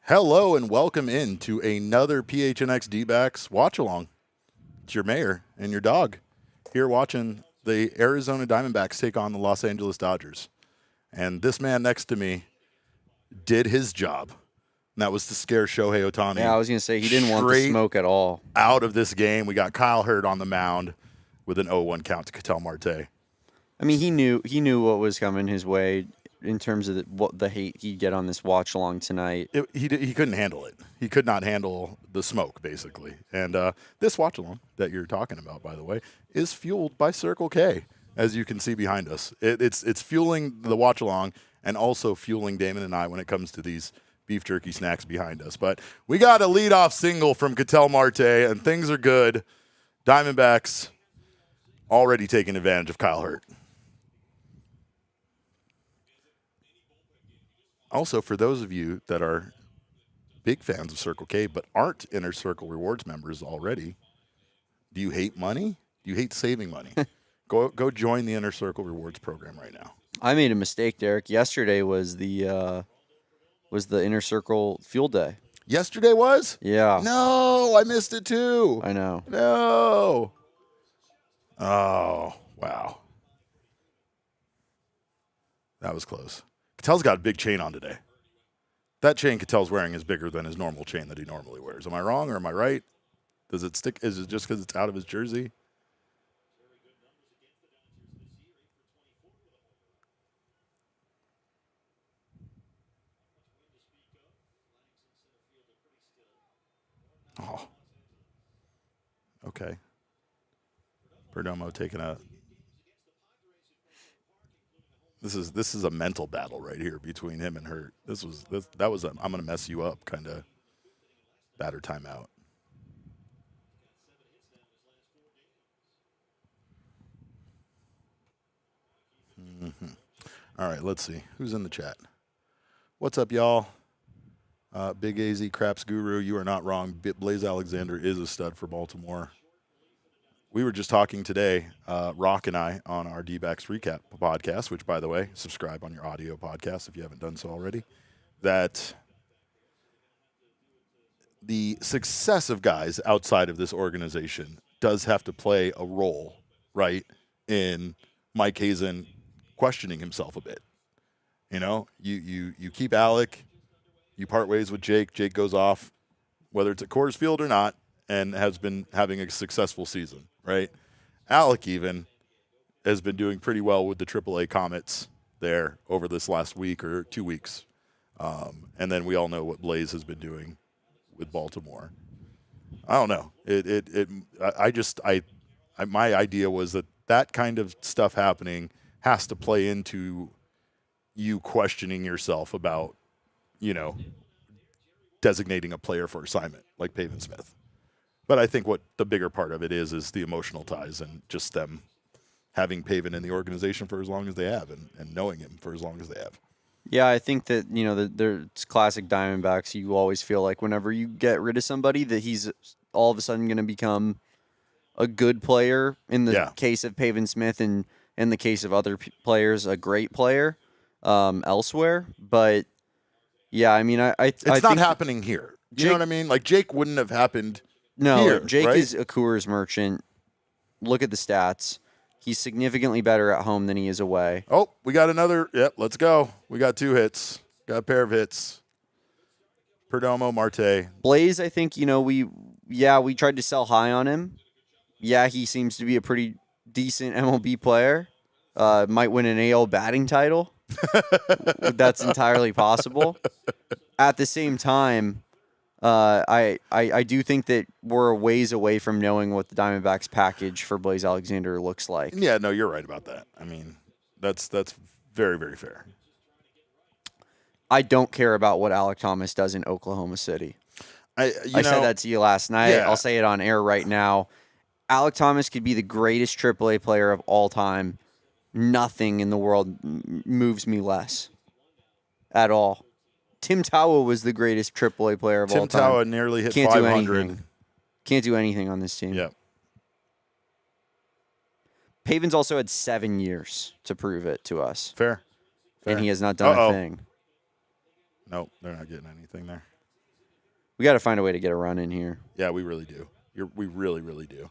Hello and welcome in to another PHNX Dbacks watch along. It's your mayor and your dog here watching the Arizona Diamondbacks take on the Los Angeles Dodgers. And this man next to me did his job. And that was to scare Shohei Ohtani. Yeah, I was going to say he didn't want the smoke at all. Out of this game, we got Kyle Hurd on the mound with an 0-1 count to Ketel Marte. I mean, he knew what was coming his way in terms of what the hate he'd get on this watch along tonight. He couldn't handle it. He could not handle the smoke, basically. And this watch along that you're talking about, by the way, is fueled by Circle K, as you can see behind us. It's fueling the watch along and also fueling Damon and I when it comes to these beef jerky snacks behind us. But we got a leadoff single from Ketel Marte, and things are good. Diamondbacks already taking advantage of Kyle Hurd. Also, for those of you that are big fans of Circle K but aren't Inner Circle Rewards members already, do you hate money? Do you hate saving money? Go join the Inner Circle Rewards program right now. I made a mistake, Derek. Yesterday was the Inner Circle Fuel Day. Yesterday was? Yeah. No, I missed it too. I know. No. Oh, wow. That was close. Ketel's got a big chain on today. That chain Ketel's wearing is bigger than his normal chain that he normally wears. Am I wrong or am I right? Does it stick? Is it just because it's out of his jersey? Oh. Okay. Perdomo taking a. This is a mental battle right here between him and Hurt. That was a I'm gonna mess you up kind of batter timeout. All right, let's see who's in the chat. What's up, y'all? Big AZ Craps Guru, you are not wrong. Blaze Alexander is a stud for Baltimore. We were just talking today, Rock and I, on our Dbacks recap podcast, which, by the way, subscribe on your audio podcast if you haven't done so already, that the success of guys outside of this organization does have to play a role, right, in Mike Hazen questioning himself a bit. You know, you keep Alec, you part ways with Jake. Jake goes off, whether it's at Coors Field or not, and has been having a successful season, right? Alec even has been doing pretty well with the AAA Comets there over this last week or 2 weeks. And then we all know what Blaze has been doing with Baltimore. I don't know. My idea was that kind of stuff happening has to play into you questioning yourself about, you know, designating a player for assignment like Pavin Smith. But I think what the bigger part of it is the emotional ties and just them having Pavin in the organization for as long as they have and knowing him for as long as they have. Yeah, I think that, you know, it's classic Diamondbacks. You always feel like whenever you get rid of somebody that he's all of a sudden going to become a good player. In the case of Pavin Smith and in the case of other players, a great player elsewhere. But, yeah, I mean, it's not happening here. You know what I mean? Like, Jake wouldn't have happened. No, here, Jake right? is a Coors merchant. Look at the stats. He's significantly better at home than he is away. Oh, we got another. Yep, let's go. We got 2 hits. Got a pair of hits. Perdomo, Marte. Blaze, I think, you know, we tried to sell high on him. Yeah, he seems to be a pretty decent MLB player. Might win an AL batting title. That's entirely possible. At the same time, I do think that we're a ways away from knowing what the Diamondbacks package for Blaze Alexander looks like. Yeah, no, you're right about that. I mean, that's very, very fair. I don't care about what Alec Thomas does in Oklahoma City. I said that to you last night. Yeah. I'll say it on air right now. Alec Thomas could be the greatest AAA player of all time. Nothing in the world moves me less at all. Tim Tawa was the greatest AAA player of all time. Tim Tawa nearly hit 500. Can't do anything on this team. Yeah. Pavin's also had 7 years to prove it to us. Fair. And he has not done a thing. Nope, they're not getting anything there. We got to find a way to get a run in here. Yeah, we really do. We really, really do.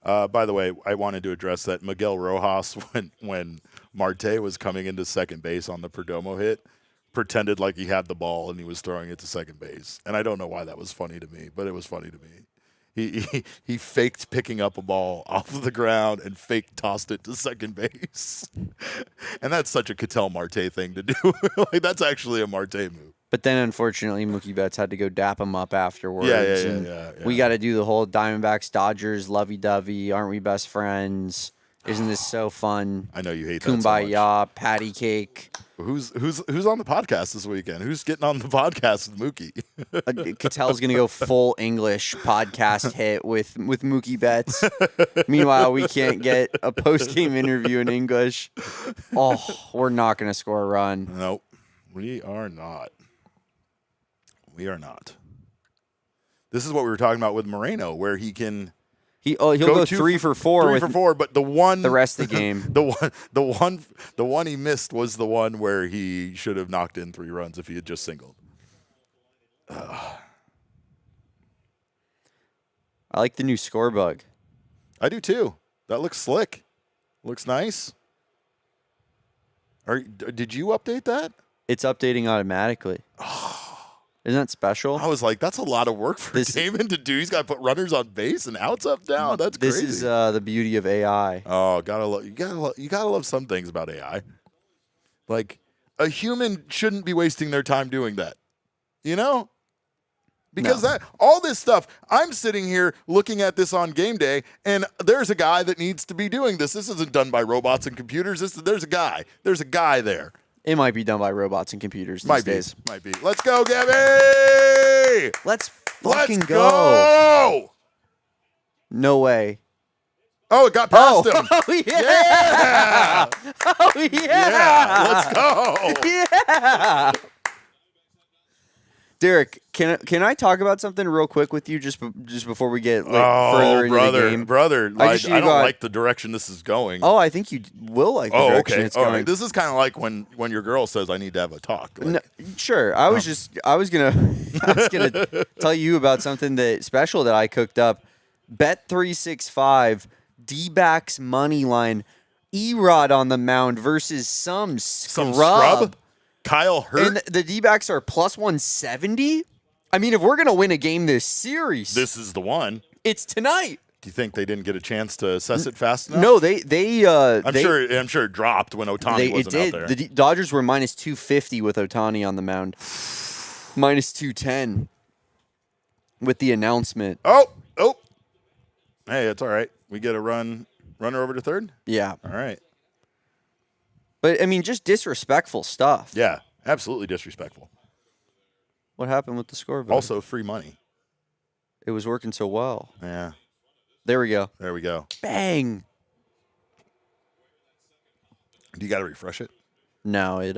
By the way, I wanted to address that Miguel Rojas, when Marte was coming into second base on the Perdomo hit, pretended like he had the ball and he was throwing it to second base. And I don't know why that was funny to me, but it was funny to me. He faked picking up a ball off of the ground and fake tossed it to second base. And that's such a Ketel Marte thing to do. Like, that's actually a Marte move. But then, unfortunately, Mookie Betts had to go dap him up afterwards. Yeah. We got to do the whole Diamondbacks, Dodgers, lovey-dovey, aren't we best friends? Isn't this so fun? I know you hate that so Kumbaya, much. patty cake. Who's on the podcast this weekend? Who's getting on the podcast with Mookie? Ketel's going to go full English podcast hit with Mookie Betts. Meanwhile, we can't get a post-game interview in English. Oh, we're not going to score a run. Nope, we are not. We are not. This is what we were talking about with Moreno, where he can... He'll go 3 for 4. 3 for 4, but the rest of the game. the one he missed was the one where he should have knocked in 3 runs if he had just singled. I like the new score bug. I do too. That looks slick. Looks nice. Did you update that? It's updating automatically. Isn't that special? I was like, that's a lot of work for Damon to do. He's got to put runners on base and outs up down. That's crazy. This is the beauty of AI. Oh, you gotta love some things about AI. Like, a human shouldn't be wasting their time doing that. You know? Because all this stuff, I'm sitting here looking at this on game day, and there's a guy that needs to be doing this. This isn't done by robots and computers. There's a guy. There's a guy there. It might be done by robots and computers these days. Might be. Let's go, Gabby! Let's fucking go. No way. Oh, it got past him. Oh, yeah. Oh, yeah. Yeah, let's go. Yeah. Derek, can I talk about something real quick with you just before we get further into the game? Brother, I don't like the direction this is going. Oh, I think you will like the direction it's going. All right. This is kind of like when your girl says, I need to have a talk. Like, no, sure. I was gonna tell you about something special that I cooked up. Bet365, Dbacks money line, Erod on the mound versus some scrub. Kyle Hurt. And the D-backs are plus 170? I mean, if we're going to win a game this series, this is the one. It's tonight. Do you think they didn't get a chance to assess it fast enough? No, I'm sure it dropped when Ohtani wasn't out there. The Dodgers were minus 250 with Ohtani on the mound. Minus 210 with the announcement. Oh. Hey, it's all right. We get a runner over to third? Yeah. All right. But, I mean, just disrespectful stuff. Yeah, absolutely disrespectful. What happened with the scoreboard? Also, free money. It was working so well. Yeah. There we go. Do Bang. you got to refresh it? No, it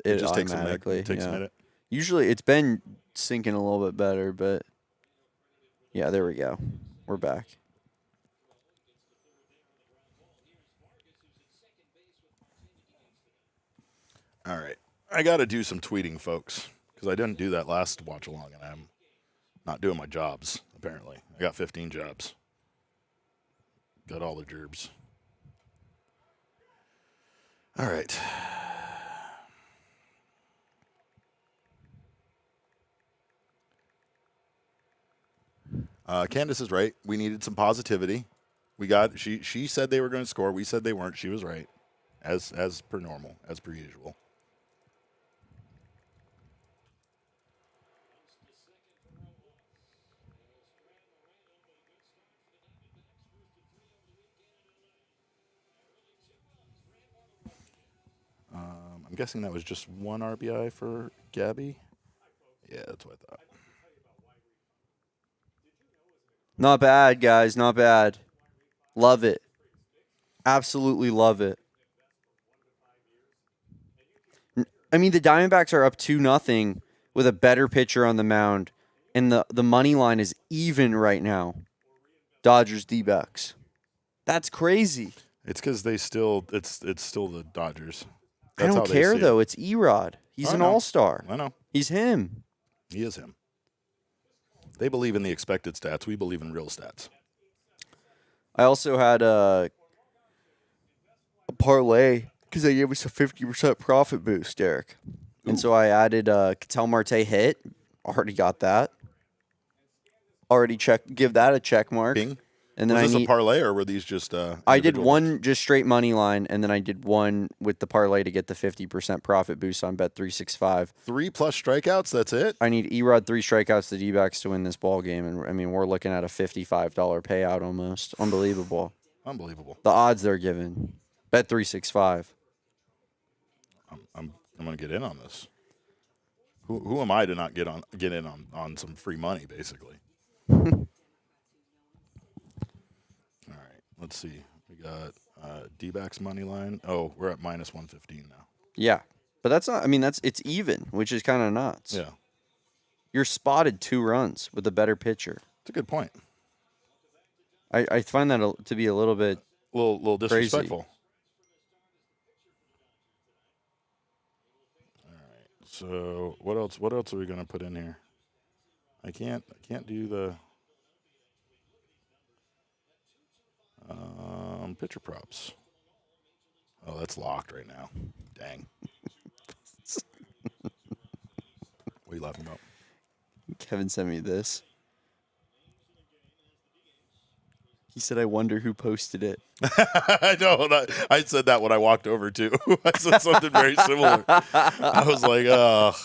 just takes a minute. Usually, it's been syncing a little bit better, but yeah, there we go. We're back. All right. I got to do some tweeting, folks, because I didn't do that last watch along, and I'm not doing my jobs, apparently. I got 15 jobs. Got all the gerbs. All right. Candace is right. We needed some positivity. She said they were going to score. We said they weren't. She was right, as per normal, as per usual. I'm guessing that was just one RBI for Gabby. Yeah, that's what I thought. Not bad, guys. Not bad. Love it. Absolutely love it. I mean, the Diamondbacks are up 2-0 with a better pitcher on the mound, and the money line is even right now. Dodgers D-backs. That's crazy. It's because it's still the Dodgers. I don't care, though. It's Erod. He's an all-star. I know. He's him. He is him. They believe in the expected stats. We believe in real stats. I also had a parlay because they gave us a 50% profit boost, Derek. And so I added Ketel Marte hit. Already got that. Already give that a check mark. Bing. And then Was this a parlay or were these just I did individual one bets? just straight money line, and then I did one with the parlay to get the 50% profit boost on Bet365. 3+ strikeouts, that's it? I need Erod 3 strikeouts to Dbacks to win this ball game, and I mean we're looking at a $55 payout almost. Unbelievable. Unbelievable. The odds they're giving. Bet365. I'm going to get in on this. Who am I to not get in on some free money, basically? All right, let's see. We got Dbacks money line. Oh, we're at -115 now. Yeah. But that's not, I mean, it's even, which is kind of nuts. Yeah, You're spotted 2 runs with a better pitcher. it's a good point. I find that to be a little bit Little disrespectful. All right. So what else? What else are we gonna put in here? I can't do the pitcher props. Oh, that's locked right now. Dang. What are you laughing about? Kevin sent me this. He said, I wonder who posted it. I know. I said that when I walked over too. I said something very similar. I was like, ugh.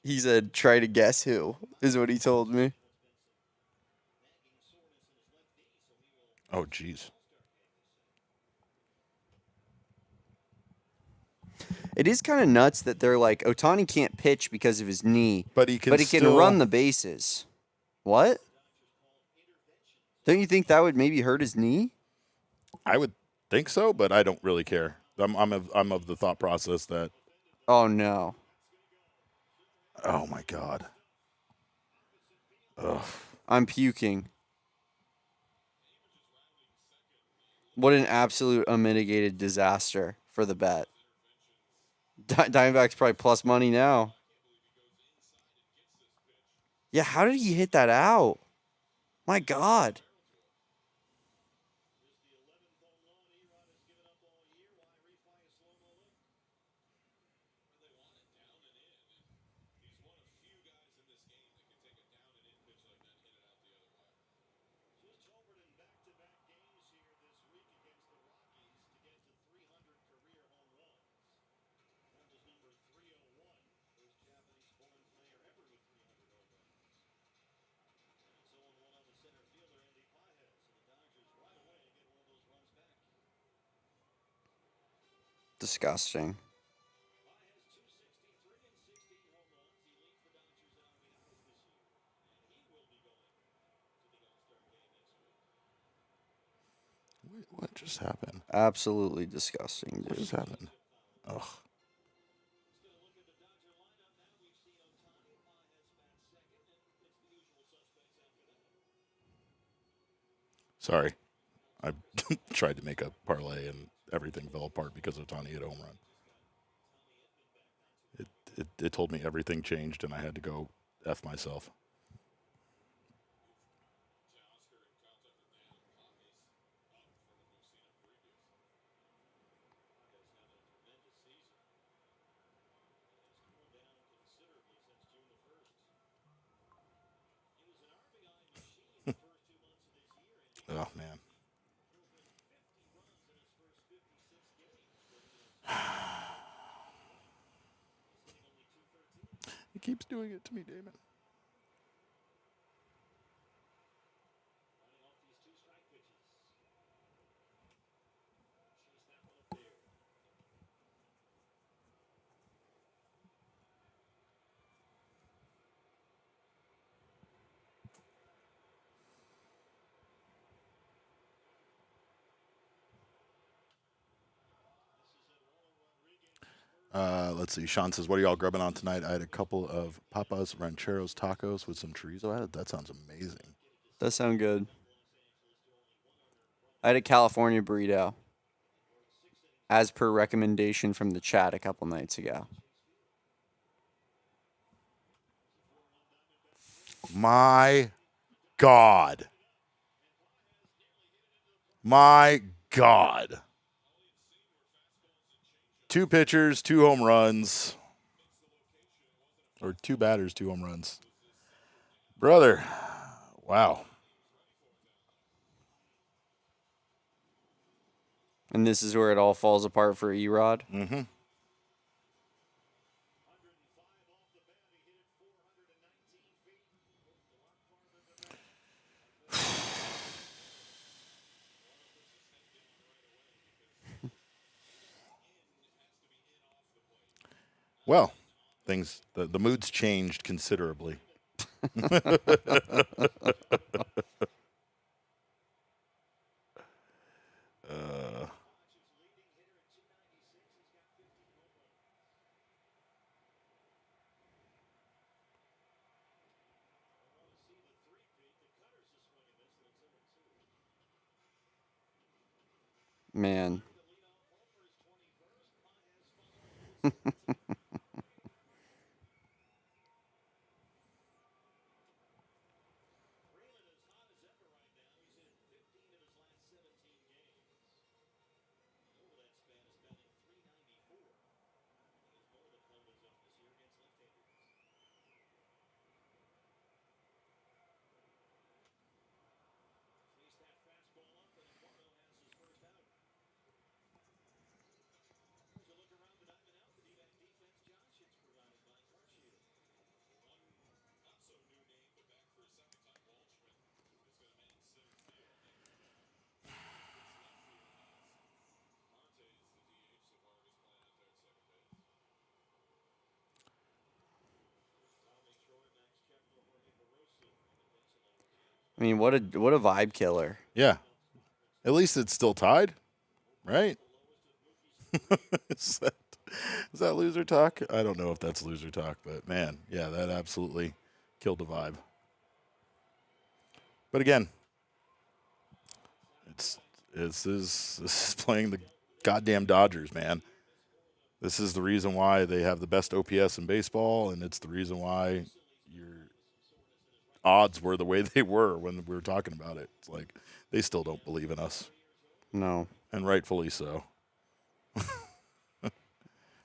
He said, try to guess who, is what he told me. Oh, jeez. It is kind of nuts that they're like, Ohtani can't pitch because of his knee, But he can still run the bases. What? Don't you think that would maybe hurt his knee? I would think so, but I don't really care. I'm of the thought process that. Oh, no. Oh my God. Ugh. I'm puking. What an absolute unmitigated disaster for the bet. Diamondbacks probably plus money now. Yeah, how did he hit that out? My God. Disgusting. Wait, what just happened? Absolutely disgusting, What dude. just happened? Ugh. Sorry. I tried to make a parlay and everything fell apart because Ohtani hit a home run. It told me everything changed and I had to go F myself. Oh, man. He keeps doing it to me, Damon. Let's see. Sean says, what are y'all grubbing on tonight? I had a couple of Papa's Rancheros tacos with some chorizo added. That sounds amazing. Does sound good. I had a California burrito, as per recommendation from the chat a couple nights ago. My God. My God. 2 pitchers, 2 home runs. Or 2 batters, 2 home runs. Brother. Wow. And this is where it all falls apart for Erod. Mm-hmm. Well, the mood's changed considerably. Man. I mean, what a vibe killer. Yeah. At least it's still tied, right? is, that, is that loser talk? I don't know if that's loser talk, but man, yeah, that absolutely killed the vibe. But again, this is playing the goddamn Dodgers, man. This is the reason why they have the best OPS in baseball, and it's the reason why your odds were the way they were when we were talking about it. It's like they still don't believe in us, No. and rightfully so.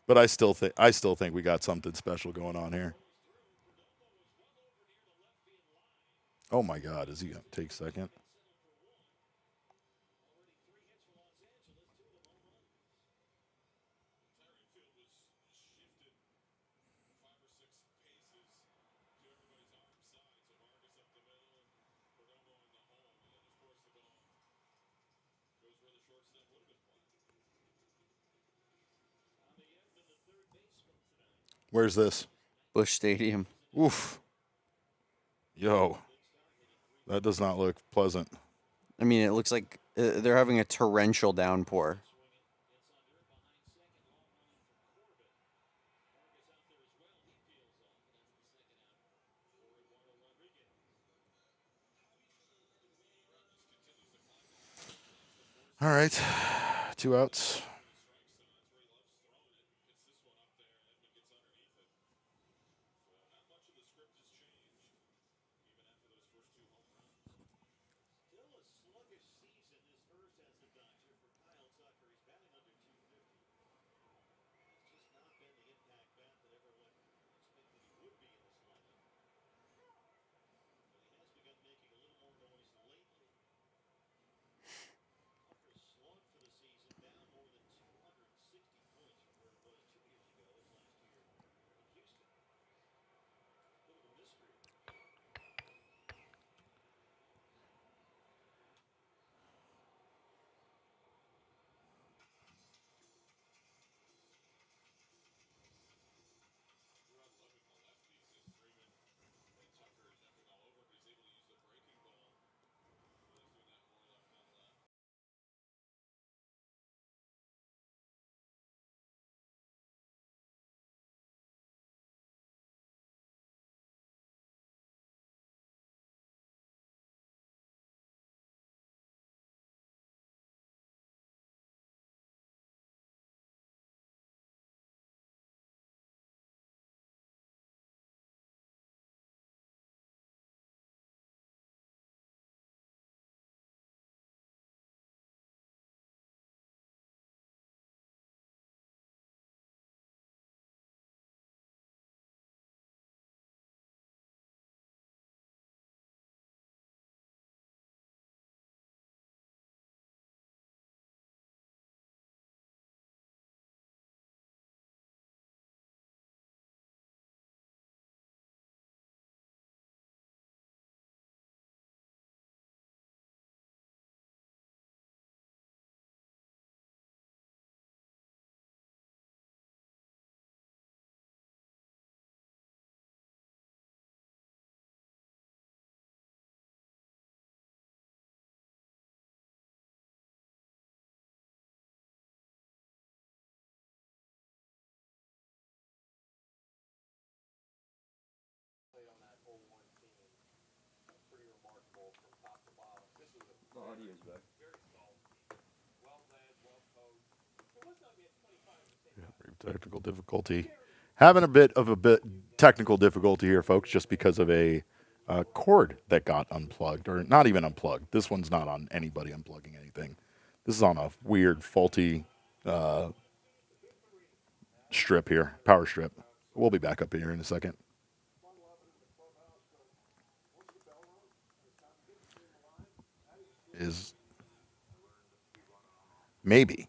But I still think we got something special going on here. Oh my God, is he gonna take second? Where's this? Busch Stadium. Oof. Yo, that does not look pleasant. I mean, it looks like they're having a torrential downpour. All right, 2 outs. Technical difficulty. Having a bit technical difficulty here, folks, just because of a cord that got unplugged, or not even unplugged. This one's not on anybody unplugging anything. This is on a weird, faulty strip here, power strip. We'll be back up here in a second. Is maybe.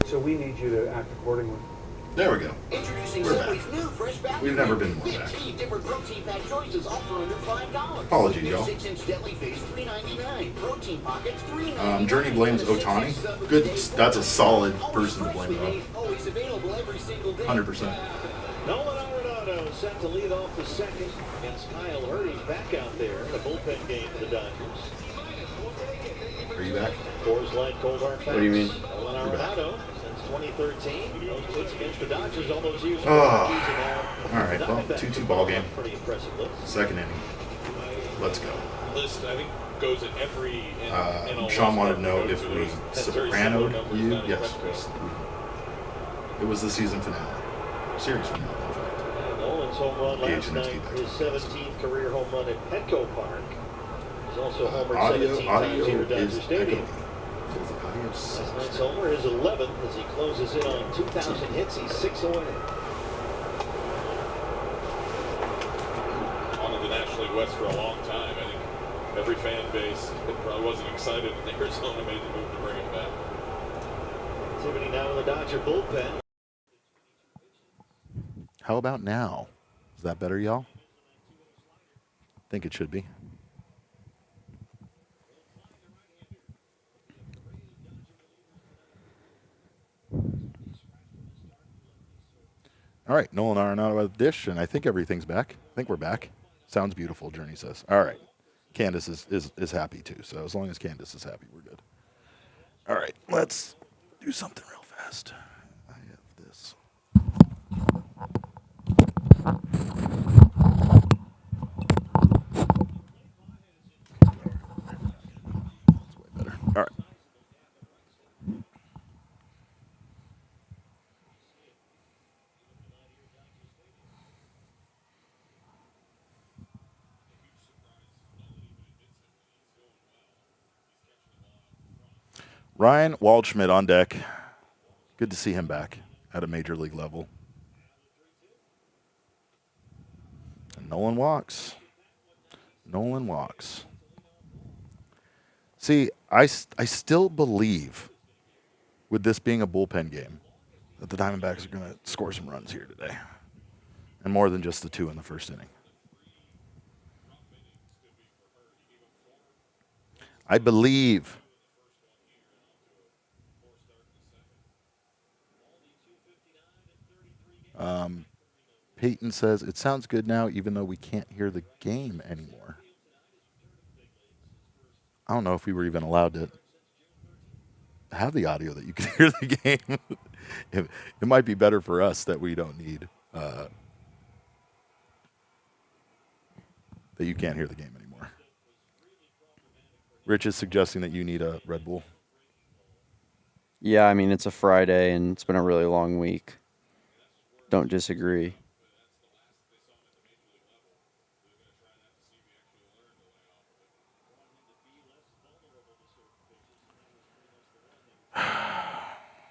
So we need you to act accordingly. There we go. Introducing We're Subway's back. new fresh value. We've never been more back. 16 different protein pack choices, all for under $5. Apologies, New y'all. 6-inch deli face, $3.99. Protein pockets, $3.99. Journey blames And a Ohtani. 6-inch sub Good. everyday That's a burger. solid Always person to blame, freshly though. made, always available every single day. 100%. Nolan Arenado set to lead off the second against Kyle Hurdy's back out there in the bullpen game for the Dodgers. Are you back? Coors Light Cold Hard Facts. What do you mean? Nolan Arenado since 2013. Those hits against the Dodgers all those years. Oh. All right, well, 2-2 ball game. Pretty impressive list. Second inning. Let's go. List, I think, goes in every. Sean wanted to know if we sopranoed you. Yes. It was the season finale. Series finale, in fact. And Nolan's home run last PHNX night, Dbacks. his 17th career home run at Petco Park. He's also homered Audio 17 times here at Dodger is Stadium. echoey. Audio Last night's sucks. homer is 11th as he closes in on 2,000 hits. He's 6 away. Wanted the National League West for a long time. I think every fan base probably wasn't excited when Arizona made the move to bring him back. Activity now in the Dodger bullpen. How about now? Is that better, y'all? I think it should be. All right, Nolan Arenado at the dish, and I think everything's back. I think we're back. Sounds beautiful, Journey says. All right. Candace is happy too, so as long as Candace is happy, we're good. All right, let's do something real fast. I have this. That's way better. All right. Ryan Waldschmidt on deck. Good to see him back at a major league level. And Nolan walks. Nolan walks. See, I still believe, with this being a bullpen game, that the Diamondbacks are going to score some runs here today. And more than just the 2 in the first inning. I believe. Peyton says, it sounds good now, even though we can't hear the game anymore. I don't know if we were even allowed to have the audio that you can hear the game. It might be better for us that we don't need, that you can't hear the game anymore. Rich is suggesting that you need a Red Bull. Yeah, I mean, it's a Friday and it's been a really long week. Don't disagree.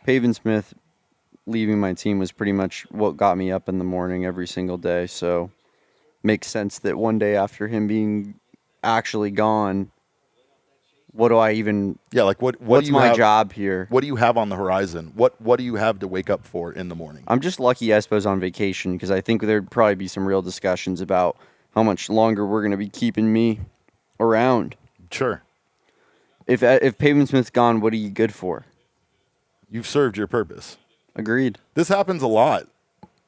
Pavin Smith leaving my team was pretty much what got me up in the morning every single day. So makes sense that one day after him being actually gone, what do I even? Yeah, like what What's do you my have, job here? What do you have on the horizon? What do you have to wake up for in the morning? I'm just lucky Espo's on vacation because I think there'd probably be some real discussions about how much longer we're going to be keeping me around. Sure. If Pavin Smith's gone, what are you good for? You've served your purpose. Agreed. This happens a lot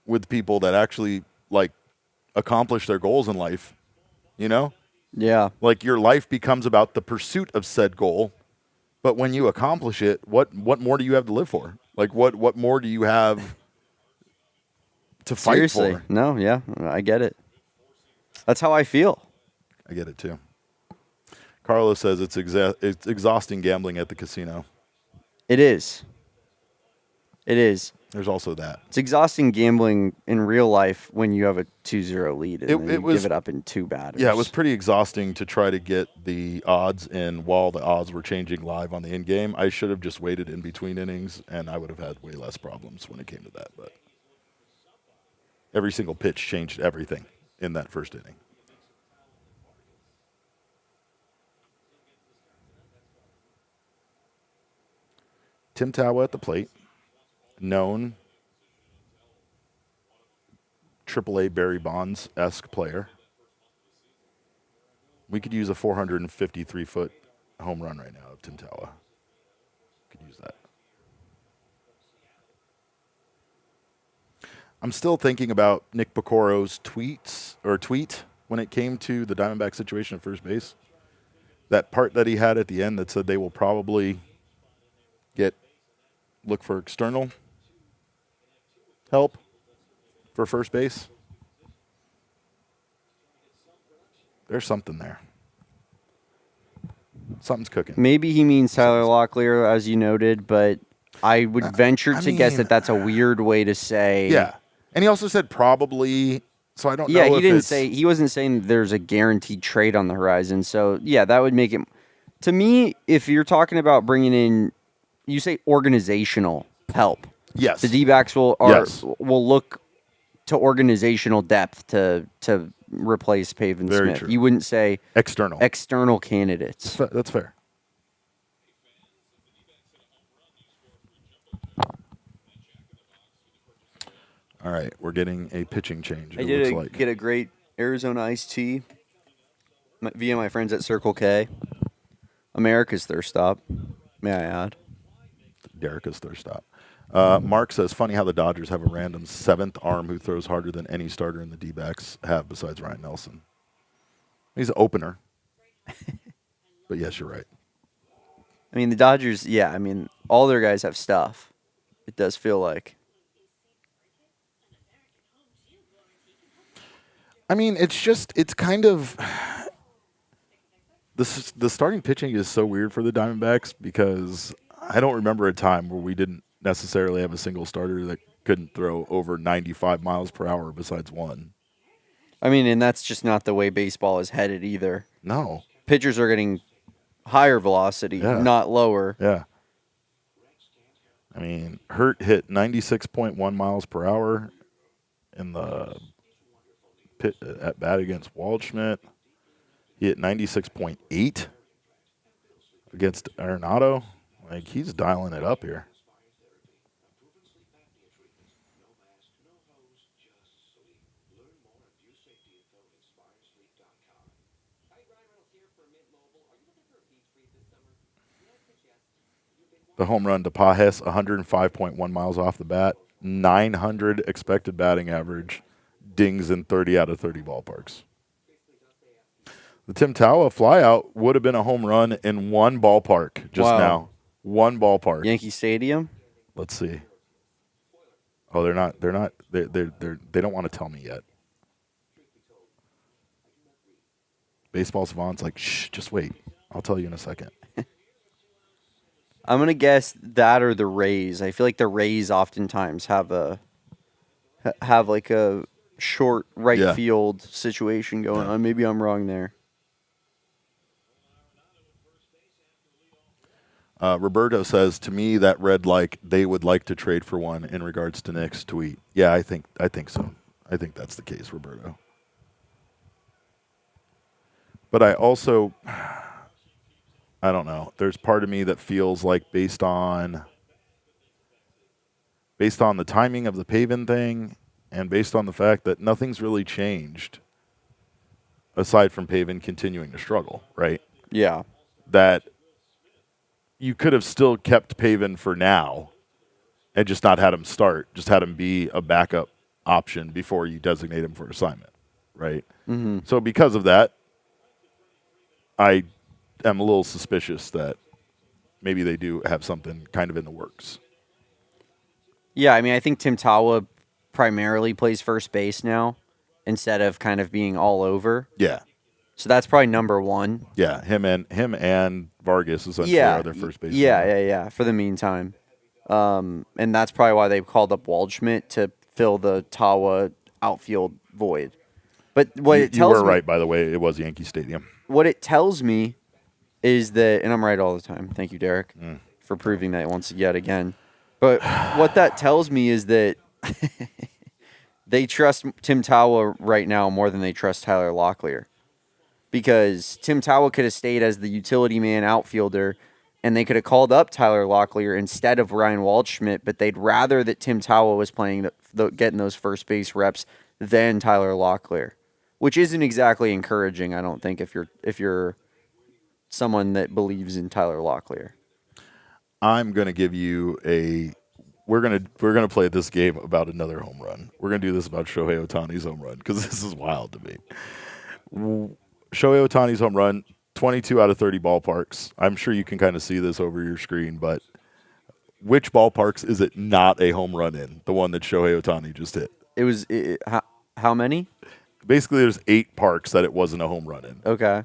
with people that actually like accomplish their goals in life. You know, Yeah. Like your life becomes about the pursuit of said goal, but when you accomplish it, what more do you have to live for? Like what more do you have to fight Seriously. for? No, yeah, I get it. That's how I feel. I get it too. Carlos says it's exhausting gambling at the casino. It is. It is. There's also that. It's exhausting gambling in real life when you have a 2-0 lead and then you was, give it up in 2 batters. Yeah, it was pretty exhausting to try to get the odds in while the odds were changing live on the in game. I should have just waited in between innings, and I would have had way less problems when it came to that. But every single pitch changed everything in that first inning. Tim Tawa at the plate, known AAA Barry Bonds-esque player. We could use a 453-foot home run right now of Tim Tawa. Could use that. I'm still thinking about Nick Pecoro's tweet when it came to the Diamondback situation at first base. That part that he had at the end that said they will probably look for external help for first base. There's something there. Something's cooking. Maybe he means Tyler Locklear, as you noted, but I would venture to guess that that's a weird way to say. Yeah. And he also said probably, so I don't know. Yeah, he didn't it's, say, he wasn't saying there's a guaranteed trade on the horizon. So, yeah, that would make it, to me, if you're talking about bringing in, you say organizational help. Yes. The D-backs will look to organizational depth to replace Pavin Very Smith. true. You wouldn't say external candidates. That's fair. All right, we're getting a pitching change. I did get a great Arizona iced tea via my friends at Circle K. America's thirst stop, may I add. Derica's thirst stop. Mark says, funny how the Dodgers have a random 7th arm who throws harder than any starter in the D-backs have besides Ryan Nelson. He's an opener. But yes, you're right. I mean, the Dodgers, yeah, I mean, all their guys have stuff. It does feel like. I mean, it's kind of the starting pitching is so weird for the Diamondbacks because I don't remember a time where we didn't necessarily have a single starter that couldn't throw over 95 miles per hour besides one. I mean, and that's just not the way baseball is headed either. No. Pitchers are getting higher velocity, not lower. Yeah. I mean, Hurt hit 96.1 miles per hour in the pit at bat against Waldschmidt. He hit 96.8 against Arenado. Like, he's dialing it up here. The home run to Pajes, 105.1 miles off the bat, 900 expected batting average, dings in 30 out of 30 ballparks. The Tim Tawa flyout would have been a home run in one ballpark just now. One ballpark. Yankee Stadium? Let's see. Oh, they're not. They don't want to tell me yet. Baseball savant's like, shh, just wait. I'll tell you in a second. I'm gonna guess that or the Rays. I feel like the Rays oftentimes have like a short right field situation going on. Maybe I'm wrong there. Roberto says, to me, that read like they would like to trade for one in regards to Nick's tweet. Yeah, I think so. I think that's the case, Roberto. But I also, I don't know. There's part of me that feels like based on the timing of the Pavin thing and based on the fact that nothing's really changed aside from Pavin continuing to struggle, right? Yeah. That you could have still kept Pavin for now and just not had him start, just had him be a backup option before you designate him for assignment, right? Mm-hmm. So because of that, I am a little suspicious that maybe they do have something kind of in the works. Yeah, I mean, I think Tim Tawa primarily plays first base now instead of kind of being all over. Yeah. So that's probably number one. Yeah, him and Vargas essentially are their first baseman. Yeah. For the meantime, and that's probably why they called up Waldschmidt to fill the Tawa outfield void. But what it tells you were me, right, by the way. It was Yankee Stadium. what it tells me is that, and I'm right all the time. Thank you, Derek, for proving that once yet again. But what that tells me is that they trust Tim Tawa right now more than they trust Tyler Locklear. Because Tim Tawa could have stayed as the utility man outfielder, and they could have called up Tyler Locklear instead of Ryan Waldschmidt, but they'd rather that Tim Tawa was playing, getting those first base reps than Tyler Locklear, which isn't exactly encouraging, I don't think, if you're someone that believes in Tyler Locklear. I'm going to give you a. We're gonna play this game about another home run. We're gonna do this about Shohei Ohtani's home run because this is wild to me. Shohei Ohtani's home run, 22 out of 30 ballparks. I'm sure you can kind of see this over your screen, but which ballparks is it not a home run in? The one that Shohei Ohtani just hit. It was how many? Basically, there's 8 parks that it wasn't a home run in. Okay.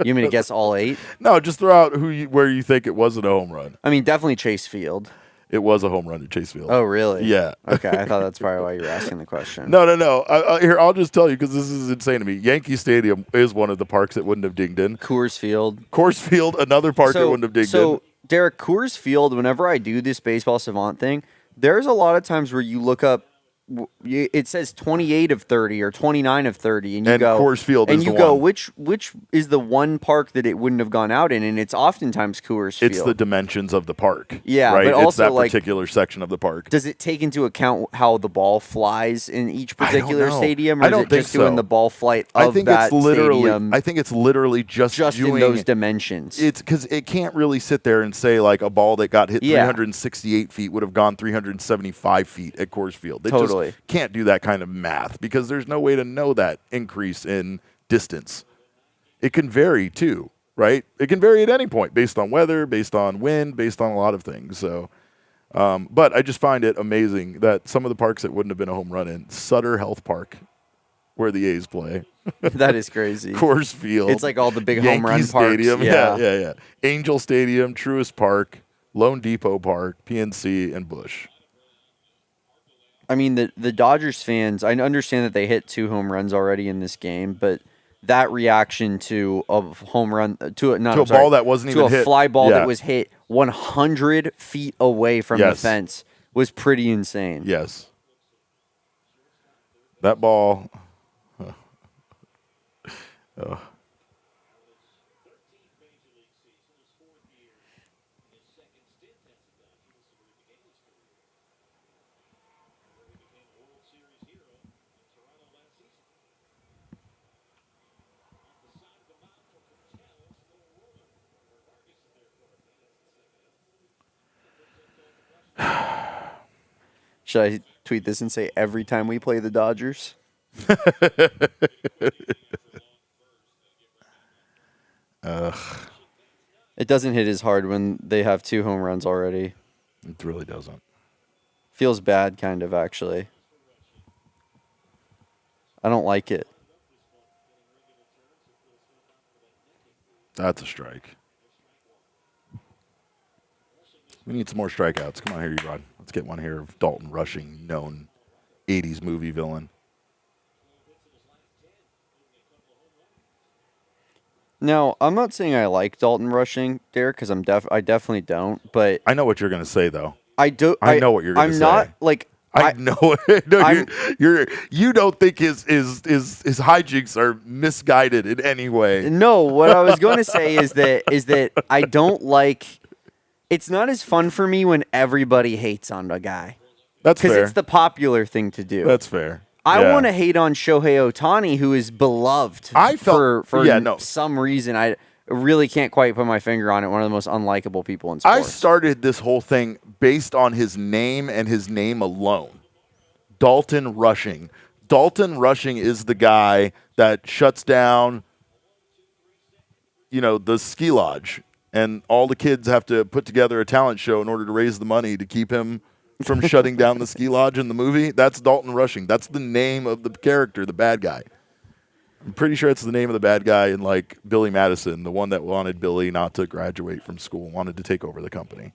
You mean to guess all 8? No, just throw out where you think it wasn't a home run. I mean, definitely Chase Field. It was a home run at Chase Field. Oh, really? Yeah. Okay, I thought that's probably why you were asking the question. No. Here, I'll just tell you because this is insane to me. Yankee Stadium is one of the parks that wouldn't have dinged in. Coors Field. Coors Field, another park that wouldn't have dinged in. So, Derek, Coors Field, whenever I do this baseball savant thing, there's a lot of times where you look up, it says 28 of 30 or 29 of 30, and you go Coors Field and is you the go, one. which is the one park that it wouldn't have gone out in, and it's oftentimes Coors Field. It's the dimensions of the park. Yeah, right? but It's also, that like, particular section of the park. Does it take into account how the ball flies in each I don't particular know. stadium, or I is don't it think just doing so. the ball flight I of think that it's literally. stadium I think it's literally just in those dimensions? It's because it can't really sit there and say like a ball that got hit Yeah. 368 feet would have gone 375 feet at Coors Field. They Totally. just can't do that kind of math because there's no way to know that increase in distance. It can vary too, right? It can vary at any point based on weather, based on wind, based on a lot of things. So, but I just find it amazing that some of the parks that wouldn't have been a home run in, Sutter Health Park, where the A's play. That is crazy. Coors Field. It's like all the big Yankee home run parks. Stadium. Yeah. Yeah. Angel Stadium, Truist Park, Lone Depot Park, PNC, and Busch. I mean, the Dodgers fans, I understand that they hit 2 home runs already in this game, but that reaction to a home run, to a ball that wasn't even to a hit. fly ball Yeah. that was hit 100 feet away from the Yes. fence was pretty insane. Yes. That ball. Should I tweet this and say every time we play the Dodgers? It doesn't hit as hard when they have 2 home runs already. It really doesn't. Feels bad, kind of, actually. I don't like it. That's a strike. We need some more strikeouts. Come on here, Erod. Let's get one here of Dalton Rushing, known 80s movie villain. Now, I'm not saying I like Dalton Rushing, Derek, because I definitely don't. But I know what you're going to say, though. I do. I know what you're gonna I'm say. not like. I know. No, you don't think his hijinks are misguided in any way. No, what I was going to say is that I don't like. It's not as fun for me when everybody hates on a guy. That's Because fair. it's the popular thing to do. That's fair. I Yeah. want to hate on Shohei Ohtani, who is beloved for some reason. I really can't quite put my finger on it. One of the most unlikable people in sports. I started this whole thing based on his name and his name alone. Dalton Rushing. Dalton Rushing is the guy that shuts down the ski lodge, and all the kids have to put together a talent show in order to raise the money to keep him from shutting down the ski lodge in the movie. That's Dalton Rushing. That's the name of the character, the bad guy. I'm pretty sure it's the name of the bad guy in like Billy Madison, the one that wanted Billy not to graduate from school, wanted to take over the company.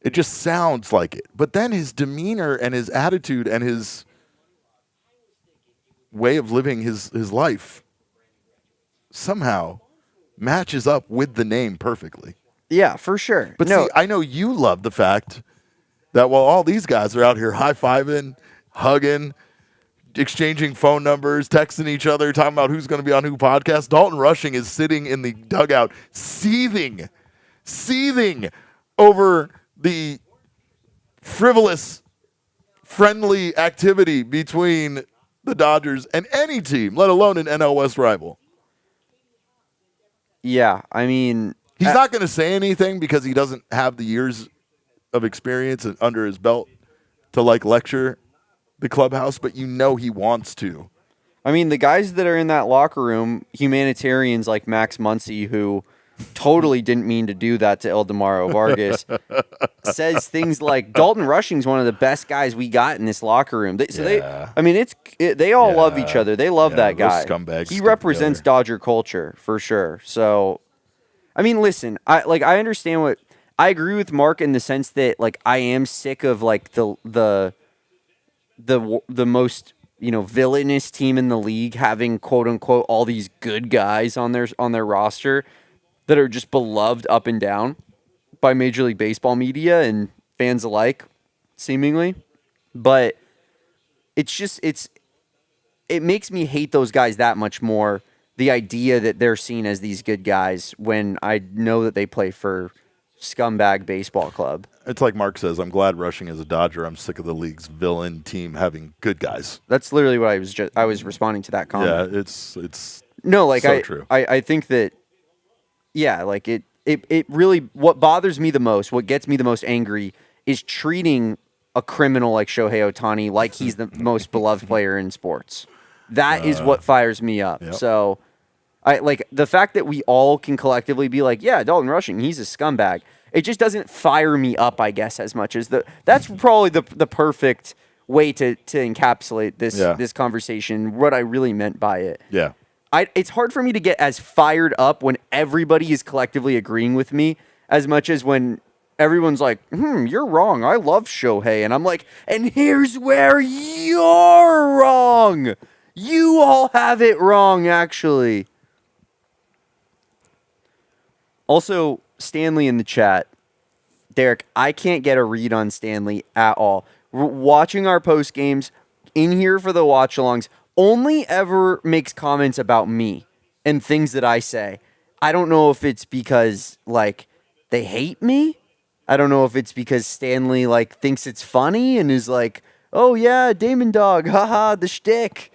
It just sounds like it. But then his demeanor and his attitude and his way of living his life somehow matches up with the name perfectly. Yeah, for sure. But see, I know you love the fact that while all these guys are out here high-fiving, hugging, exchanging phone numbers, texting each other, talking about who's going to be on who podcast, Dalton Rushing is sitting in the dugout seething over the frivolous, friendly activity between the Dodgers and any team, let alone an NL West rival. Yeah, I mean... He's not going to say anything because he doesn't have the years of experience under his belt to, like, lecture the clubhouse, but he wants to. I mean, the guys that are in that locker room, humanitarians like Max Muncy, who totally didn't mean to do that to Ildemaro Vargas, says things like, Dalton Rushing's one of the best guys we got in this locker room. They all love each other. They love that guy. Scumbags he represents Dodger culture for sure. So, I mean, listen, I understand I agree with Mark in the sense that like I am sick of like the most villainous team in the league having quote unquote all these good guys on their roster that are just beloved up and down by Major League Baseball media and fans alike, seemingly. But it makes me hate those guys that much more. The idea that they're seen as these good guys when I know that they play for scumbag baseball club. It's like Mark says, I'm glad Rushing is a Dodger. I'm sick of the league's villain team having good guys. That's literally what I was responding to that comment. Yeah, it's no, like so true. I think that like it really, what bothers me the most, what gets me the most angry is treating a criminal like Shohei Ohtani like he's the most beloved player in sports. That is what fires me up. Yep. So I like the fact that we all can collectively be like, yeah, Dalton Rushing, he's a scumbag. It just doesn't fire me up, I guess, as much as that's probably the perfect way to encapsulate this conversation, what I really meant by it. Yeah. It's hard for me to get as fired up when everybody is collectively agreeing with me as much as when everyone's like, you're wrong. I love Shohei. And I'm like, and here's where you're wrong. You all have it wrong, actually. Also, Stanley in the chat. Derek, I can't get a read on Stanley at all. Watching our post games in here for the watch-alongs only ever makes comments about me and things that I say. I don't know if it's because, like, they hate me. I don't know if it's because Stanley, like, thinks it's funny and is like, oh, yeah, Damon dog, haha, the shtick.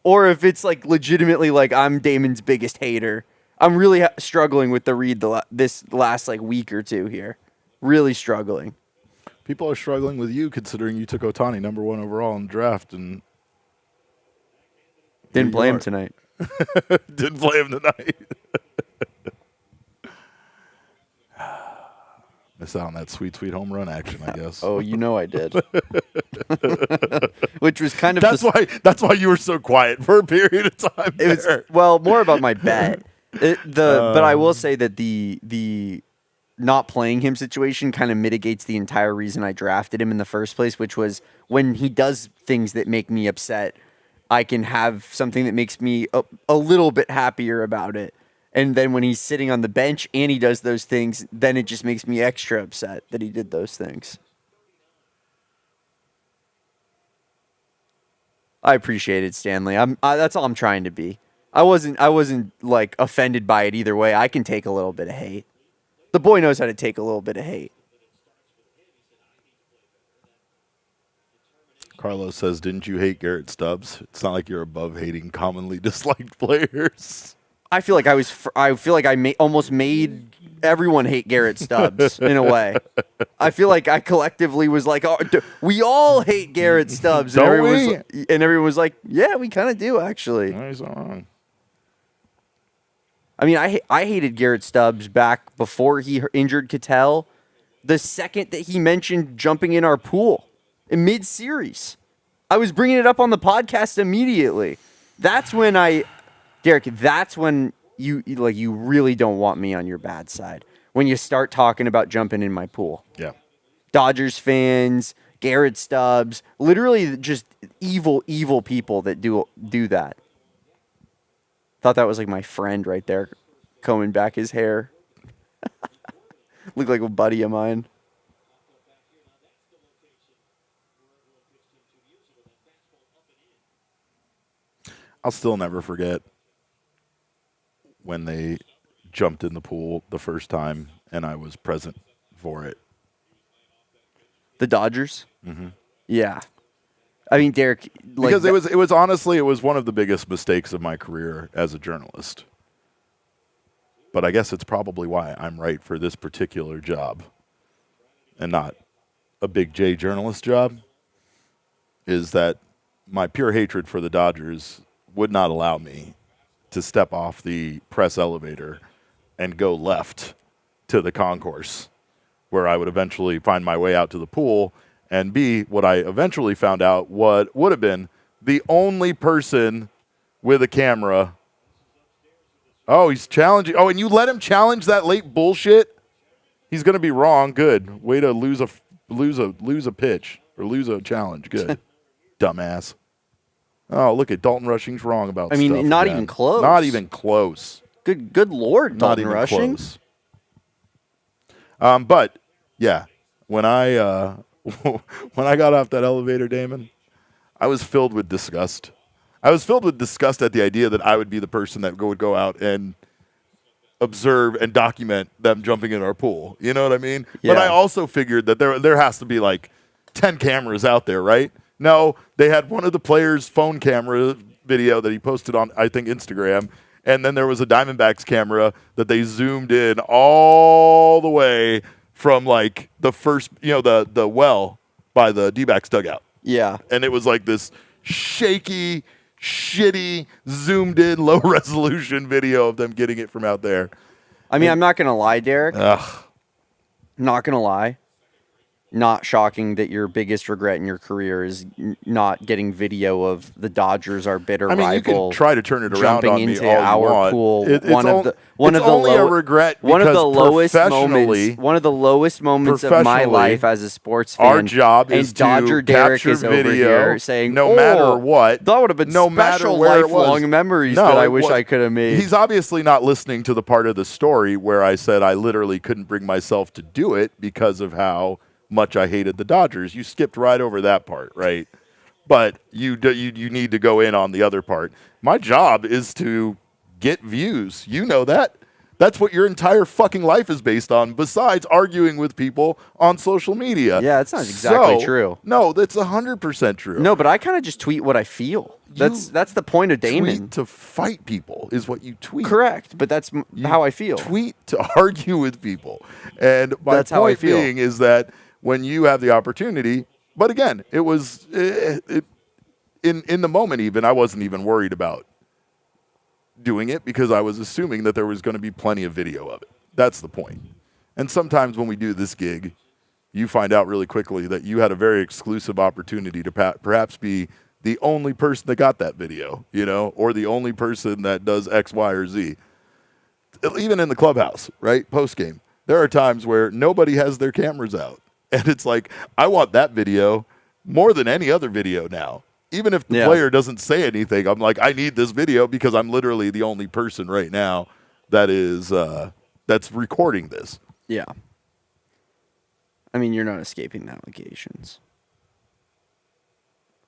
Or if it's, like, legitimately, like, I'm Damon's biggest hater. I'm really struggling with the read this last, like, week or two here. Really struggling. People are struggling with you considering you took Ohtani #1 overall in the draft and didn't play him tonight. Didn't play him tonight. Miss out on that sweet, sweet home run action, I guess. Oh, you know I did. Which was kind of that's why you were so quiet for a period of time. It was, well, more about my bet. But I will say that the not playing him situation kind of mitigates the entire reason I drafted him in the first place, which was when he does things that make me upset, I can have something that makes me a little bit happier about it. And then when he's sitting on the bench and he does those things, then it just makes me extra upset that he did those things. I appreciate it, Stanley. That's all I'm trying to be. I wasn't like offended by it either way. I can take a little bit of hate. The boy knows how to take a little bit of hate. Carlos says, didn't you hate Garrett Stubbs? It's not like you're above hating commonly disliked players. I feel like I almost made everyone hate Garrett Stubbs in a way. I feel like I collectively was like, oh, we all hate Garrett Stubbs. And everyone was like, yeah, we kind of do, actually. No, he's not wrong. I mean, I hated Garrett Stubbs back before he injured Cattell. The second that he mentioned jumping in our pool in mid-series, I was bringing it up on the podcast immediately. That's when Derek, that's when you really don't want me on your bad side. When you start talking about jumping in my pool. Yeah. Dodgers fans, Garrett Stubbs, literally just evil, evil people that do that. Thought that was like my friend right there, combing back his hair. Looked like a buddy of mine. I'll still never forget when they jumped in the pool the first time and I was present for it. The Dodgers? Mm-hmm. Yeah. I mean, Derek, like, because it was honestly one of the biggest mistakes of my career as a journalist. But I guess it's probably why I'm right for this particular job and not a big J journalist job, is that my pure hatred for the Dodgers would not allow me to step off the press elevator and go left to the concourse where I would eventually find my way out to the pool and be what I eventually found out what would have been the only person with a camera. Oh, he's challenging. Oh, and you let him challenge that late bullshit? He's going to be wrong. Good. Way to lose a pitch or lose a challenge. Good. Dumbass. Oh, look at Dalton Rushing's wrong about I mean, stuff not again. even close. Not even close. Good Lord, Not Dalton even Rushing. close. But yeah, when I when I got off that elevator, Damon, I was filled with disgust. I was filled with disgust at the idea that I would be the person that would go out and observe and document them jumping in our pool. You know what I mean? Yeah. But I also figured that there has to be like 10 cameras out there, right? No, they had one of the players' phone camera video that he posted on, I think, Instagram. And then there was a Diamondbacks camera that they zoomed in all the way from like the first, the well by the Dbacks dugout. Yeah. And it was like this shaky, shitty, zoomed in, low resolution video of them getting it from out there. I mean, I'm not going to lie, Derek. Ugh. Not going to lie. Not shocking that your biggest regret in your career is not getting video of the Dodgers, our bitter I mean, rival. you can try to turn it around jumping on me into all our you want. pool. It's One of the only a regret one of the because lowest professionally, moments. One of the lowest moments of my professionally, life as a sports fan. our job and is Dodger to Derek capture is over video, here saying, no matter what. That would have been no matter special where it was. lifelong memories No, that I it wish was- I could have made. He's obviously not listening to the part of the story where I said I literally couldn't bring myself to do it because of how much I hated the Dodgers. You skipped right over that part, right? But you need to go in on the other part. My job is to get views. You know that. That's what your entire fucking life is based on, besides arguing with people on social media. Yeah, it's not exactly true. No, that's 100% true. No, but I kind of just tweet what I feel. That's the point of Damon. Tweet to fight people is what you tweet. Correct, but that's how I feel. Tweet to argue with people. And my That's how I point feel. being is that when you have the opportunity, but again, it was in the moment even, I wasn't even worried about doing it because I was assuming that there was going to be plenty of video of it. That's the point. And sometimes when we do this gig, you find out really quickly that you had a very exclusive opportunity to perhaps be the only person that got that video, or the only person that does X, Y, or Z. Even in the clubhouse, right? Post game, there are times where nobody has their cameras out. And it's like, I want that video more than any other video now. Even if the player doesn't say anything, I'm like, I need this video because I'm literally the only person right now that is that's recording this. Yeah. I mean, you're not escaping the allegations.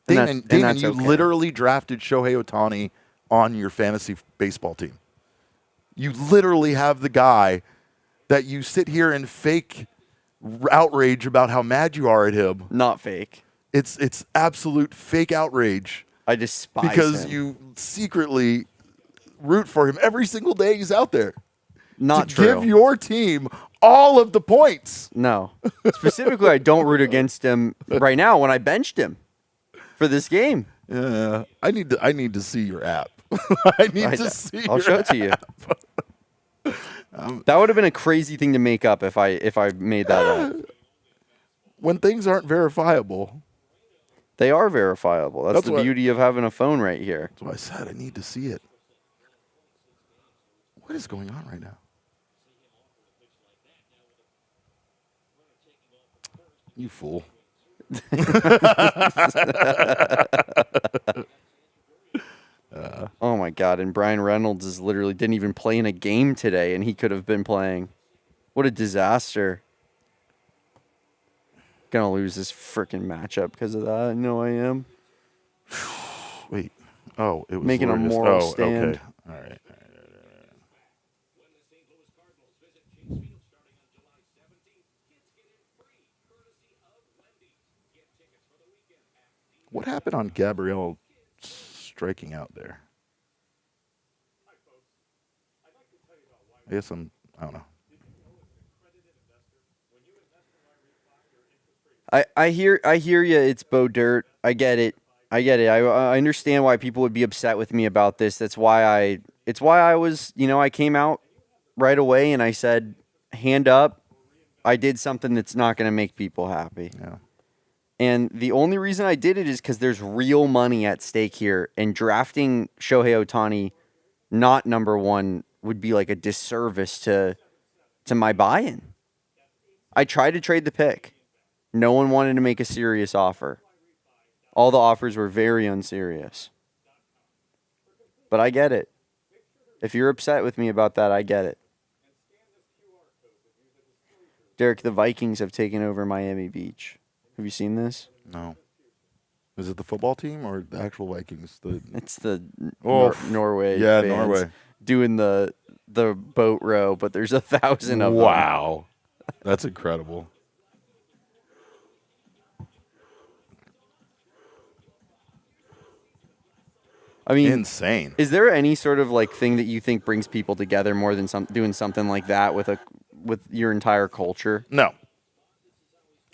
Damon, that's you okay. literally drafted Shohei Ohtani on your fantasy baseball team. You literally have the guy that you sit here and fake outrage about how mad you are at him. Not fake. It's absolute fake outrage. I despise because him. you secretly root for him every single day he's out there. Not to true. give your team all of the points. No. Specifically, I don't root against him right now when I benched him for this game. I need to see your app. I need to see. I'll show it to you. That would have been a crazy thing to make up if I made that up. When things aren't verifiable, They are verifiable. That's the what- beauty of having a phone right here. that's why I said I need to see it. What is going on right now? You fool. Oh my God! And Brian Reynolds is literally didn't even play in a game today, and he could have been playing. What a disaster! Gonna lose this freaking matchup because of that. I know I am. Wait. Oh, it was Making a Lourdes. moral Oh, stand. Okay. All right. What happened on Gabrielle striking out there? I guess I don't know. I hear you. It's Bo Dirt. I get it. I understand why people would be upset with me about this. It's why I was, I came out right away and I said, hand up. I did something that's not going to make people happy. Yeah. And the only reason I did it is because there's real money at stake here. And drafting Shohei Ohtani not number one would be like a disservice to my buy-in. I tried to trade the pick. No one wanted to make a serious offer. All the offers were very unserious. But I get it. If you're upset with me about that, I get it. Derek, the Vikings have taken over Miami Beach. Have you seen this? No. Is it the football team or the actual Vikings? It's the Oh, Norway. yeah, fans Norway. doing the boat row, but there's 1,000 of them. Wow. That's incredible. I mean, Insane. is there any sort of like thing that you think brings people together more than doing something like that with your entire culture? No.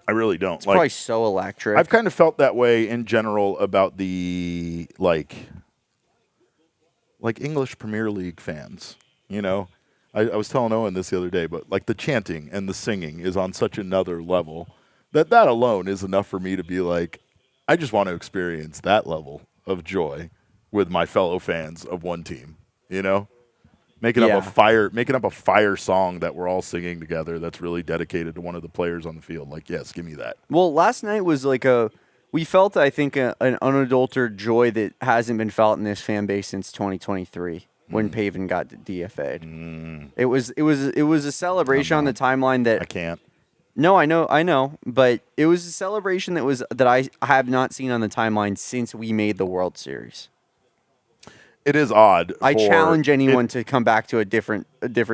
I really don't. It's probably so electric. I've kind of felt that way in general about the like English Premier League fans. I was telling Owen this the other day, but like the chanting and the singing is on such another level that alone is enough for me to be like, I just want to experience that level of joy with my fellow fans of one team. Making up a fire song that we're all singing together that's really dedicated to one of the players on the field. Like, yes, give me that. Well, last night was like we felt, I think, an unadulterated joy that hasn't been felt in this fan base since 2023 when Pavin got DFA'd. It was a celebration on the timeline that I can't. No, I know, but it was a celebration that I have not seen on the timeline since we made the World Series. It is odd. I challenge anyone to come back to a different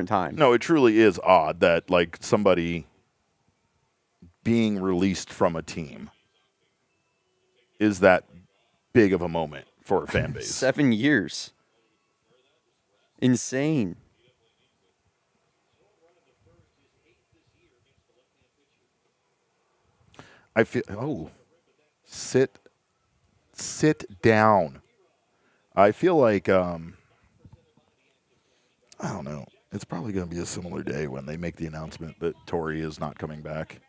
time. No, it truly is odd that like somebody being released from a team is that big of a moment for a fan base. 7 years. Insane. I feel sit down. I feel like I don't know. It's probably going to be a similar day when they make the announcement that Torrey is not coming back.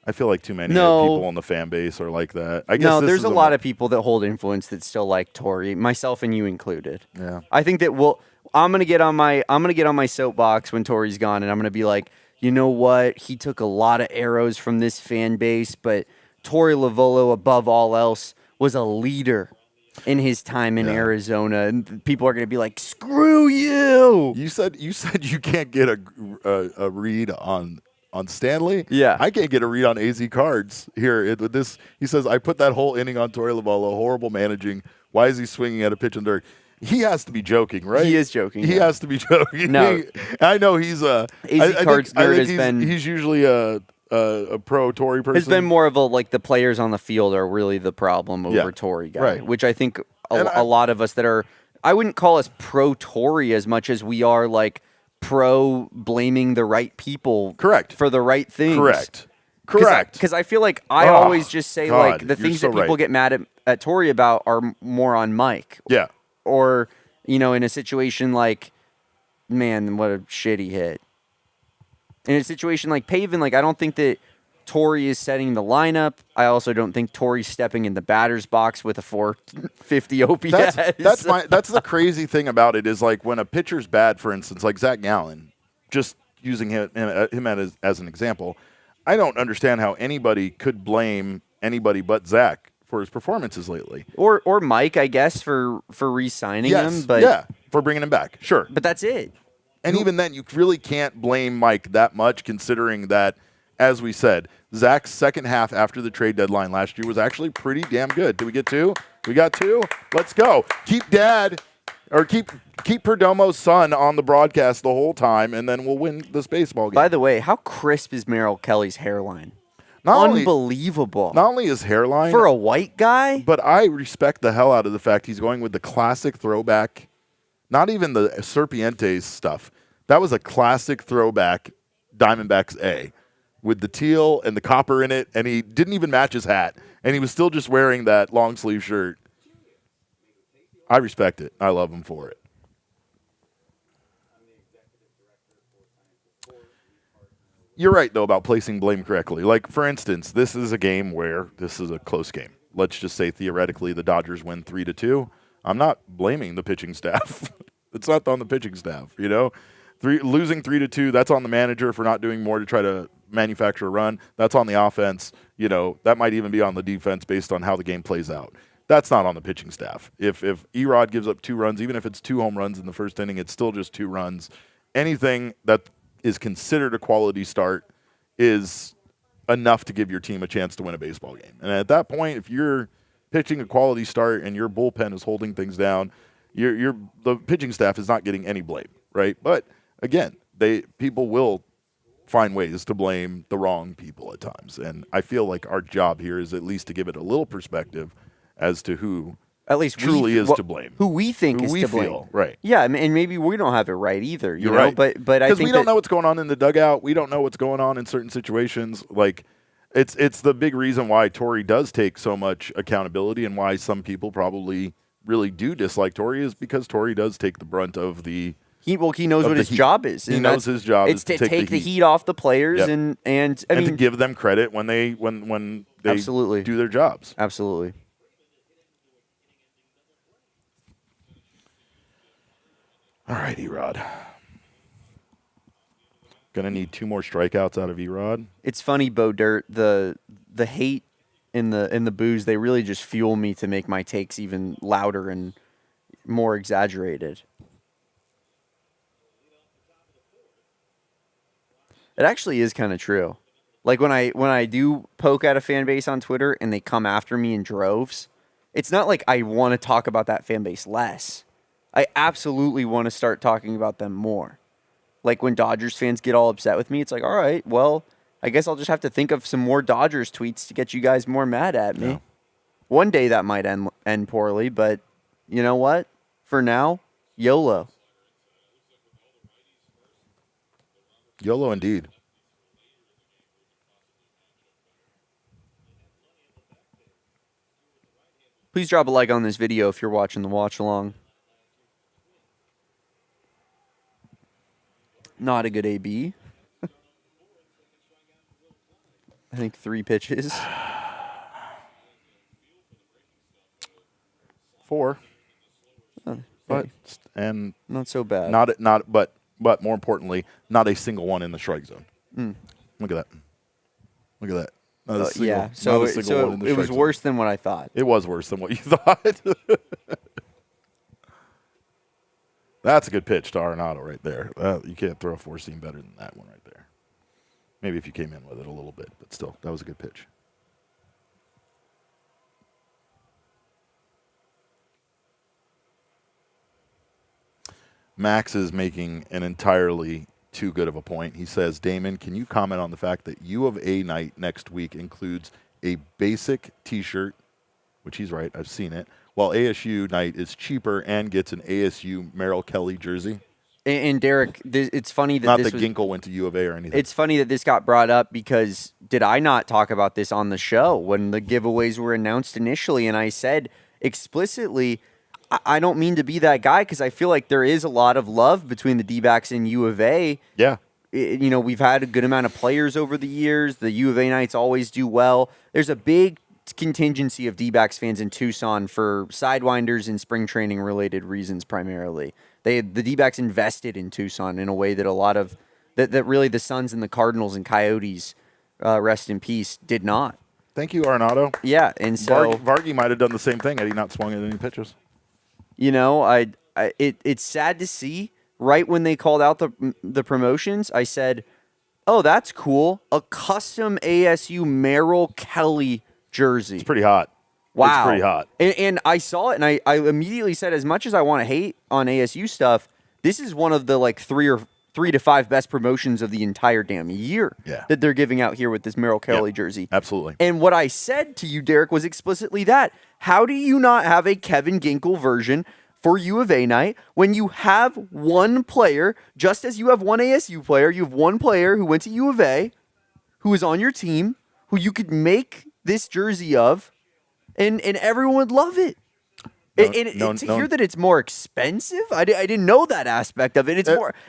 I feel like too many people in the fan base are like that. I guess No, there's a lot of people that hold influence that still like Torrey, myself and you included. Yeah. I think that I'm gonna get on my soapbox when Torrey's gone, and I'm gonna be like, you know what? He took a lot of arrows from this fan base, but Torrey Lovullo, above all else, was a leader in his time in Arizona, and people are gonna be like, "Screw you!" You said you can't get a read on Stanley. Yeah. I can't get a read on AZ Cards here. With this, he says I put that whole inning on Torrey Lovullo. Horrible managing. Why is he swinging at a pitch in dirt? He has to be joking, right? He is joking. He has to be joking. No. I know he's AZ Cards nerd has been. He's usually a pro Torrey person. It's been more of the players on the field are really the problem over Torrey guy, right. which I think a lot of us that are, I wouldn't call us pro Torrey as much as we are like pro blaming the right people for the right things. Correct. Because I feel like I always just say God, like the things so that people right. get mad at Torrey about are more on Mike. Yeah. Or, in a situation like man, what a shitty hit. In a situation like Pavin, like I don't think that Torrey is setting the lineup. I also don't think Torrey's stepping in the batter's box with a 450 OPS. That's the crazy thing about it is like when a pitcher's bad, for instance, like Zach Gallen, just using him as an example, I don't understand how anybody could blame anybody but Zach for his performances lately. Or Mike, I guess, for re-signing him. But yeah, for bringing him back, sure. But that's it. And even then, you really can't blame Mike that much, considering that, as we said, Zach's second half after the trade deadline last year was actually pretty damn good. Did we get 2? We got 2? Let's go. Keep Perdomo's son on the broadcast the whole time, and then we'll win this baseball game. By the way, how crisp is Merrill Kelly's hairline? Unbelievable. Not only his hairline. For a white guy? But I respect the hell out of the fact he's going with the classic throwback, not even the Serpientes stuff. That was a classic throwback Diamondbacks A with the teal and the copper in it, and he didn't even match his hat, and he was still just wearing that long sleeve shirt. I respect it. I love him for it. You're right, though, about placing blame correctly. Like, for instance, this is a game where this is a close game. Let's just say, theoretically, the Dodgers win 3-2. I'm not blaming the pitching staff. It's not on the pitching staff, you know? Losing 3-2, that's on the manager for not doing more to try to manufacture a run. That's on the offense. You know, that might even be on the defense based on how the game plays out. That's not on the pitching staff. If Erod gives up 2 runs, even if it's 2 home runs in the first inning, it's still just 2 runs. Anything that is considered a quality start is enough to give your team a chance to win a baseball game. And at that point, if you're pitching a quality start and your bullpen is holding things down, the pitching staff is not getting any blame, right? But again, people will find ways to blame the wrong people at times. And I feel like our job here is at least to give it a little perspective as to who at least truly is to blame. Who we think who is we to feel, blame. right. Yeah, and maybe we don't have it right either. You You're know? right. But I think because we don't know what's going on in the dugout. We don't know what's going on in certain situations. Like, it's the big reason why Torrey does take so much accountability and why some people probably really do dislike Torrey is because Torrey does take the brunt of the He knows what his job is. He knows his job is to take the heat off the players Yep. and I mean, to give them credit when they absolutely do their jobs. Absolutely. All right, Erod. Gonna need 2 more strikeouts out of Erod. It's funny, Bo Dirt. The hate in the boos, they really just fuel me to make my takes even louder and more exaggerated. It actually is kind of true. Like when I do poke at a fan base on Twitter and they come after me in droves, it's not like I want to talk about that fan base less. I absolutely want to start talking about them more. Like when Dodgers fans get all upset with me, it's like, all right, well, I guess I'll just have to think of some more Dodgers tweets to get you guys more mad at me. Yeah. One day that might end poorly, but you know what? For now, YOLO. YOLO indeed. Please drop a like on this video if you're watching the watch along. Not a good AB. I think 3 pitches. 4. But Hey, and not so bad. but more importantly, not a single one in the strike zone. Look at that. Look at that. Not a single, yeah, so not a single one in the it strike was zone. worse than what I thought. It was worse than what you thought. That's a good pitch to Arenado right there. You can't throw a 4-seam better than that one right there. Maybe if you came in with it a little bit, but still, that was a good pitch. Max is making an entirely too good of a point. He says, Damon, can you comment on the fact that U of A night next week includes a basic T-shirt, which he's right, I've seen it, while ASU night is cheaper and gets an ASU Merrill Kelly jersey? And Derek, it's funny that Not this that Ginkle went to U of A or anything. It's funny that this got brought up because did I not talk about this on the show when the giveaways were announced initially? And I said explicitly, I don't mean to be that guy because I feel like there is a lot of love between the D-backs and U of A. Yeah. We've had a good amount of players over the years. The U of A Knights always do well. There's a big contingency of D-backs fans in Tucson for sidewinders and spring training related reasons primarily. The D-backs invested in Tucson in a way that a lot of that really the Suns and the Cardinals and Coyotes, rest in peace, did not. Thank you, Arenado. Yeah, and so Vargy might have done the same thing had he not swung at any pitches. It's sad to see. Right when they called out the promotions, I said, "Oh, that's cool! A custom ASU Merrill Kelly jersey." It's pretty hot. Wow, It's pretty hot. And I saw it, and I immediately said, as much as I want to hate on ASU stuff, this is one of the like 3 to 5 best promotions of the entire damn year that they're giving out here with this Merrill Kelly jersey. Absolutely. And what I said to you, Derek, was explicitly that. How do you not have a Kevin Ginkel version for U of A night when you have one player, just as you have one ASU player, you have one player who went to U of A, who is on your team, who you could make this jersey of, and everyone would love it. To hear that it's more expensive, I didn't know that aspect of it.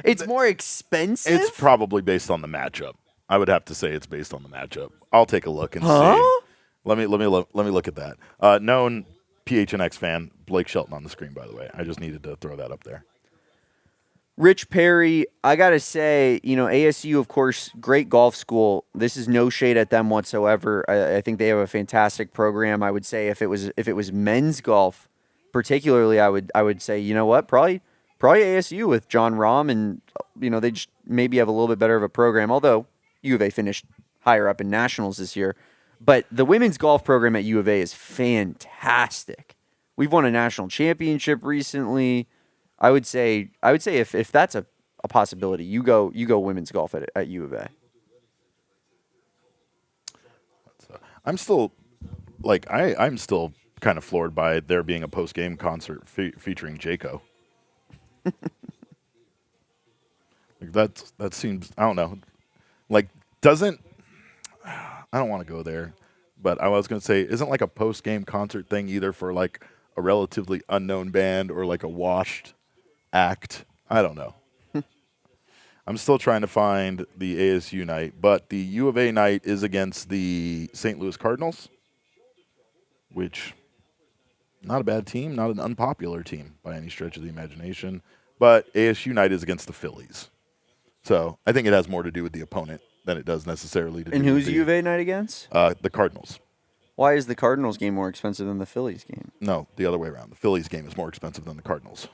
It's more expensive. It's probably based on the matchup. I would have to say it's based on the matchup. I'll take a look and see. Let me look at that. Known PHNX fan Blake Shelton on the screen, by the way. I just needed to throw that up there. Rich Perry, I gotta say, ASU, of course, great golf school. This is no shade at them whatsoever. I think they have a fantastic program. I would say if it was men's golf, particularly, I would say, you know what, probably ASU with John Rahm, and they just maybe have a little bit better of a program. Although U of A finished higher up in nationals this year, but the women's golf program at U of A is fantastic. We've won a national championship recently. I would say if that's a possibility, you go women's golf at U of A. I'm still I'm still kind of floored by there being a post-game concert featuring Jayco. That seems, I don't know, I don't want to go there, but I was going to say, isn't like a post-game concert thing either for like a relatively unknown band or like a washed act? I don't know. I'm still trying to find the ASU night, but the U of A night is against the St. Louis Cardinals, which, not a bad team, not an unpopular team by any stretch of the imagination, but ASU night is against the Phillies. So I think it has more to do with the opponent than it does necessarily to do And with who's U of A night against? The Cardinals. Why is the Cardinals game more expensive than the Phillies game? No, the other way around. The Phillies game is more expensive than the Cardinals.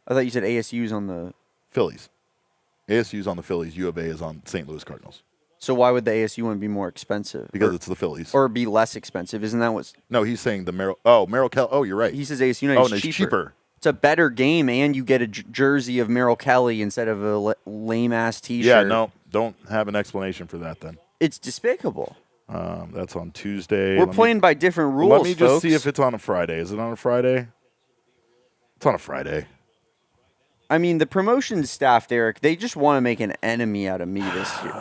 I thought you said ASU's on the Phillies. ASU's on the Phillies. U of A is on St. Louis Cardinals. So why would the ASU one be more expensive? Because it's the Phillies. Or be less expensive? Isn't that what's... No, he's saying the Merrill Kelly. Oh, you're right. He says ASU night is it's cheaper. It's a better game, and you get a jersey of Merrill Kelly instead of a lame-ass T-shirt. Yeah, no, don't have an explanation for that then. It's despicable. That's on Tuesday. We're playing by different rules, Let me just folks. see if it's on a Friday. Is it on a Friday? It's on a Friday. I mean, the promotion staff, Derek, they just want to make an enemy out of me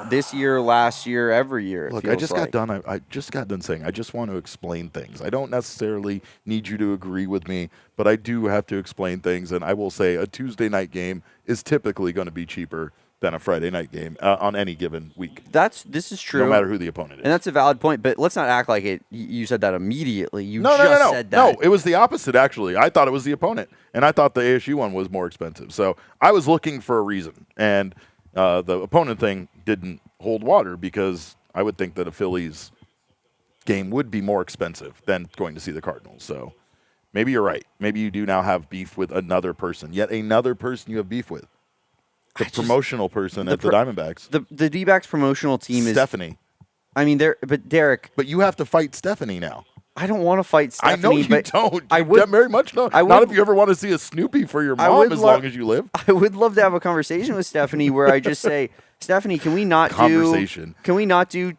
this year, last year, every year. Look, I just got done. I just got done saying I just want to explain things. I don't necessarily need you to agree with me, but I do have to explain things. And I will say a Tuesday night game is typically going to be cheaper than a Friday night game on any given week. This is true. No matter who the opponent is. And that's a valid point, but let's not act like it. You said that immediately. No. Said that. No, it was the opposite, actually. I thought it was the opponent, and I thought the ASU one was more expensive. So I was looking for a reason, and the opponent thing didn't hold water because I would think that a Phillies game would be more expensive than going to see the Cardinals. So maybe you're right. Maybe you do now have beef with another person, yet another person you have beef with. The promotional person at the Diamondbacks. The D-backs promotional team is Stephanie. I mean, but Derek. But you have to fight Stephanie now. I don't want to fight Stephanie. I know you don't. I would very much not. Not if you ever want to see a Snoopy for your mom as long as you live. I would love to have a conversation with Stephanie where I just say, Stephanie, can we not do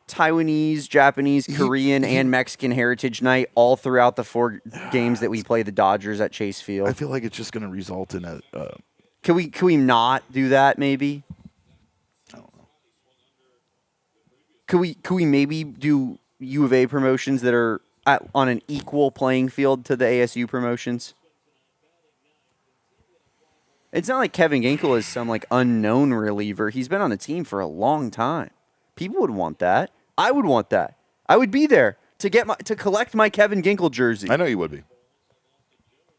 Taiwanese, Japanese, Korean, and Mexican Heritage Night all throughout the 4 games that we play the Dodgers at Chase Field? I feel like it's just going to result in a. Can we not do that? Maybe. I don't know. Could we maybe do U of A promotions that are on an equal playing field to the ASU promotions? It's not like Kevin Ginkel is some like unknown reliever. He's been on the team for a long time. People would want that. I would want that. I would be there to collect my Kevin Ginkel jersey. I know you would be.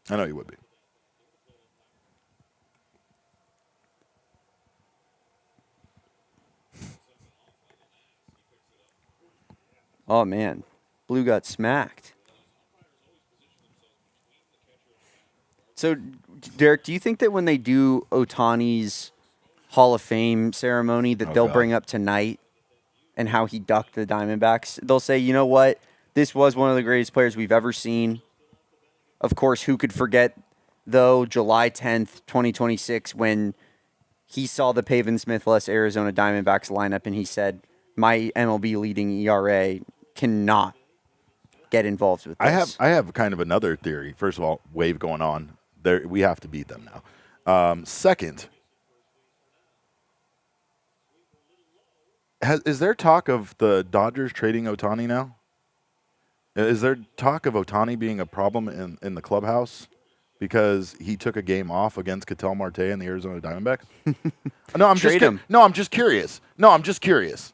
I know you would be. Oh man, Blue got smacked. So, Derek, do you think that when they do Ohtani's Hall of Fame ceremony that they'll bring up tonight and how he ducked the Diamondbacks? They'll say, you know what? This was one of the greatest players we've ever seen. Of course, who could forget, though, July 10th, 2026, when he saw the Pavin Smith-less Arizona Diamondbacks lineup and he said, my MLB leading ERA cannot get involved with this. I have kind of another theory. First of all, wave going on. There, we have to beat them now. Second, is there talk of the Dodgers trading Ohtani now? Is there talk of Ohtani being a problem in the clubhouse because he took a game off against Ketel Marte and the Arizona Diamondbacks? No, I'm Trade him. No, I'm just curious. I'm just curious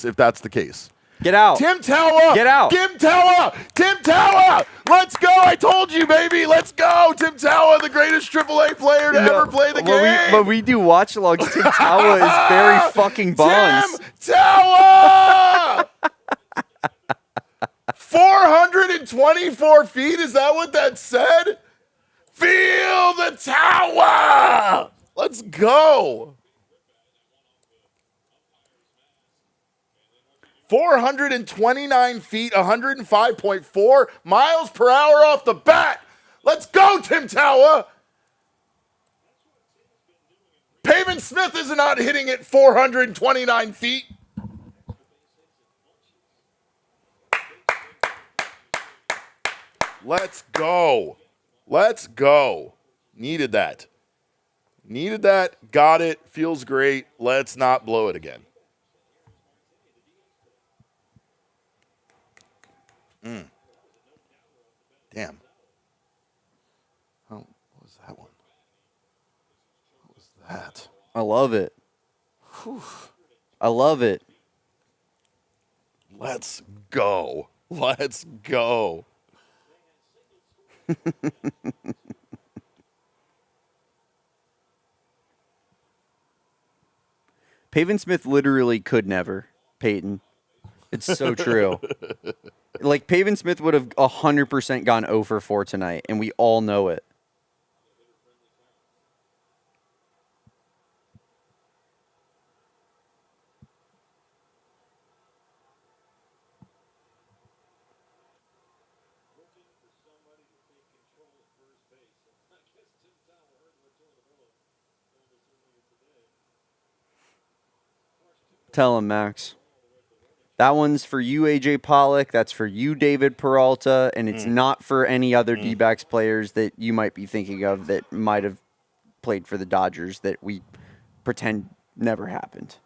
if that's the case. Get out. Tim Tawa. Get out. Tim Tawa. Let's go. I told you, baby. Let's go. Tim Tawa, the greatest AAA player to ever play the game. When we do watch logs, Tim Tawa is very fucking buns. Tim Tawa! 424 feet. Is that what that said? Feel the Tawa. Let's go. 429 feet, 105.4 miles per hour off the bat. Let's go, Tim Tawa. Pavin Smith is not hitting it 429 feet. Let's go. Let's go. Needed that. Got it. Feels great. Let's not blow it again. Damn. Oh, what was that one? What was that? I love it. Whew. I love it. Let's go. Let's go. Pavin Smith literally could never, Peyton. It's so true. Like, Pavin Smith would have 100% gone 0 for 4 tonight, and we all know it. Tell him, Max. That one's for you, AJ Pollock. That's for you, David Peralta. And it's not for any other Dbacks players that you might be thinking of that might have played for the Dodgers that we pretend never happened.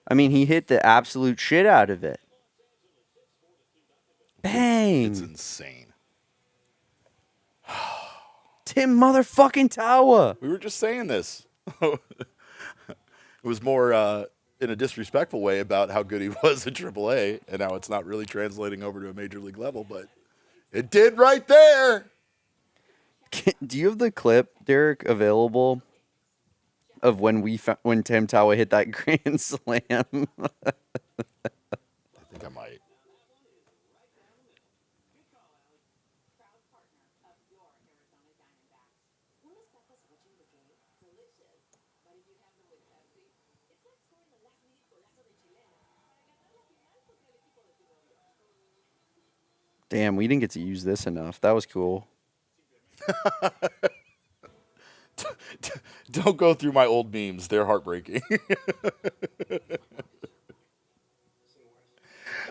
I mean, he hit the absolute shit out of it. Bang. It's insane. Tim motherfucking Tawa. We were just saying this. It was more in a disrespectful way about how good he was at AAA and how it's not really translating over to a major league level, but it did right there. Do you have the clip, Derek, available of when Tim Tawa hit that grand slam? I think I might. Damn, we didn't get to use this enough. That was cool. Don't go through my old memes. They're heartbreaking.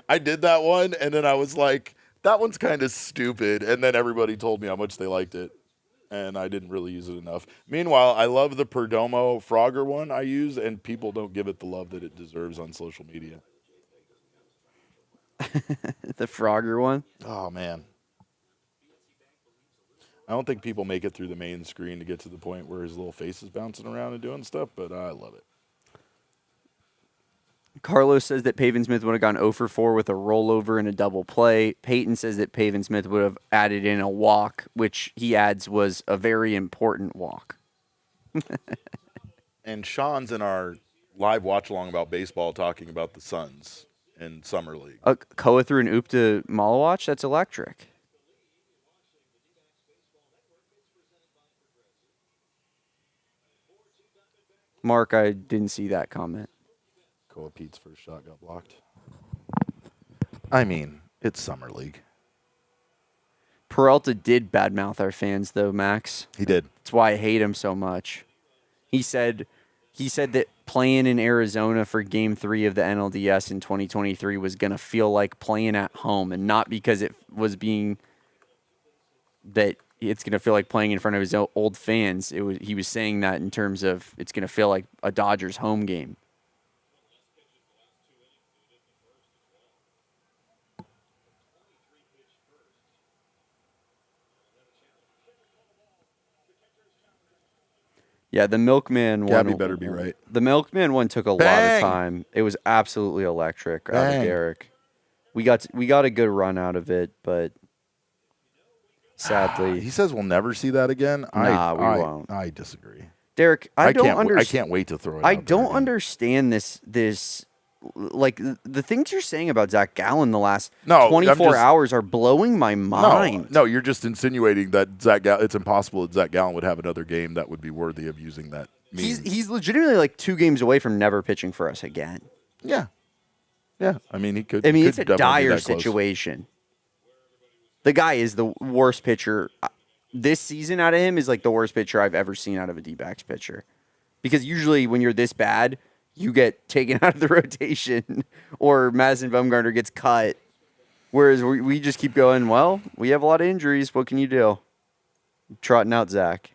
I did that one, and then I was like, that one's kind of stupid. And then everybody told me how much they liked it, and I didn't really use it enough. Meanwhile, I love the Perdomo Frogger one I use, and people don't give it the love that it deserves on social media. The Frogger one? Oh, man. I don't think people make it through the main screen to get to the point where his little face is bouncing around and doing stuff, but I love it. Carlos says that Pavin Smith would have gone 0 for 4 with a rollover and a double play. Peyton says that Pavin Smith would have added in a walk, which he adds was a very important walk. And Sean's in our live watch-along about baseball talking about the Suns in Summer League. Koa threw an oop to Malawatch? That's electric. Mark, I didn't see that comment. Koa Pete's first shot got blocked. I mean, it's Summer League. Peralta did badmouth our fans, though, Max. He did. That's why I hate him so much. He said that playing in Arizona for Game 3 of the NLDS in 2023 was going to feel like playing at home, and not because it was being that it's going to feel like playing in front of his old fans. He was saying that in terms of it's going to feel like a Dodgers home game. Yeah, the Milkman one. Gabby better be right. The Milkman one took a lot of time. It was absolutely electric out of Derek. We got a good run out of it, but sadly, he says we'll never see that again. We won't. I disagree. Derek, I can't wait to throw it. I don't understand this. Like the things you're saying about Zach Gallen the last 24 hours are blowing my mind. No, you're just insinuating that it's impossible that Zach Gallen would have another game that would be worthy of using that meme. He's legitimately like 2 games away from never pitching for us again. Yeah. I mean, he could. It's a dire situation. The guy is the worst pitcher. This season out of him is like the worst pitcher I've ever seen out of a D-backs pitcher. Because usually when you're this bad, you get taken out of the rotation or Madison Bumgarner gets cut. Whereas we just keep going, well, we have a lot of injuries. What can you do? Trotting out Zach.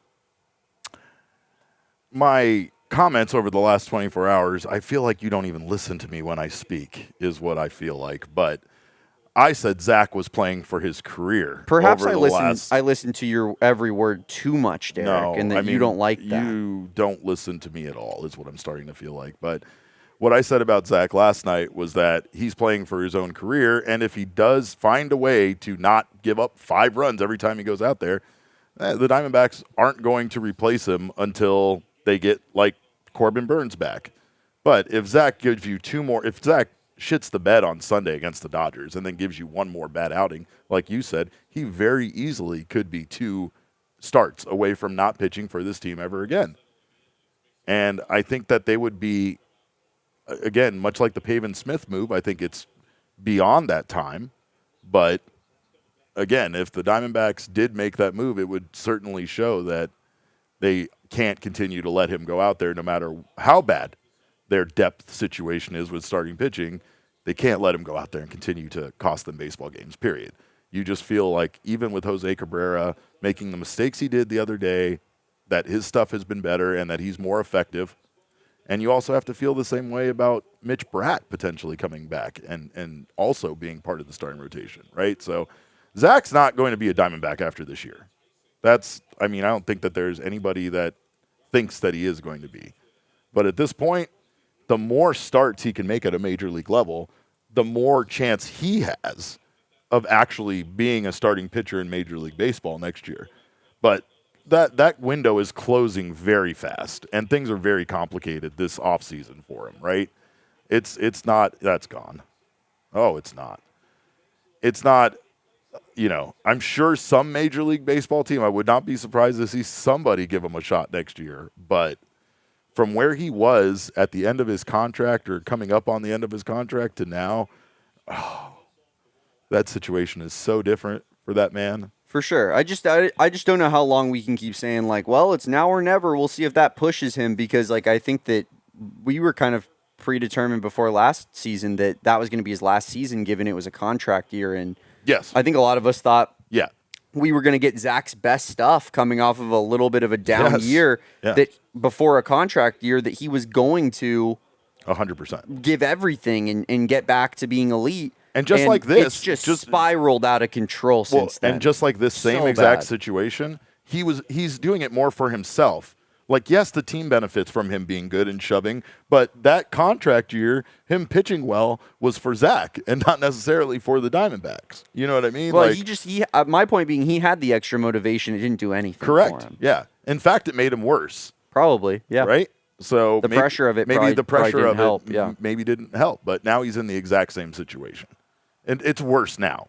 My comments over the last 24 hours, I feel like you don't even listen to me when I speak, is what I feel like. But I said Zach was playing for his career. Perhaps I listened to your every word too much, Derek, and that you don't like that. You don't listen to me at all, is what I'm starting to feel like. But what I said about Zach last night was that he's playing for his own career, and if he does find a way to not give up 5 runs every time he goes out there, the Diamondbacks aren't going to replace him until they get, like, Corbin Burns back. But if Zach gives you 2 more – if Zach shits the bed on Sunday against the Dodgers and then gives you 1 more bad outing, like you said, he very easily could be 2 starts away from not pitching for this team ever again. And I think that they would be, again, much like the Pavin Smith move, I think it's beyond that time. But, again, if the Diamondbacks did make that move, it would certainly show that they can't continue to let him go out there no matter how bad their depth situation is with starting pitching. They can't let him go out there and continue to cost them baseball games, period. You just feel like even with Jose Cabrera making the mistakes he did the other day, that his stuff has been better and that he's more effective. And you also have to feel the same way about Mitch Bratt potentially coming back and also being part of the starting rotation, right? So Zach's not going to be a Diamondback after this year. I don't think that there's anybody that thinks that he is going to be. But at this point, the more starts he can make at a major league level, the more chance he has of actually being a starting pitcher in Major League Baseball next year. But that window is closing very fast, and things are very complicated this offseason for him, right? It's not – that's gone. Oh, it's not. It's not – I'm sure some Major League Baseball team, I would not be surprised to see somebody give him a shot next year, but – from where he was at the end of his contract or coming up on the end of his contract to now, That situation is so different for that man. For sure. I just don't know how long we can keep saying like, well, it's now or never. We'll see if that pushes him because like I think that we were kind of predetermined before last season that was going to be his last season given it was a contract year, and Yes. I think a lot of us thought Yeah. we were going to get Zach's best stuff coming off of a little bit of a down Yes. year Yeah. that before a contract year that he was going to 100%. give everything and get back to being elite. And just like this, it's just spiraled out of control since then. And just like this same So exact bad. situation, he's doing it more for himself. Like, yes, the team benefits from him being good and shoving, but that contract year, him pitching well, was for Zach and not necessarily for the Diamondbacks. You know what I mean? Well, like, my point being, he had the extra motivation. It didn't do anything correct. for him. Yeah. In fact, it made him worse. Probably, yeah. Right? So The pressure of it maybe probably- the pressure probably didn't of help, it yeah. maybe didn't help, but now he's in the exact same situation. And it's worse now.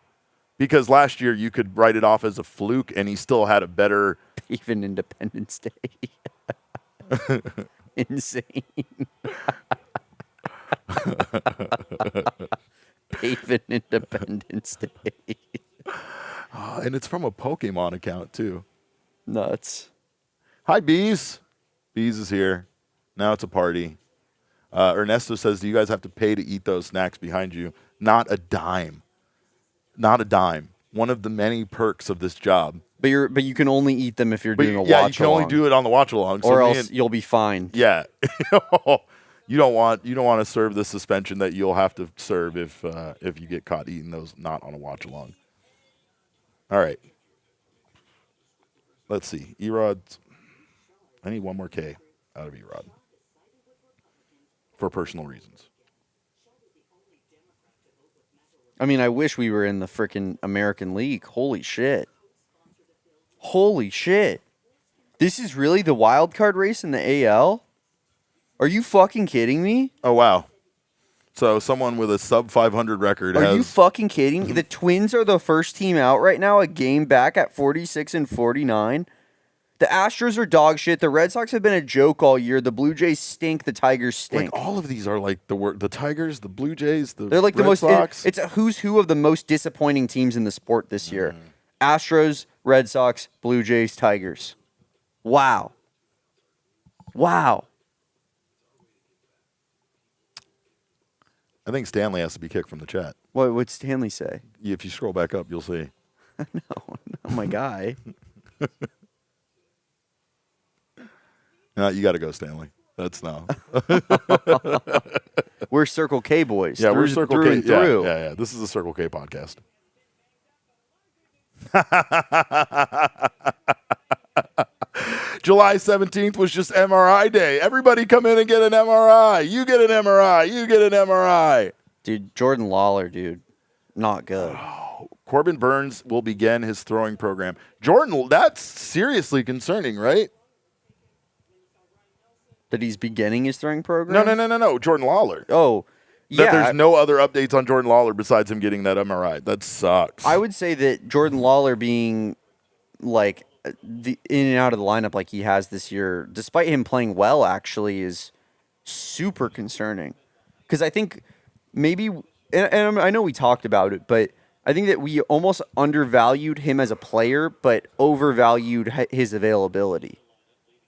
Because last year you could write it off as a fluke and he still had a better Even Independence Day. Insane. Even Independence Day. and it's from a Pokemon account too. Nuts. Hi, Bees. Bees is here. Now it's a party. Ernesto says, do you guys have to pay to eat those snacks behind you? Not a dime. Not a dime. One of the many perks of this job. But you can only eat them if you're doing a watch yeah, you can only along, do it on the watch along. or else you'll be fined. Yeah. you don't want to serve the suspension that you'll have to serve if you get caught eating those not on a watch along. All right. Let's see. Erod's. I need one more K out of Erod for personal reasons. I mean, I wish we were in the freaking American League. Holy shit. Holy shit. This is really the wild card race in the AL? Are you fucking kidding me? Oh, wow. So someone with a sub 500 record Are has. you fucking kidding me? The Twins are the first team out right now, a game back at 46 and 49. The Astros are dog shit. The Red Sox have been a joke all year. The Blue Jays stink. The Tigers stink. like all of these are like the Tigers, the Blue Jays, the They're like the Red most. Sox. It's a who's who of the most disappointing teams in the sport this year. Astros, Red Sox, Blue Jays, Tigers. Wow. Wow. I think Stanley has to be kicked from the chat. What would Stanley say? If you scroll back up, you'll see. Oh my guy. No, you got to go, Stanley. That's no. We're Circle K boys. Yeah, we're through- Circle through K. and through. Yeah. This is a Circle K podcast. July 17th was just MRI day. Everybody come in and get an MRI. You get an MRI. You get an MRI. Dude, Jordan Lawler, dude. Not good. Corbin Burns will begin his throwing program. Jordan, that's seriously concerning, right? That he's beginning his throwing program? No. Jordan Lawler. Oh, That yeah. there's no other updates on Jordan Lawler besides him getting that MRI. That sucks. I would say that Jordan Lawler being like the in and out of the lineup like he has this year, despite him playing well, actually is super concerning. Because I think maybe, and I know we talked about it, but I think that we almost undervalued him as a player, but overvalued his availability.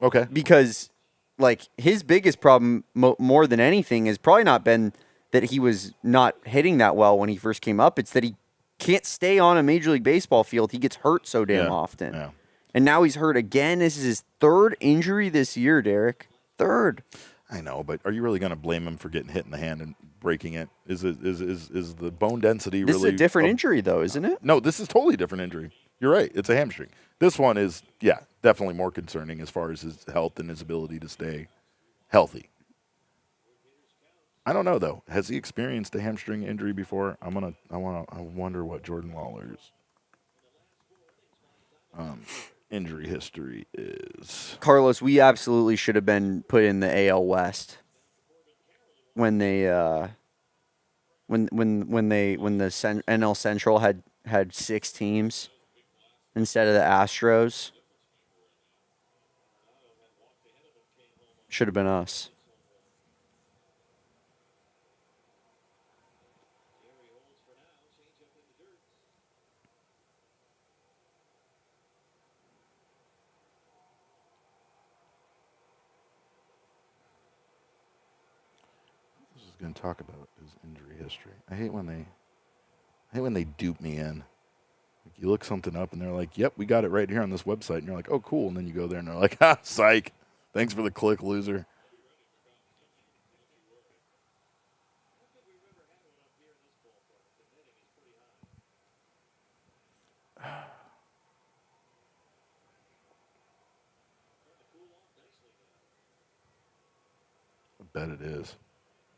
Okay. Because like his biggest problem more than anything has probably not been that he was not hitting that well when he first came up. It's that he can't stay on a Major League Baseball field. He gets hurt so damn often. Yeah. And now he's hurt again. This is his third injury this year, Derek. Third. I know, but are you really going to blame him for getting hit in the hand and breaking it? Is the bone density This really is a different injury, though, isn't it? No, this is totally different injury. You're right. It's a hamstring. This one is, definitely more concerning as far as his health and his ability to stay healthy. I don't know though. Has he experienced a hamstring injury before? I wonder what Jordan Lawler's injury history is. Carlos, we absolutely should have been put in the AL West when they when the NL Central had 6 teams instead of the Astros. Should have been us. going to talk about his injury history. I hate when they dupe me in. Like you look something up and they're like, "Yep, we got it right here on this website," and you're like, "Oh, cool." And then you go there and they're like, "Ha, psych. Thanks for the click, loser." I bet it is.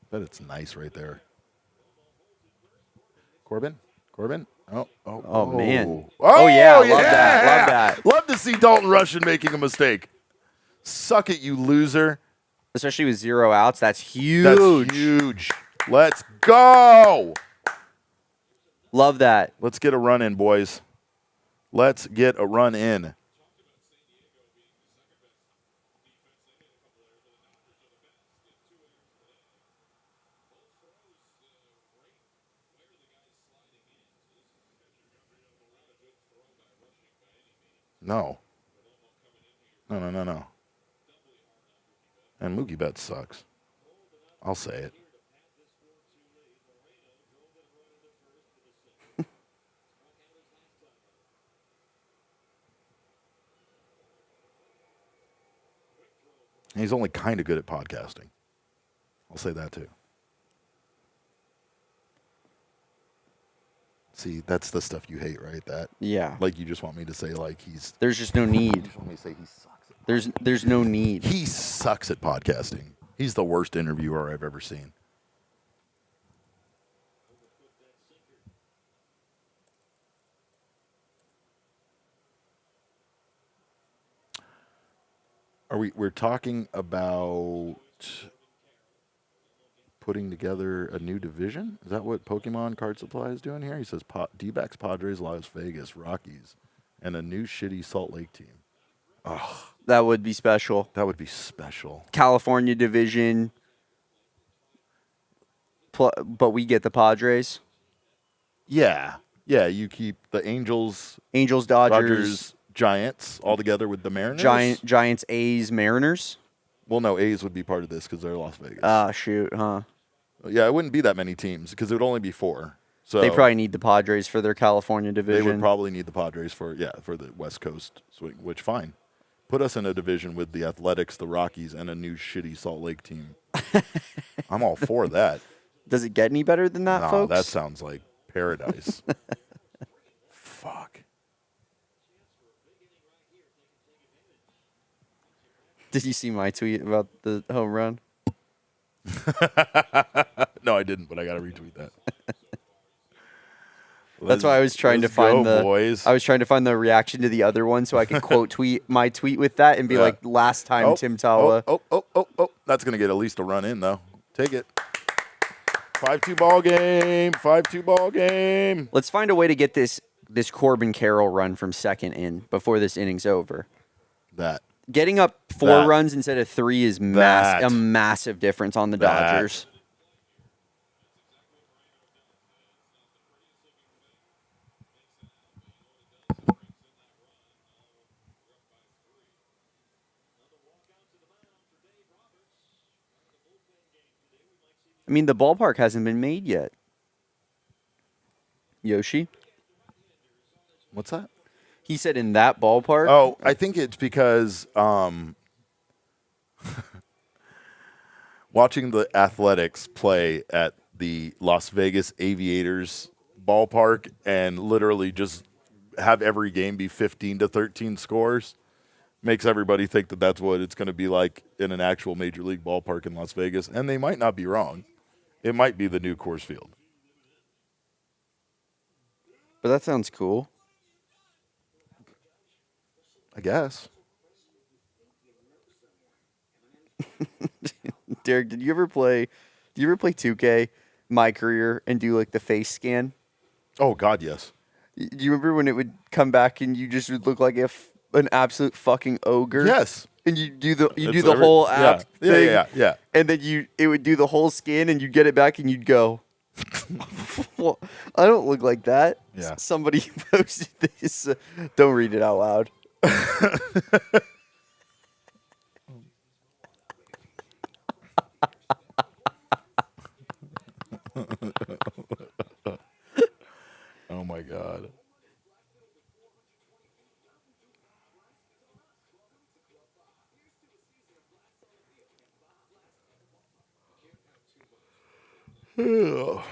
I bet it's nice right there. Corbin? Oh, man. Oh, yeah, love that, love that. Love to see Dalton Rushing making a mistake. Suck it, you loser. Especially with 0 outs. That's huge. That's huge. Let's go. Love that. Let's get a run in, boys. Let's get a run in. No. No. And Mookie Betts sucks. I'll say it. He's only kind of good at podcasting. I'll say that too. See, that's the stuff you hate, right? That Yeah. like you just want me to say like he's. There's just no need. You just want me to say he sucks. There's no need. He sucks at podcasting. He's the worst interviewer I've ever seen. We're talking about putting together a new division? Is that what Pokemon Card Supply is doing here? He says Dbacks, Padres, Las Vegas, Rockies, and a new shitty Salt Lake team. Oh, That would be special. that would be special. California division. But we get the Padres. Yeah. Yeah, you keep the Angels, Angels, Dodgers, Dodgers, Giants all together with the Mariners. Giants, A's, Mariners. Well, no, A's would be part of this because they're Las Vegas. Ah, shoot, huh? Yeah, it wouldn't be that many teams because it would only be 4. So They probably need the Padres for their California division. They would probably need the Padres for the West Coast swing, which fine. Put us in a division with the Athletics, the Rockies, and a new shitty Salt Lake team. I'm all for that. Does it get any better than that, No, folks? that sounds like paradise. Fuck. Did you see my tweet about the home run? No, I didn't, but I got to retweet that. That's why I was trying to find boys. I was trying to find the reaction to the other one so I could quote tweet my tweet with that and be like, last time Tim Tawa. Oh. That's going to get at least a run in, though. Take it. 5-2 ball game. 5-2 ball game. Let's find a way to get this Corbin Carroll run from second in before this inning's over. That. Getting up 4 runs instead of 3 is a massive difference on the Dodgers. I mean, the ballpark hasn't been made yet. Yoshi? What's that? He said in that ballpark? Oh, I think it's because watching the Athletics play at the Las Vegas Aviators ballpark and literally just have every game be 15-13 scores makes everybody think that that's what it's going to be like in an actual major league ballpark in Las Vegas, and they might not be wrong. It might be the new Coors Field. But that sounds cool. I guess. Derek, did you ever play 2K my career and do like the face scan? Oh God, yes. Do you remember when it would come back and you just would look like an absolute fucking ogre? Yes. And you do the whole app thing. Yeah. And then it would do the whole scan and you'd get it back and you'd go, well, I don't look like that. Yeah. Somebody posted this. Don't read it out loud. God. I'm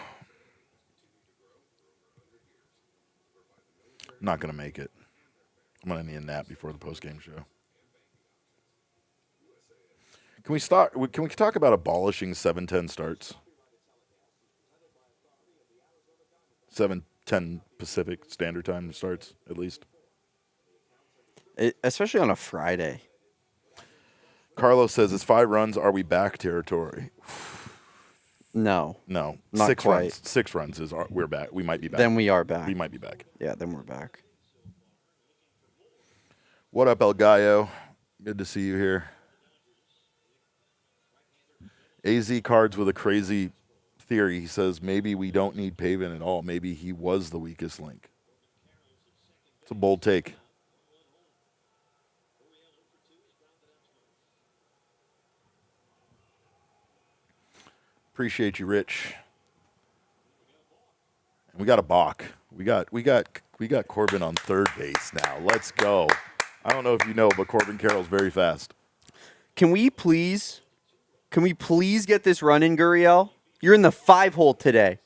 not going to make it. I'm going to need a nap before the post-game show. Can we start? Can we talk about abolishing 7:10 starts? 7:10 Pacific Standard Time starts, at least. Especially on a Friday. Carlos says, "It's 5 runs. Are we back territory?" No. No, Not 6 quite. runs. 6 runs is we're back. We might be back. Then we are back. We might be back. Yeah, then we're back. What up, El Gallo? Good to see you here. AZ Cards with a crazy theory. He says maybe we don't need Pavin at all. Maybe he was the weakest link. It's a bold take. Appreciate you, Rich. And we got a balk. We got Corbin on third base now. Let's go. I don't know if you know, but Corbin Carroll's very fast. Can we please get this run in, Gurriel? You're in the 5 hole today.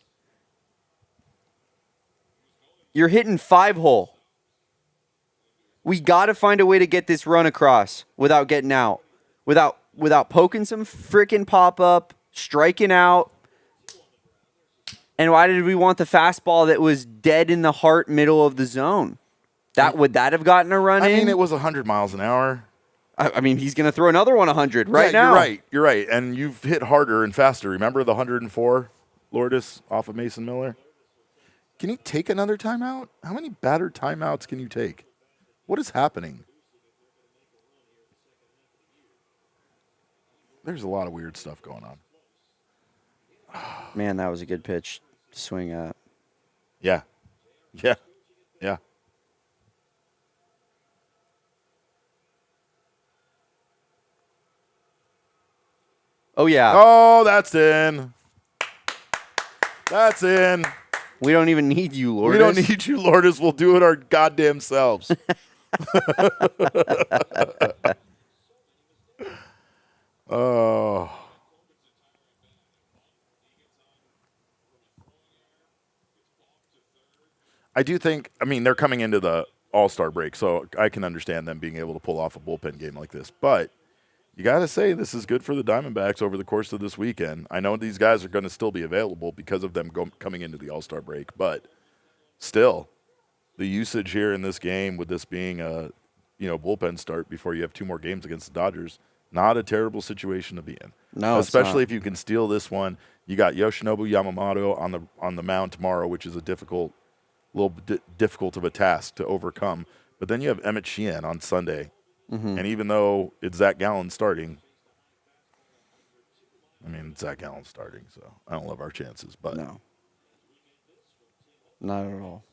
You're hitting 5 hole. We got to find a way to get this run across without getting out. Without poking some freaking pop-up, striking out. And why did we want the fastball that was dead in the heart middle of the zone? Would that have gotten a run in? I mean, it was 100 miles an hour. I mean, he's going to throw another one 100 now. You're right. And you've hit harder and faster. Remember the 104 Lourdes off of Mason Miller? Can he take another timeout? How many battered timeouts can you take? What is happening? There's a lot of weird stuff going on. Man, that was a good pitch to swing at. Yeah. Oh, yeah. Oh, that's in. That's in. We don't even need you, Lourdes. We don't need you, Lourdes. We'll do it our goddamn selves. Oh. I do think, I mean, they're coming into the All-Star break, so I can understand them being able to pull off a bullpen game like this. But you got to say this is good for the Diamondbacks over the course of this weekend. I know these guys are going to still be available because of them coming into the All-Star break, but still, the usage here in this game with this being a bullpen start before you have 2 more games against the Dodgers, not a terrible situation to be in. No, especially if you can steal this one. You got Yoshinobu Yamamoto on the mound tomorrow, which is a difficult of a task to overcome. But then you have Emmett Sheehan on Sunday. Mm-hmm. And even though it's Zach Gallen starting, I mean, it's Zach Gallen starting, so I don't love our chances. But no, not at all.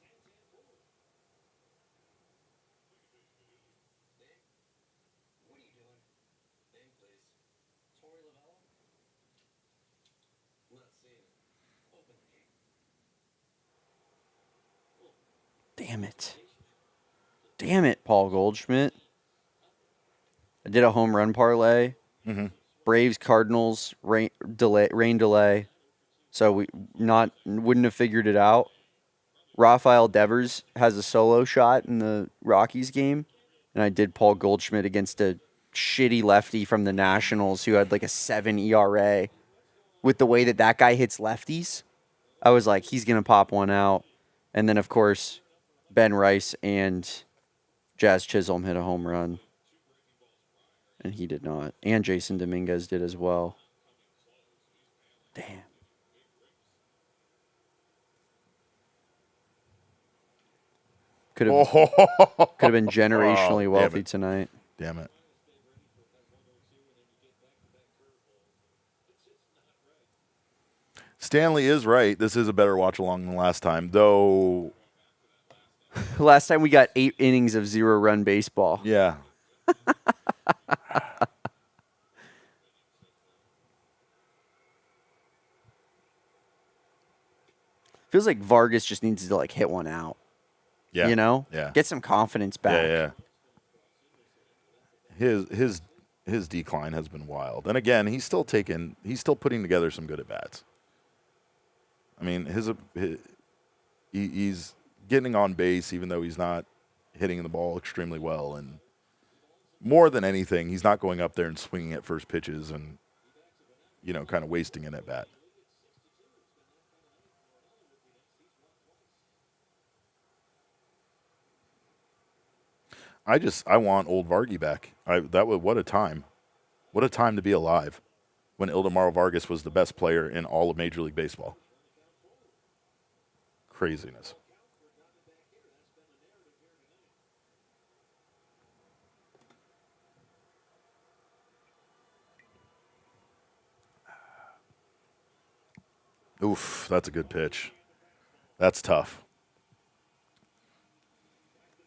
Damn it, Paul Goldschmidt. I did a home run parlay. Mm-hmm. Braves, Cardinals, rain delay. So we wouldn't have figured it out. Rafael Devers has a solo shot in the Rockies game, and I did Paul Goldschmidt against a shitty lefty from the Nationals who had like a 7 ERA. With the way that guy hits lefties, I was like, he's gonna pop one out. And then of course, Ben Rice and Jazz Chisholm hit a home run. And he did not. And Jason Dominguez did as well. Damn. Could have been generationally wealthy tonight. Damn it. Stanley is right. This is a better watch along than last time, though. Last time we got 8 innings of 0-run baseball. Yeah. Feels like Vargas just needs to hit one out. Yeah. You know? Yeah. Get some confidence back. Yeah. His decline has been wild. And again, he's still putting together some good at bats. I mean, he's getting on base even though he's not hitting the ball extremely well, and more than anything, he's not going up there and swinging at first pitches and kind of wasting an at bat. I want old Vargy back. What a time. What a time to be alive when Ildemaro Vargas was the best player in all of Major League Baseball. Craziness. Oof, that's a good pitch. That's tough.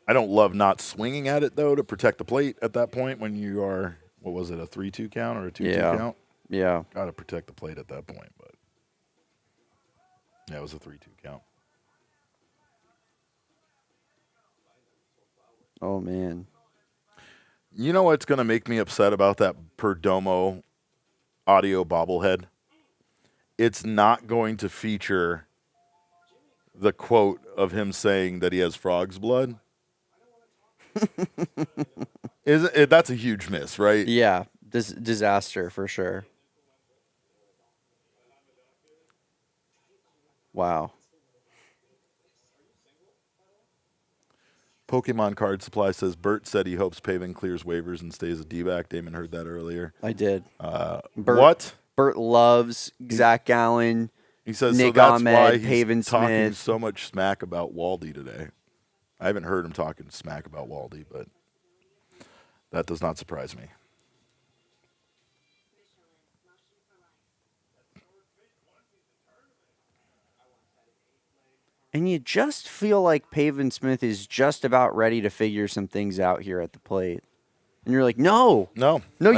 I don't love not swinging at it, though, to protect the plate at that point when you are, what was it, a 3-2 count or a 2-2 count? Yeah. Got to protect the plate at that point, but yeah, it was a 3-2 count. Oh, man. You know what's going to make me upset about that Perdomo audio bobblehead? It's not going to feature the quote of him saying that he has frog's blood. That's a huge miss, right? Yeah. Disaster for sure. Wow. Pokemon Card Supply says Bert said he hopes Pavin clears waivers and stays a D-back. Damon heard that earlier. I did. What? Bert loves Zach Gallen. He says Nick so that's Ahmed, why he's Pavin talking Smith. so much smack about Waldy today. I haven't heard him talking smack about Waldy, but that does not surprise me. And you just feel like Pavin Smith is just about ready to figure some things out here at the plate. And you're like, no, you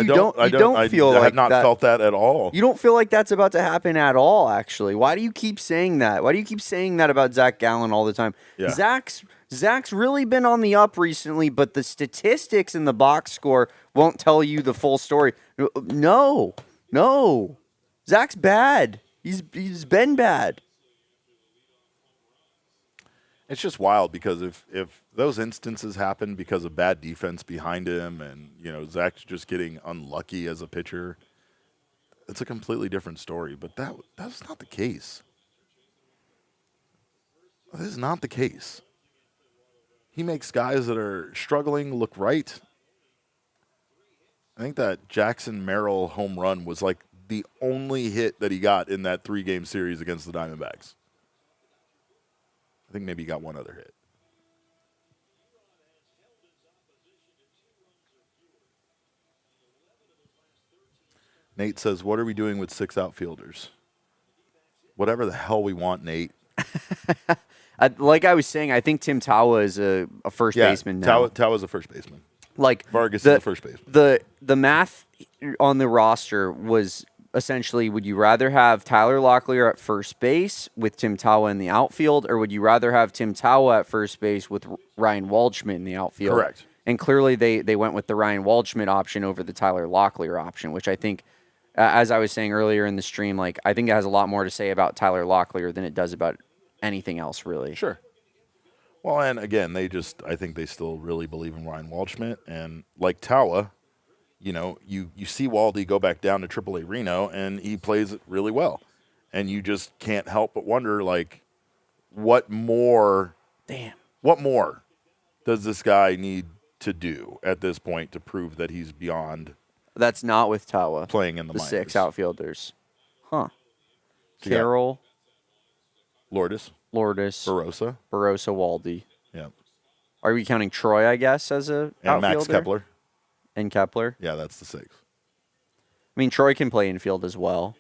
don't. You don't feel like I have not that. felt that at all. You don't feel like that's about to happen at all, actually. Why do you keep saying that? Why do you keep saying that about Zach Gallen all the time? Yeah. Zach's really been on the up recently, but the statistics in the box score won't tell you the full story. No. Zach's bad. He's been bad. It's just wild because if those instances happen because of bad defense behind him and, Zach's just getting unlucky as a pitcher, it's a completely different story. But that's not the case. That is not the case. He makes guys that are struggling look right. I think that Jackson Merrill home run was like the only hit that he got in that 3-game series against the Diamondbacks. I think maybe he got one other hit. Nate says, what are we doing with 6 outfielders? Whatever the hell we want, Nate. Like I was saying, I think Tim Tawa is a first baseman now. Tawa's a first baseman. Like Vargas is a first baseman. The math on the roster was essentially, would you rather have Tyler Locklear at first base with Tim Tawa in the outfield, or would you rather have Tim Tawa at first base with Ryan Waldschmidt in the outfield? Correct. And clearly they went with the Ryan Waldschmidt option over the Tyler Locklear option, which I think, as I was saying earlier in the stream, like I think it has a lot more to say about Tyler Locklear than it does about anything else, really. Sure. Well, and again, I think they still really believe in Ryan Waldschmidt, and like Tawa, you see Waldy go back down to AAA Reno, and he plays it really well. And you just can't help but wonder, like, what more does this guy need to do at this point to prove that he's beyond That's not with Tawa. playing in the The minors? 6 outfielders. Huh. So you got Carroll, Lourdes, Lourdes, Barossa. Barossa, Waldy. Yeah. Are we counting Troy, I guess, as a And outfielder? Max Kepler. And Kepler. Yeah, that's the 6. I mean, Troy can play infield as well.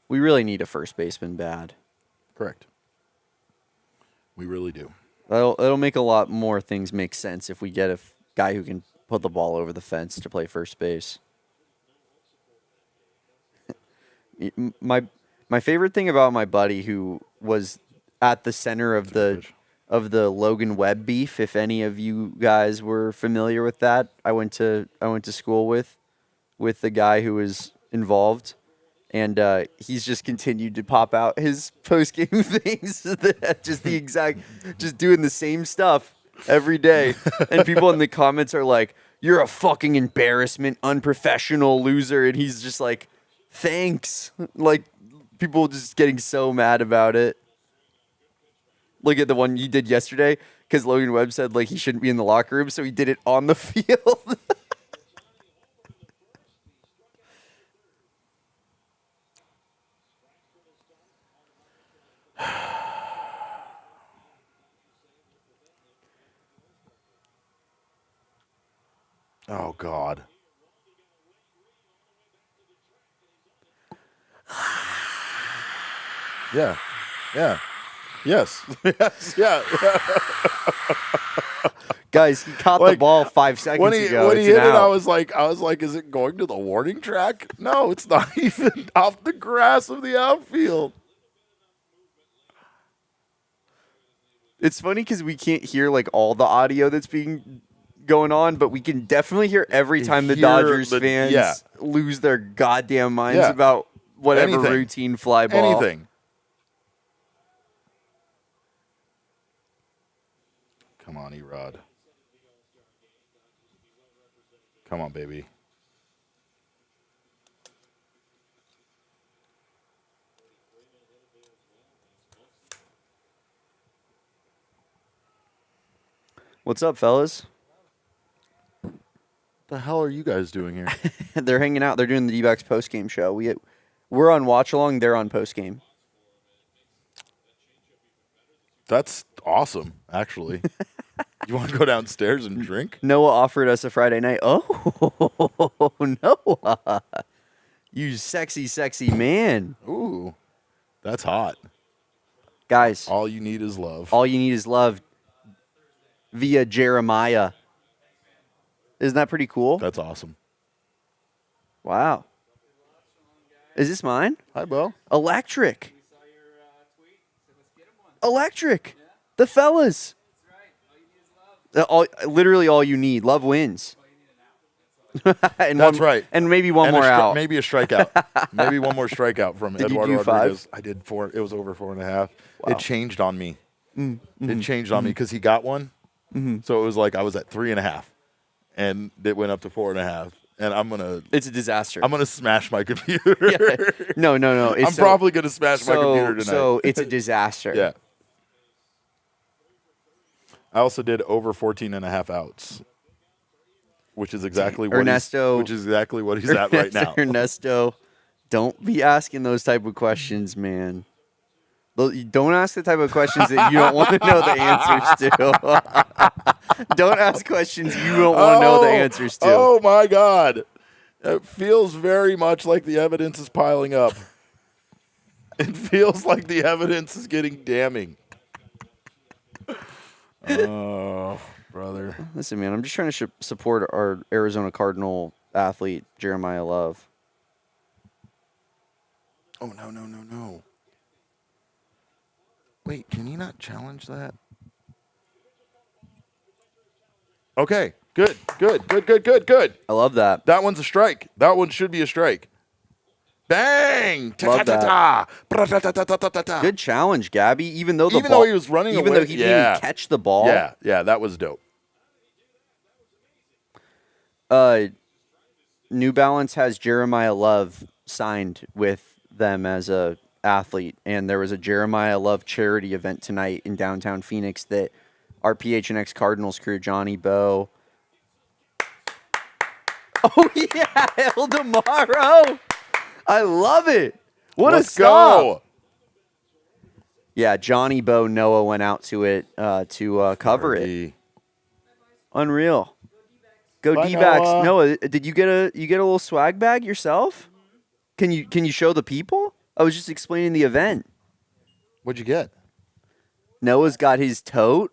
We really need a first baseman bad. Correct. We really do. It'll make a lot more things make sense if we get a guy who can put the ball over the fence to play first base. My favorite thing about my buddy who was at the center of the Logan Webb beef, if any of you guys were familiar with that, I went to school with the guy who was involved, and he's just continued to pop out his post game things, just doing the same stuff every day, and people in the comments are like, "You're a fucking embarrassment, unprofessional loser," and he's just like, "Thanks," like people just getting so mad about it. Look at the one you did yesterday, because Logan Webb said like he shouldn't be in the locker room, so he did it on the field. Oh God. Yeah. Yeah. Yes. Yes. Yeah. Guys, he caught the ball 5 seconds ago. When he It's hit an it, out. I was like, is it going to the warning track? No, it's not even off the grass of the outfield. It's funny because we can't hear like all the audio that's being going on, but we can definitely hear every time the Hear Dodgers the- fans yeah. lose their goddamn minds Yeah. about whatever Anything. routine fly ball. Anything. Come on, Erod. Come on, baby. What's up, fellas? What the hell are you guys doing here? They're hanging out. They're doing the Dbacks post game show. We're on watch along. They're on post game. That's awesome, actually. You want to go downstairs and drink? Noah offered us a Friday night. Oh, Noah. You sexy, sexy man. Ooh, that's hot. Guys, All you need is love. all you need is love via Jeremiah. Isn't that pretty cool? That's awesome. Wow. Is this mine? Hi, Bo. Electric. Electric. The fellas. Literally all you need. Love wins. And That's right. And maybe one And more out. Maybe a strikeout. Maybe one more strikeout from Did you Eduardo do 5? Rodriguez. I did 4. It was over 4.5. Wow. It changed on me. It changed on me because he got one. So it was like I was at 3.5, and it went up to 4.5. And It's a disaster. I'm gonna smash my computer. Yeah. No. I'm probably gonna smash my computer tonight. So it's a disaster. Yeah. I also did over 14.5 outs, which is exactly what Ernesto- which is exactly what he's at right now. Ernesto, don't be asking those type of questions, man. Don't ask the type of questions that you don't want to know the answers to. Don't ask questions you don't want to know the answers to. Oh my God! It feels very much like the evidence is piling up. It feels like the evidence is getting damning. Oh, brother. Listen, man, I'm just trying to support our Arizona Cardinal athlete, Jeremiah Love. Oh, no. Wait, can you not challenge that? Okay, good. I love that. That one's a strike. That one should be a strike. Bang! Love Ta-ta-ta-ta! Bra-ta-ta-ta-ta-ta-ta. Good challenge, Gabby. Even though Even though he was running even away, though he didn't yeah. even catch the ball. Yeah, that was dope. New Balance has Jeremiah Love signed with them as a athlete, and there was a Jeremiah Love charity event tonight in downtown Phoenix that our PHNX Cardinals crew, Johnny Bowe. Oh yeah, El Demaro. I love it. What Let's a stop. go. Yeah, Johnny Bowe, Noah went out to it to cover it. Unreal. Go Bye, D-backs. Noah. Noah, did you get a little swag bag yourself? Can you show the people? I was just explaining the event. What'd you get? Noah's got his tote,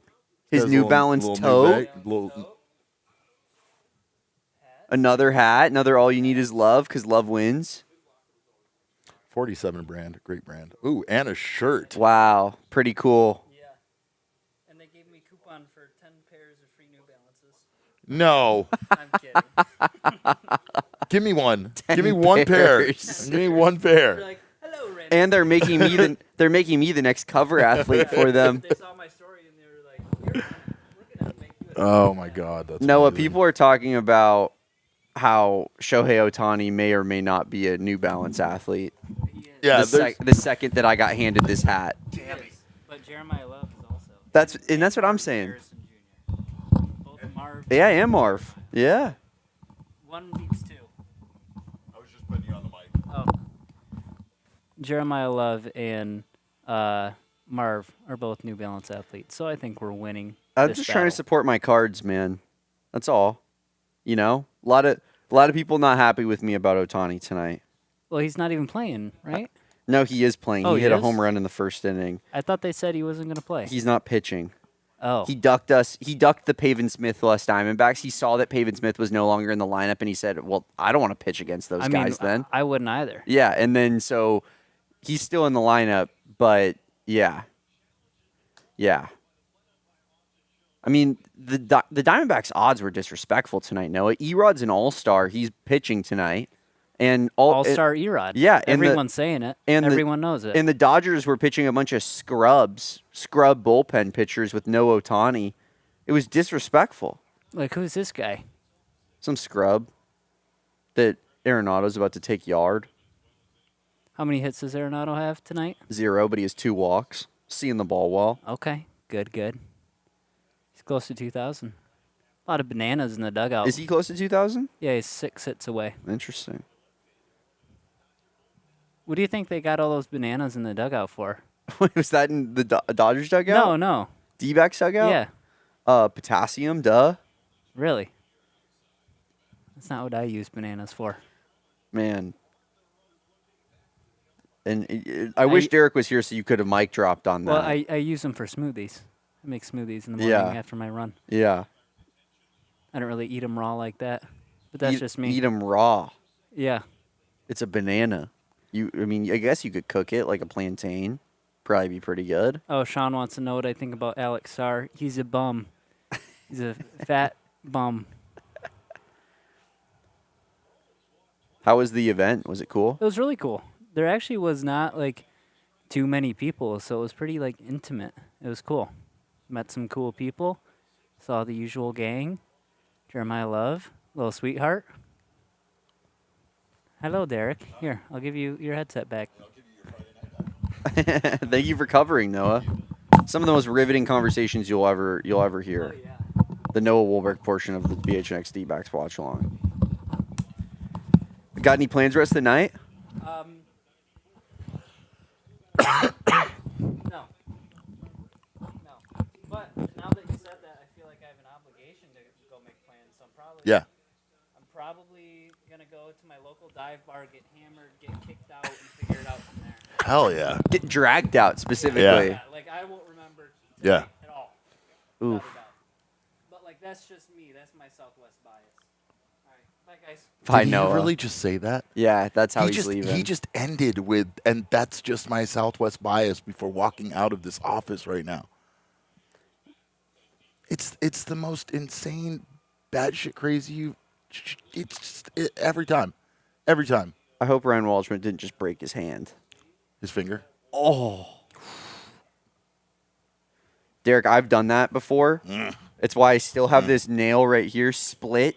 his There's New a Balance little tote, little- another hat, another all you need is love because love wins. 47 brand, great brand. Ooh, and a shirt. Wow, pretty cool. Yeah. And they gave me a coupon for 10 pairs of free New Balances. No, I'm kidding. give me one. 10 Give me one pair. pairs. Give me one They're pair. like, hello, Randy. And they're making me the next cover athlete for them. They saw my story and they were like, you're looking at me. Oh my God, that's Noah, amazing. people are talking about how Shohei Ohtani may or may not be a New Balance athlete. Yeah, The second that I got handed this hat. Damn it. But Jeremiah Love is also. That's what I'm saying. Harrison Jr. Both Marv. Yeah, and Marv. Yeah. One beats two. I was just putting you on the mic. Oh. Jeremiah Love and Marv are both New Balance athletes, so I think we're winning. I'm this just trying to battle. support my cards, man. That's all. You know, a lot of people not happy with me about Ohtani tonight. Well, he's not even playing, right? No, he is playing. Oh, he he hit a is? home run in the first inning. I thought they said he wasn't going to play. He's not pitching. Oh. He ducked us. He ducked the Pavin Smith less Diamondbacks. He saw that Pavin Smith was no longer in the lineup, and he said, "Well, I don't want to pitch against those I guys." mean, Then, I wouldn't either. yeah, and then so he's still in the lineup, but yeah. I mean, the Diamondbacks' odds were disrespectful tonight. Noah, Erod's an all-star. He's pitching tonight, and All-star Erod. yeah, and the- Everyone's saying it. and the- Everyone knows it. And the Dodgers were pitching a bunch of scrub bullpen pitchers with no Ohtani. It was disrespectful. Like, who's this guy? Some scrub that Arenado's about to take yard. How many hits does Arenado have tonight? 0, but he has 2 walks. Seeing the ball well. Okay, good. He's close to 2,000. A lot of bananas in the dugout. Is he close to 2,000? Yeah, he's 6 hits away. Interesting. What do you think they got all those bananas in the dugout for? Was that in the Dodgers dugout? No. Dbacks dugout? Yeah, Potassium, duh. really. That's not what I use bananas for. Man. And I wish Derek was here so you could have mic dropped on that. Well, I use them for smoothies. I make smoothies in the morning Yeah. after my run. yeah. I don't really eat them raw like that, but that's just me. Eat them raw. Yeah. It's a banana. I guess you could cook it like a plantain. Probably be pretty good. Oh, Sean wants to know what I think about Alex Sarr. He's a bum. He's a fat bum. How was the event? Was it cool? It was really cool. There actually was not like too many people, so it was pretty like intimate. It was cool. Met some cool people. Saw the usual gang. Jeremiah Love, little sweetheart. Hello, Derek. Here, I'll give you your headset back. Thank you for covering, Noah. Some of the most riveting conversations you'll ever hear. yeah. The Noah Wolberg portion of the PHNX Dbacks watch along. Got any plans rest of the night? No. But now that you said that, I feel like I have an obligation to go make plans. So Yeah. I'm probably gonna go to my local dive bar, get hammered, get kicked out, and figure it out from there. Hell yeah. Get dragged out specifically. Yeah, like I won't remember Yeah. at all. Oof. Without a doubt. But like that's just me. That's my Southwest bias. All right, bye guys. Bye, Did Noah. he really just say that? Yeah, that's how he he's just leaving. he just ended with, and that's just my Southwest bias before walking out of this office right now. It's the most insane, batshit crazy. It's just, every time. I hope Ryan Waldschmidt didn't just break his hand. His finger. Oh. Derek, I've done that before. It's why I still have this nail right here split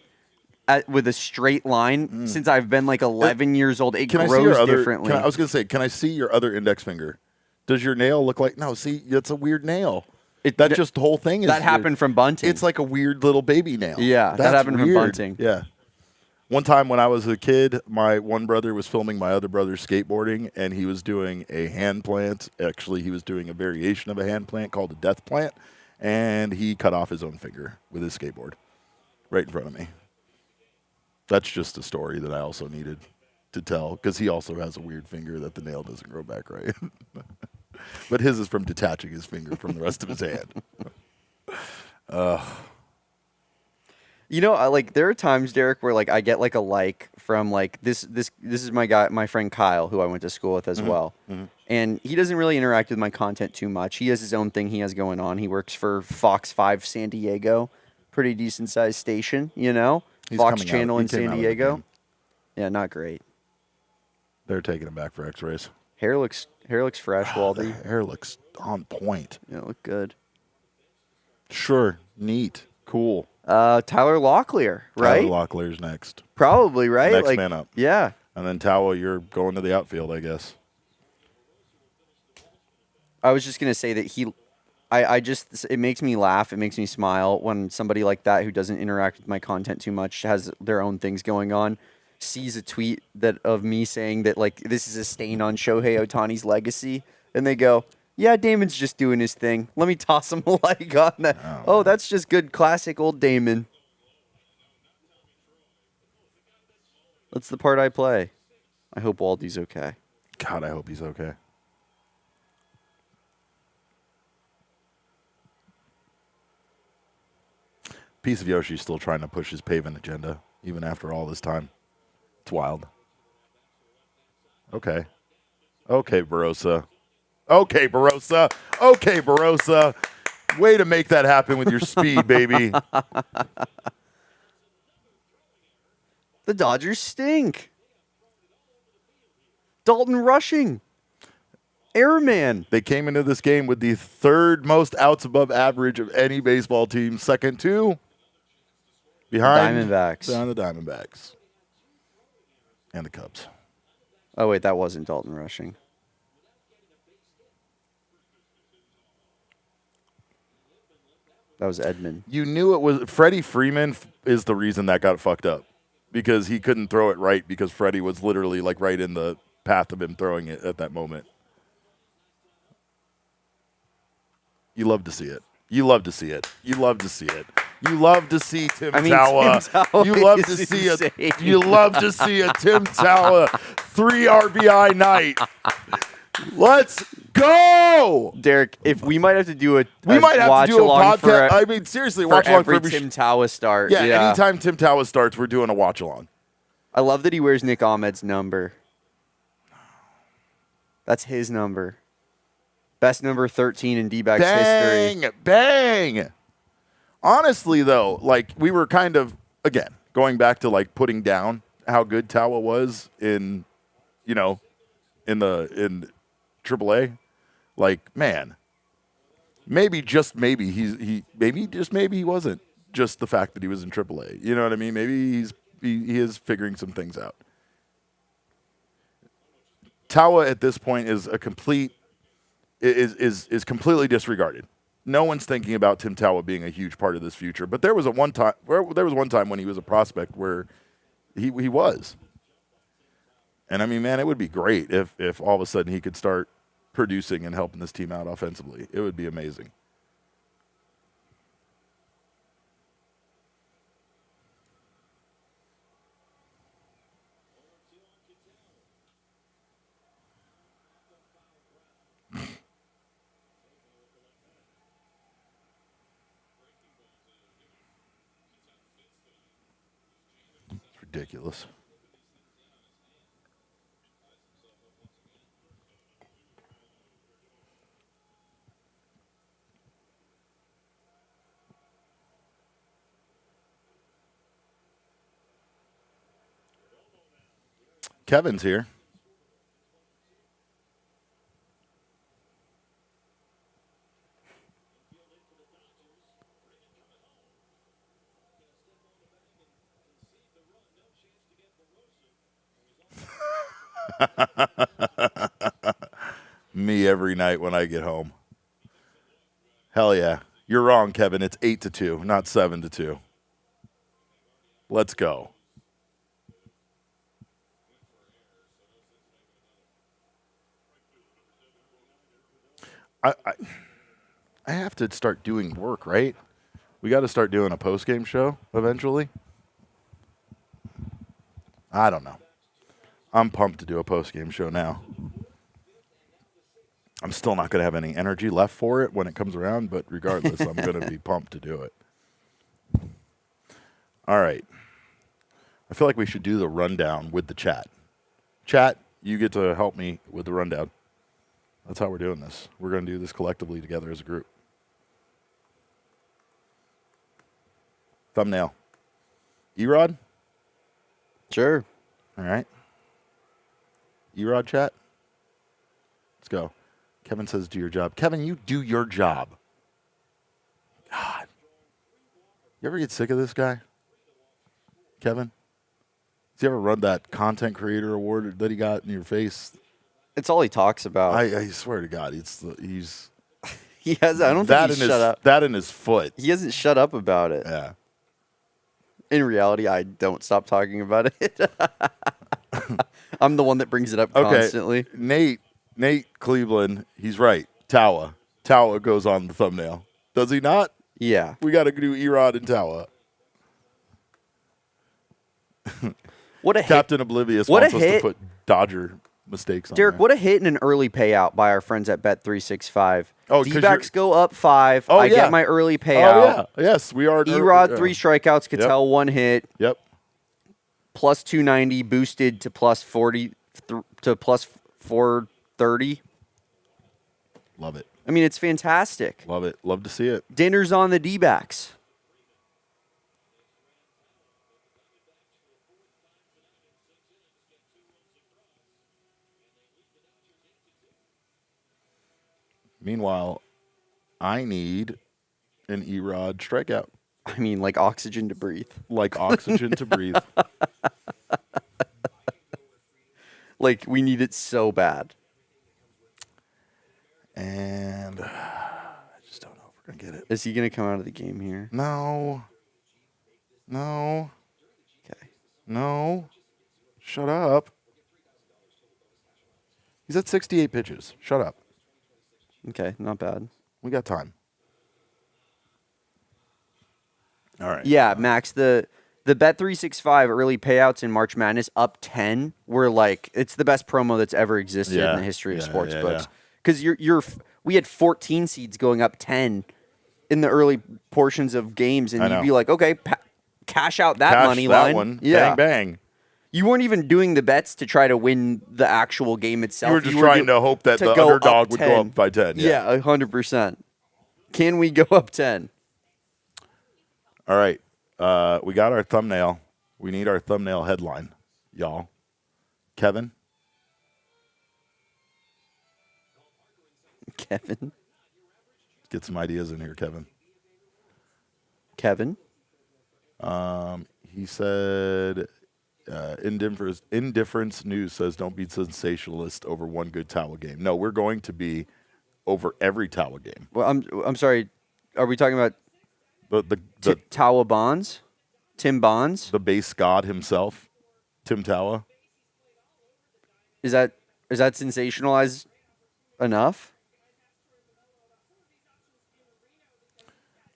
with a straight line since I've been like 11 years old. It Can I see grows your other? differently. I was gonna say, can I see your other index finger? Does your nail look like? No, see, that's a weird nail. That just the whole thing is that happened from bunting. It's like a weird little baby nail. Yeah, that That's happened from weird. bunting. Yeah. One time when I was a kid, my one brother was filming my other brother skateboarding, and he was doing a hand plant. Actually, he was doing a variation of a hand plant called a death plant, and he cut off his own finger with his skateboard right in front of me. That's just a story that I also needed to tell, because he also has a weird finger that the nail doesn't grow back right. But his is from detaching his finger from the rest of his hand. You know, there are times, Derek, where I get a like from this is my friend Kyle, who I went to school with as well. And he doesn't really interact with my content too much. He has his own thing he has going on. He works for Fox 5 San Diego, pretty decent sized station, you know? He's Fox coming out. Channel He in came San out of the Diego. game. Yeah, not great. They're taking him back for X-rays. Hair looks fresh, The Waldy. hair looks on point. Yeah, look good. Sure, neat, cool. Tyler Locklear, right? Tyler Locklear's next. Probably, right? Next man up. Yeah. And then Tawa, you're going to the outfield, I guess. I was just gonna say that it makes me laugh, it makes me smile when somebody like that who doesn't interact with my content too much, has their own things going on, sees a tweet of me saying that this is a stain on Shohei Ohtani's legacy, and they go, "Yeah, Damon's just doing his thing. Let me toss him a like on that. Oh, that's just good classic old Damon." That's the part I play. I hope Waldy's okay. God, I hope he's okay. Piece of Yoshi's still trying to push his paving agenda, even after all this time. It's wild. Okay. Okay, Barossa. Okay, Barossa. Okay, Barossa. Way to make that happen with your speed, baby. The Dodgers stink. Dalton rushing. Airman. They came into this game with the third most outs above average of any baseball team, second to behind Diamondbacks. Behind the Diamondbacks. And the Cubs. Oh, wait, that wasn't Dalton rushing. That was Edmund. You knew it was Freddie Freeman is the reason that got fucked up, because he couldn't throw it right because Freddie was literally right in the path of him throwing it at that moment. You love to see it. You love to see it. You love to see it. You love to see Tim Tawa. Tim Tawa You love to is see insane. You love to see a Tim Tawa 3 RBI night. Let's go, Derek. If we might have to do we might have to do a watch-along podcast. I mean, seriously, for watch along every for Tim Tawa start. Yeah, anytime Tim Tawa starts, we're doing a watch along. I love that he wears Nick Ahmed's number. That's his number. Best number 13 in Dbacks history. Bang! Honestly, though, we were kind of, again, going back to putting down how good Tawa was in AAA. Man, maybe just maybe he wasn't just the fact that he was in AAA. You know what I mean? Maybe he is figuring some things out. Tawa at this point is is completely disregarded. No one's thinking about Tim Tawa being a huge part of this future. But there was one time when he was a prospect where he was. And I mean, man, it would be great if all of a sudden he could start producing and helping this team out offensively. It would be amazing. Ridiculous. Kevin's here. Me every night when I get home. Hell yeah. You're wrong, Kevin. It's 8-2, not 7-2. Let's go. I have to start doing work, right? We got to start doing a post-game show eventually. I don't know. I'm pumped to do a post-game show now. I'm still not going to have any energy left for it when it comes around, but regardless, I'm going to be pumped to do it. All right. I feel like we should do the rundown with the chat. Chat, you get to help me with the rundown. That's how we're doing this. We're going to do this collectively together as a group. Thumbnail. Erod? Sure. All right. Erod chat? Let's go. Kevin says, do your job. Kevin, you do your job. God. You ever get sick of this guy? Kevin? Has he ever run that content creator award that he got in your face? It's all he talks about. I swear to God, he's He has. I don't think he's shut up. that in his foot. He hasn't shut up about it. Yeah. In reality, I don't stop talking about it. I'm the one that brings it up Okay. constantly. Nate Cleveland, he's right. Tawa goes on the thumbnail. Does he not? Yeah. We got to do Erod and Tawa. What a hit. Captain Oblivious What a wants us to hit. put Dodger mistakes on Derek, there. what a hit and an early payout by our friends at Bet365. Oh, 'cause Dbacks go up 5. Oh, I yeah. get my early payout. Oh, yeah. Yes, we are. Erod, 3 strikeouts, Cattell, 1 hit, Yep. plus 290, boosted to plus 40 to plus 430. Love it. I mean, it's fantastic. Love it. Love to see it. Dinner's on the Dbacks. Meanwhile, I need an Erod strikeout. I mean, like oxygen to breathe. Like oxygen to breathe. Like, we need it so bad. And I just don't know if we're going to get it. Is he going to come out of the game here? No. Okay. No. Shut up. He's at 68 pitches. Shut up. Okay, not bad. We got time. All right. Yeah, Max, the Bet365 early payouts in March Madness up 10 were like, it's the best promo that's ever existed in the history of sports books. Because we had 14 seeds going up 10 in the early portions of games, and you'd be like, okay, cash out that money that line. One. Yeah. Bang, bang. You weren't even doing the bets to try to win the actual game itself. You were just trying to hope that the go underdog up would 10. go up by 10. Yeah, 100%. Can we go up 10? All right. We got our thumbnail. We need our thumbnail headline, y'all. Kevin? Kevin? Get some ideas in here, Kevin. Kevin? He said, Indifference News says don't be sensationalist over one good Tawa game. No, we're going to be over every Tawa game. Well, I'm sorry. Are we talking about The Tawa Bonds? Tim Bonds? the base god himself, Tim Tawa. Is that sensationalized enough?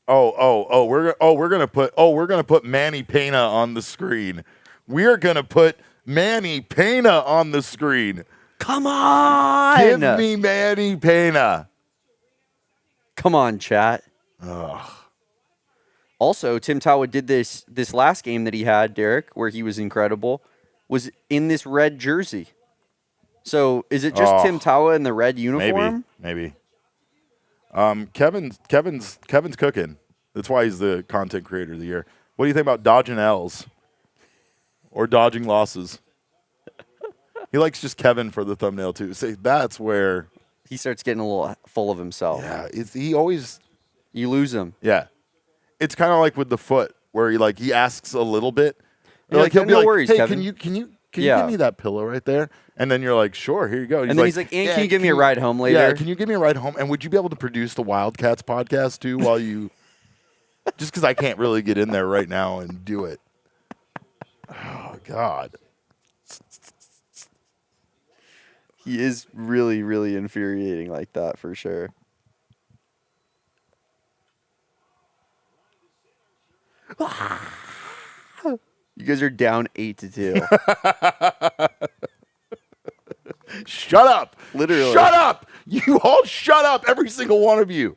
We're gonna put Manny Pena on the screen. We're gonna put Manny Pena on the screen. Come on! Give me Manny Pena. Come on, chat. Ugh. Also, Tim Tawa did this last game that he had, Derek, where he was incredible, was in this red jersey. So is it just Tim Tawa in the red uniform? Maybe. Kevin's cooking. That's why he's the content creator of the year. What do you think about dodging L's or dodging losses? He likes just Kevin for the thumbnail too. See, that's where He starts getting a little full of himself. yeah, he always You lose him. yeah. It's kind of like with the foot where he asks a little bit. You're like, he'll be no like, worries, hey, Kevin. can you Yeah. give me that pillow right there? And then you're like, sure, here you go. And then he's like, and can you give me a ride home later? Yeah, can you give me a ride home? And would you be able to produce the Wildcats podcast too while you just because I can't really get in there right now and do it. Oh God. He is really, really infuriating like that for sure. You guys are down 8-2. Shut up. Literally. Shut up. You all shut up, every single one of you.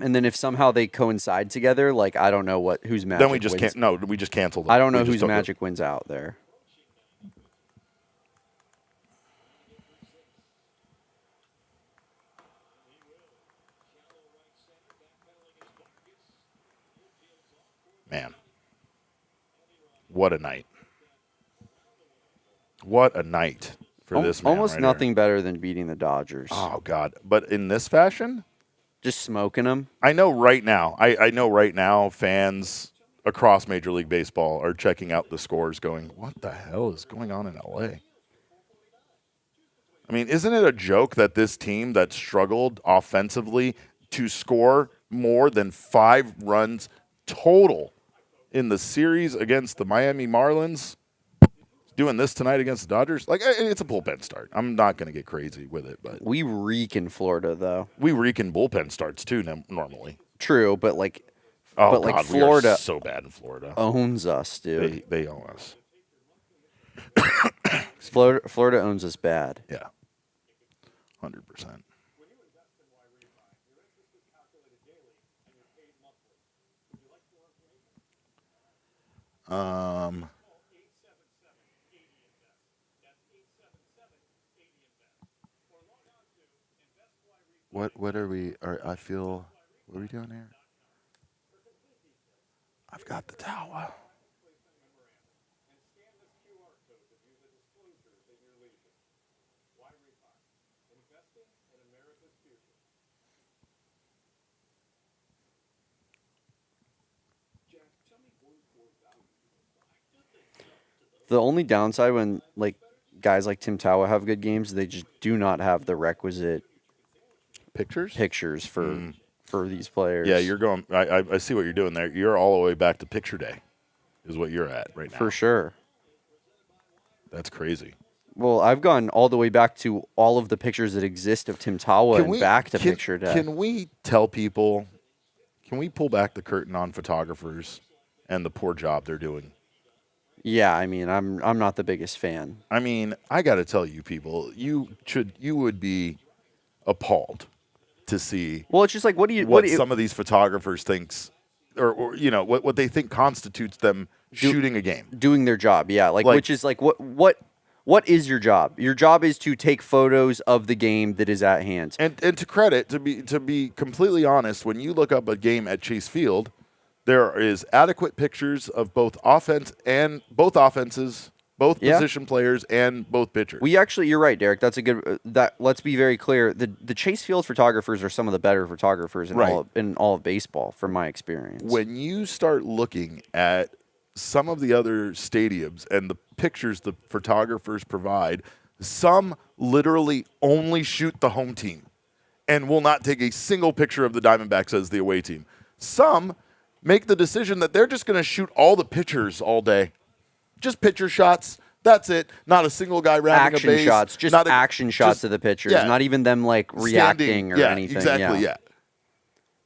And then if somehow they coincide together, like I don't know whose magic. Then we just wins. can't. No, we just canceled. I don't know We just whose took it. magic wins out there. Man, what a night! What a night for this man. Almost right nothing here. better than beating the Dodgers. Oh God! But in this fashion, Just smoking them. I know right now. I know right now. Fans across Major League Baseball are checking out the scores, going, "What the hell is going on in LA?" I mean, isn't it a joke that this team that struggled offensively to score more than 5 runs total in the series against the Miami Marlins, doing this tonight against the Dodgers? Like, it's a bullpen start. I'm not going to get crazy with it, but We reek in Florida, though. we reek in bullpen starts too normally. True, but like Oh But, like, God, Florida we are so bad in Florida. owns us, dude. They own us. Florida owns us bad. Yeah, 100%. What are we? I feel. What are we doing here? I've got the tower. The only downside when like guys like Tim Tawa have good games, they just do not have the requisite Pictures? for these players. Yeah, you're going. I see what you're doing there. You're all the way back to picture day, is what you're at right now. for sure. That's crazy. Well, I've gone all the way back to all of the pictures that exist of Tim Tawa and back to picture day. Can we tell people? Can we pull back the curtain on photographers and the poor job they're doing? Yeah, I mean, I'm not the biggest fan. I mean, I got to tell you, people, you would be appalled to see Well, it's just like, what do you some of these photographers thinks, or you know, what they think constitutes them shooting a game. doing their job? Yeah, like which is like what is your job? Your job is to take photos of the game that is at hand. And to credit, to be completely honest, when you look up a game at Chase Field, there is adequate pictures of both offenses, both position players, and both pitchers. You're right, Derek. That's a good. Let's be very clear. The Chase Field photographers are some of the better photographers in all of baseball, from my experience. When you start looking at some of the other stadiums and the pictures the photographers provide, some literally only shoot the home team and will not take a single picture of the Diamondbacks as the away team. Some make the decision that they're just going to shoot all the pitchers all day. Just pitcher shots. That's it. Not a single guy rounding action a base. shots, just action shots of the pitchers, not even them like reacting or anything. Exactly, yeah.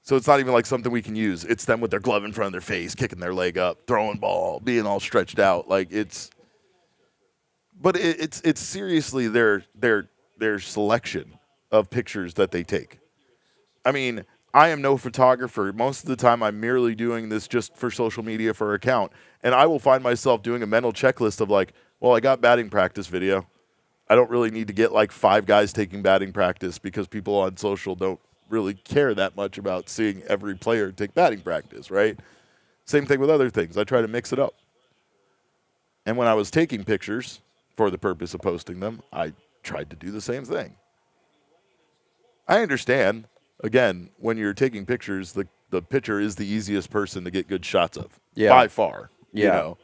So it's not even like something we can use. It's them with their glove in front of their face, kicking their leg up, throwing ball, being all stretched out. Like it's seriously their selection of pictures that they take. I mean, I am no photographer. Most of the time I'm merely doing this just for social media for account. And I will find myself doing a mental checklist of like, well, I got batting practice video. I don't really need to get like 5 guys taking batting practice because people on social don't really care that much about seeing every player take batting practice, right? Same thing with other things. I try to mix it up. And when I was taking pictures for the purpose of posting them, I tried to do the same thing. I understand. Again, when you're taking pictures, the pitcher is the easiest person to get good shots of. Yeah. By far. Yeah. You know,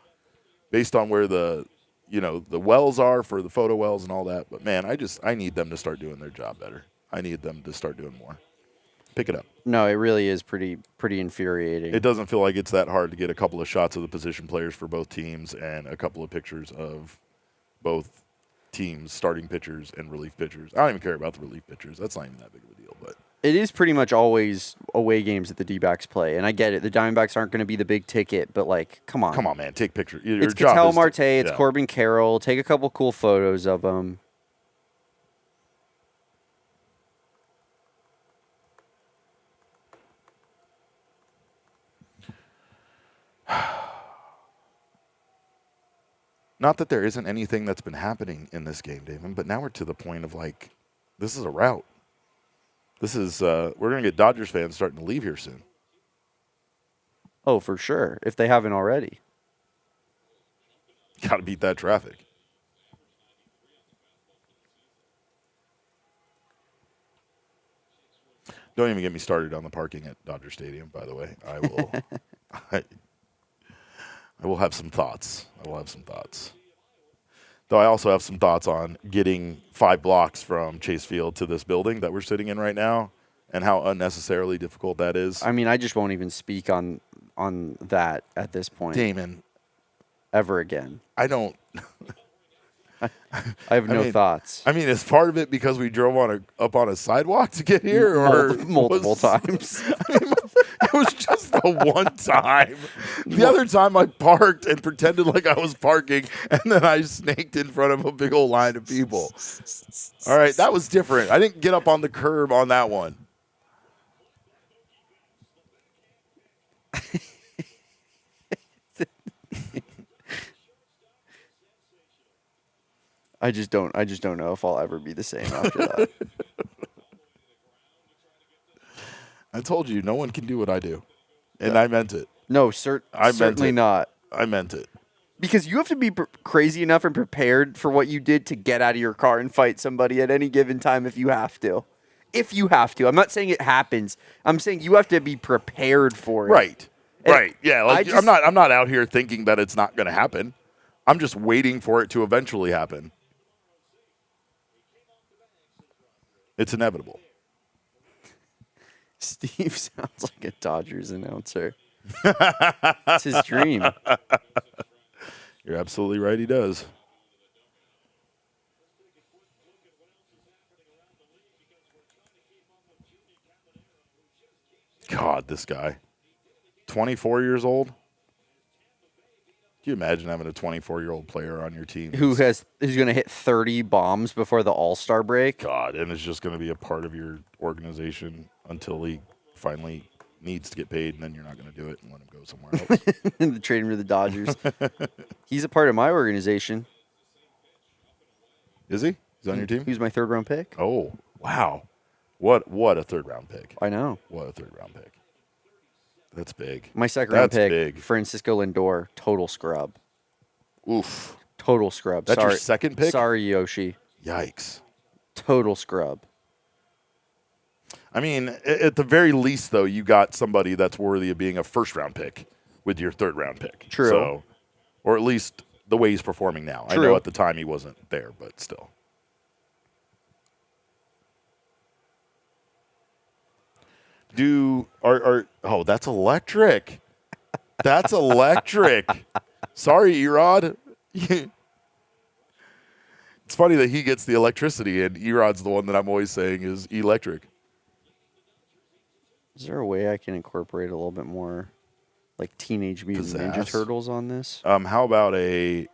based on where the wells are for the photo wells and all that. But man, I need them to start doing their job better. I need them to start doing more. Pick it up. No, it really is pretty infuriating. It doesn't feel like it's that hard to get a couple of shots of the position players for both teams and a couple of pictures of both teams, starting pitchers and relief pitchers. I don't even care about the relief pitchers. That's not even that big of a deal. But it is pretty much always away games that the D-backs play, and I get it. The Diamondbacks aren't going to be the big ticket, but like, come on. Come on, man. Take pictures. It's Ketel Marte. It's Corbin Carroll. Take a couple cool photos of them. Not that there isn't anything that's been happening in this game, Damon, but now we're to the point of like, this is a rout. This is we're gonna get Dodgers fans starting to leave here soon. Oh, for sure. If they haven't already. Got to beat that traffic. Don't even get me started on the parking at Dodger Stadium. By the way, I will. I will have some thoughts. Though I also have some thoughts on getting 5 blocks from Chase Field to this building that we're sitting in right now, and how unnecessarily difficult that is. I mean, I just won't even speak on that at this point. Damon, ever again. I don't. I have no thoughts. I mean, is part of it because we drove up on a sidewalk to get here, or multiple times? I mean, it was just the one time. The other time I parked and pretended like I was parking, and then I snaked in front of a big old line of people. All right, that was different. I didn't get up on the curb on that one. I just don't know if I'll ever be the same after that. I told you, no one can do what I do. And I meant it. No, certainly not. I meant it. Because you have to be crazy enough and prepared for what you did to get out of your car and fight somebody at any given time if you have to. If you have to. I'm not saying it happens. I'm saying you have to be prepared for it. Right. And right. Yeah. Like, I'm not out here thinking that it's not going to happen. I'm just waiting for it to eventually happen. It's inevitable. Steve sounds like a Dodgers announcer. It's his dream. You're absolutely right, he does. God, this guy. 24 years old? Can you imagine having a 24-year-old player on your team who's going to hit 30 bombs before the All-Star break? God, and is just going to be a part of your organization until he finally needs to get paid, and then you're not going to do it and let him go somewhere else. And trade him to the Dodgers. He's a part of my organization. Is he? He's on your team? He was my 3rd-round pick. Oh, wow. What a 3rd-round pick. I know. What a 3rd-round pick. That's big. My 2nd-round pick, big. Francisco Lindor, total scrub. Oof. Total scrub. That's your 2nd pick? Sorry, Yoshi. Yikes. Total scrub. I mean, at the very least, though, you got somebody that's worthy of being a 1st-round pick with your 3rd-round pick. True. So, or at least the way he's performing now. True. I know at the time he wasn't there, but still. Oh, that's electric. That's electric. Sorry, Erod. It's funny that he gets the electricity, and Erod's the one that I'm always saying is electric. Is there a way I can incorporate a little bit more, like Teenage Mutant Ninja Turtles on this? How about a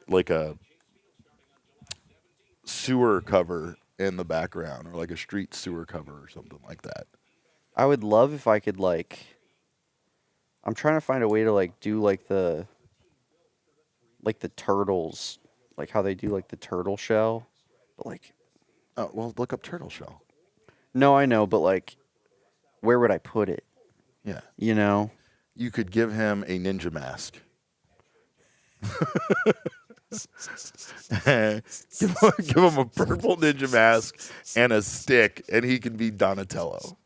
sewer cover in the background, or like a street sewer cover or something like that? I would love if I could I'm trying to find a way to do the turtles, like how they do the turtle shell, but oh, well, look up turtle shell. No, I know, but where would I put it? Yeah. You know? You could give him a ninja mask. give him a purple ninja mask and a stick, and he can be Donatello.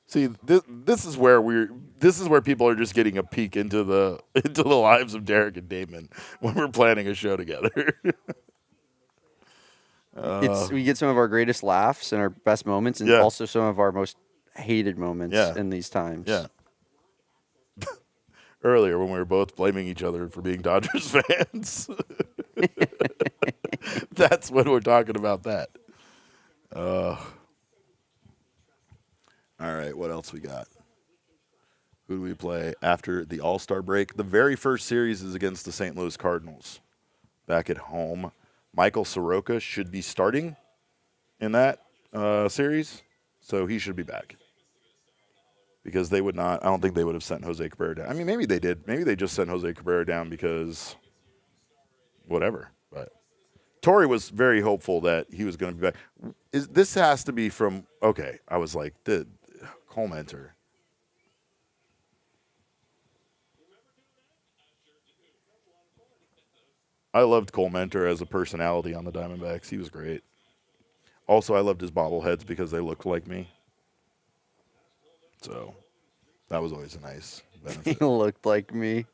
See, this is where people are just getting a peek into the lives of Derek and Damon when we're planning a show together. We get some of our greatest laughs and our best moments, and also some of our most hated moments in these times. Yeah. Earlier, when we were both blaming each other for being Dodgers fans. That's when we're talking about that. All right, what else we got? Who do we play after the All-Star break? The very first series is against the St. Louis Cardinals back at home. Michael Soroka should be starting. in that series, so he should be back. Because they would not. I don't think they would have sent Jose Cabrera down. I mean, maybe they did. Maybe they just sent Jose Cabrera down because whatever. But Torrey was very hopeful that he was going to be back. This has to be from? Okay, I was like, the Cole Mentor. I loved Cole Mentor as a personality on the Diamondbacks. He was great. Also, I loved his bobbleheads because they looked like me. So that was always a nice benefit. He looked like me.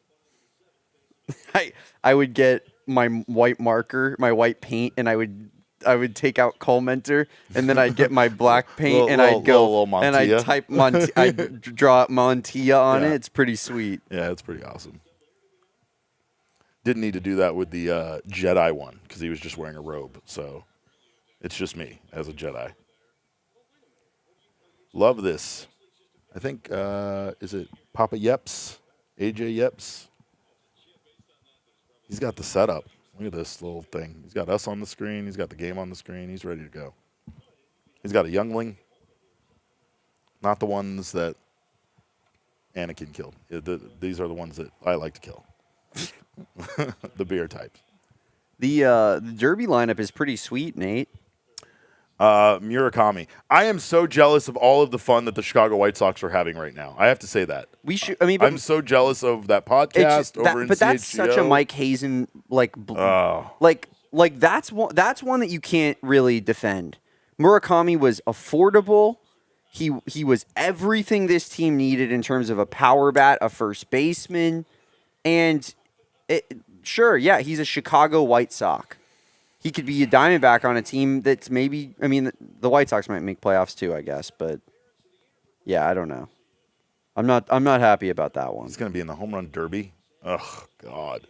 I would get my white marker, my white paint, and I would take out Cole Mentor, and then I'd get my black paint, and I'd go and I'd type I'd draw Montilla on it. It's pretty sweet. Yeah, it's pretty awesome. Didn't need to do that with the Jedi one because he was just wearing a robe. So it's just me as a Jedi. Love this. I think, is it Papa Yeps? AJ Yeps? He's got the setup. Look at this little thing. He's got us on the screen. He's got the game on the screen. He's ready to go. He's got a youngling. Not the ones that Anakin killed. These are the ones that I like to kill. The beer types. The Derby lineup is pretty sweet, Nate. Murakami. I am so jealous of all of the fun that the Chicago White Sox are having right now. I have to say that. We should. I mean, but I'm so jealous of that podcast over in but that's CHGO. such a Mike Hazen like that's one that you can't really defend. Murakami was affordable. He was everything this team needed in terms of a power bat, a first baseman, and sure, yeah, he's a Chicago White Sox. He could be a Diamondback on a team that's maybe. I mean, the White Sox might make playoffs too, I guess. But yeah, I don't know. I'm not happy about that one. He's going to be in the home run derby. Ugh, God.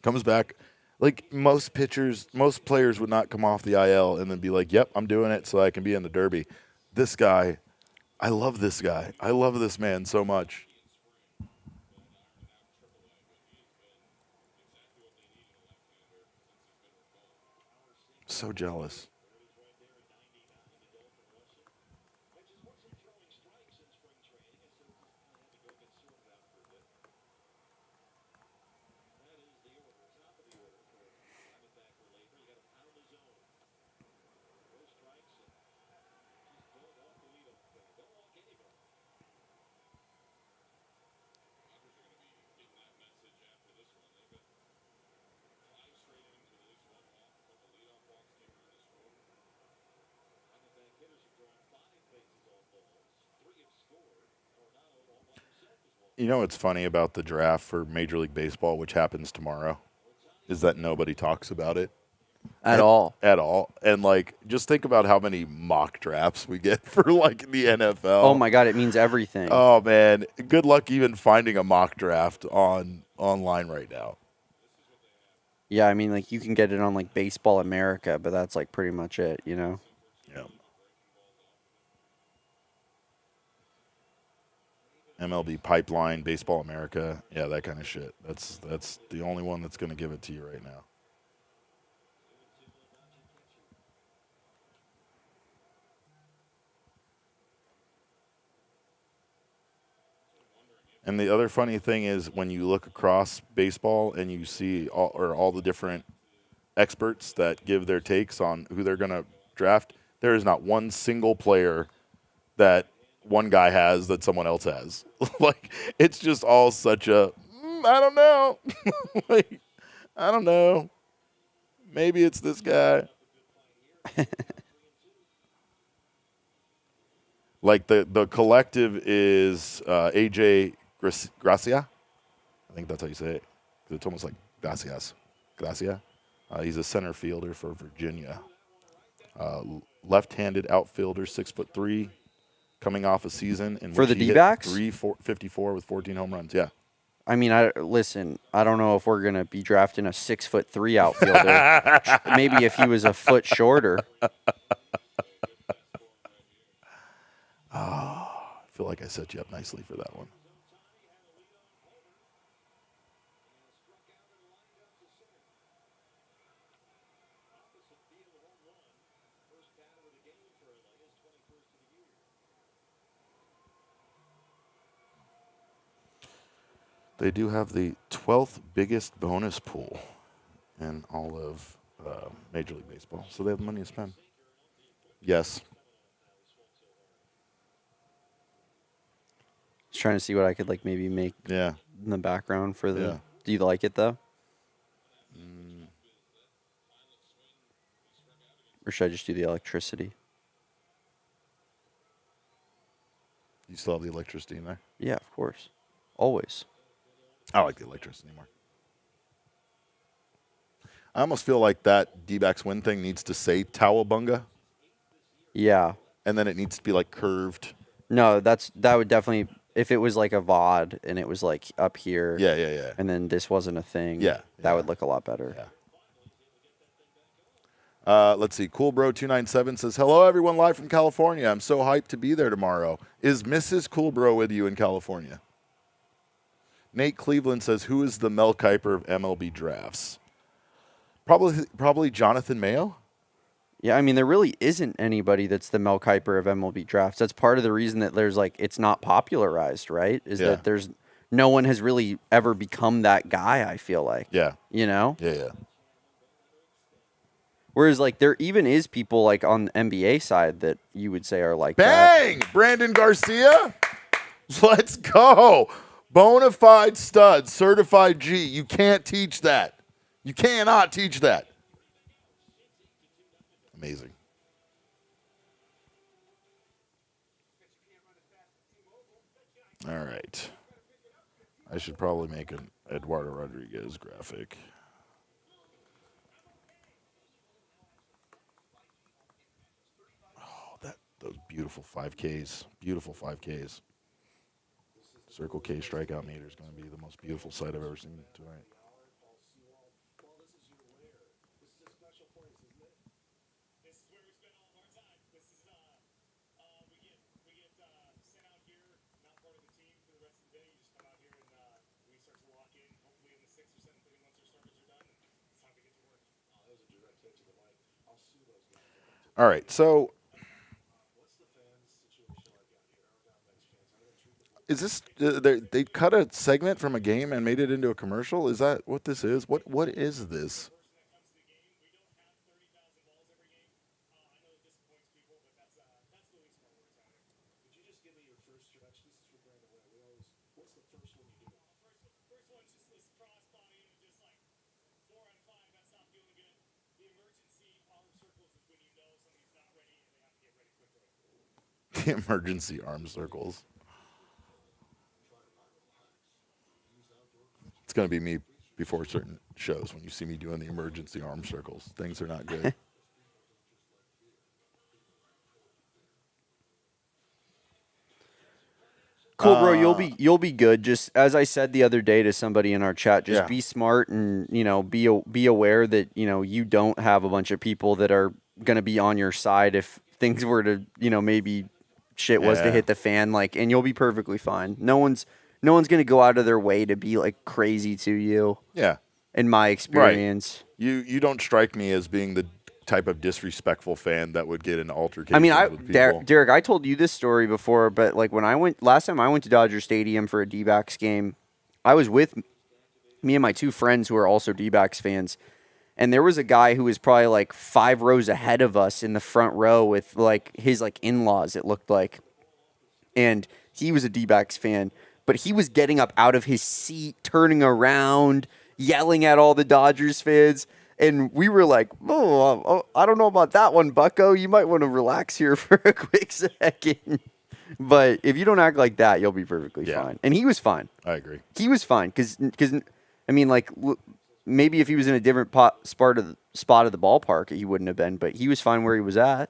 Comes back. Like most pitchers, most players would not come off the IL and then be like, "Yep, I'm doing it so I can be in the derby." This guy, I love this guy. I love this man so much. So jealous. You know what's funny about the draft for Major League Baseball, which happens tomorrow, is that nobody talks about it. At all. At all. And, like, just think about how many mock drafts we get for, like, the NFL. Oh, my God, it means everything. Oh, man. Good luck even finding a mock draft online right now. Yeah, I mean, like, you can get it on, like, Baseball America, but that's, like, pretty much it, you know? Yeah. MLB Pipeline, Baseball America. Yeah, that kind of shit. That's the only one that's going to give it to you right now. And the other funny thing is when you look across baseball and you see all the different experts that give their takes on who they're going to draft, there is not one single player that one guy has that someone else has. Like, it's just all such a, I don't know. Like, I don't know. Maybe it's this guy. Like, the collective is AJ Gracia. I think that's how you say it. 'Cause it's almost like Gracia. He's a center fielder for Virginia. Left-handed outfielder, 6'3", coming off a season in For which the he D-backs? hit 354 with 14 home runs. Yeah. I mean, I don't know if we're going to be drafting a 6'3" outfielder. Maybe if he was a foot shorter. I feel like I set you up nicely for that one. They do have the 12th biggest bonus pool in all of Major League Baseball, so they have money to spend. Yes. Just trying to see what I could like maybe make Yeah. in the background for the. Yeah. Do you like it though? Or should I just do the electricity? You still have the electricity in there? Yeah, of course. Always. I don't like the electricity anymore. I almost feel like that Dbacks win thing needs to say Towabunga, Yeah. and then it needs to be like curved. No, that would definitely, if it was like a VOD and it was like up here. Yeah. And then this wasn't a thing. Yeah, That yeah. would look a lot better. Yeah. Let's see. Coolbro297 says, hello, everyone, live from California. I'm so hyped to be there tomorrow. Is Mrs. Coolbro with you in California? Nate Cleveland says, who is the Mel Kiper of MLB drafts? Probably Jonathan Mayo. Yeah, I mean, there really isn't anybody that's the Mel Kiper of MLB drafts. That's part of the reason that there's like, it's not popularized, right? Is Yeah. that there's no one has really ever become that guy, I feel like. Yeah. You know? Yeah. Whereas, like, there even is people, like, on the NBA side that you would say are like that. Bang! Brandon Garcia. Let's go. Bonafide stud, certified G. You can't teach that. You cannot teach that. Amazing. All right. I should probably make an Eduardo Rodriguez graphic. Oh, those beautiful 5Ks. Beautiful 5Ks. Circle K strikeout meter is going to be the most beautiful sight I've ever seen tonight. All right, so is this they cut a segment from a game and made it into a commercial? Is that what this is? What is this? The emergency arm circles. It's going to be me before certain shows when you see me doing the emergency arm circles. Things are not good. Cool, bro. You'll be good. Just as I said the other day to somebody in our chat, just Yeah. be smart and be aware that you don't have a bunch of people that are gonna be on your side if things were to maybe shit was to Yeah. hit the fan. Like, and you'll be perfectly fine. No one's gonna go out of their way to be like crazy to you. Yeah. In my experience. You don't strike me as being the type of disrespectful fan that would get in altercations I mean, with people. Derek, I told you this story before, but like when last time I went to Dodger Stadium for a D-backs game, I was with me and my two friends who are also D-backs fans, and there was a guy who was probably like 5 rows ahead of us in the front row with like his like in-laws, it looked like, and he was a D-backs fan, but he was getting up out of his seat, turning around, yelling at all the Dodgers fans. And we were like, oh, I don't know about that one, bucko. You might want to relax here for a quick second. But if you don't act like that, you'll be perfectly fine. And he was fine. I agree. He was fine because I mean, like, maybe if he was in a different spot of the ballpark, he wouldn't have been. But he was fine where he was at.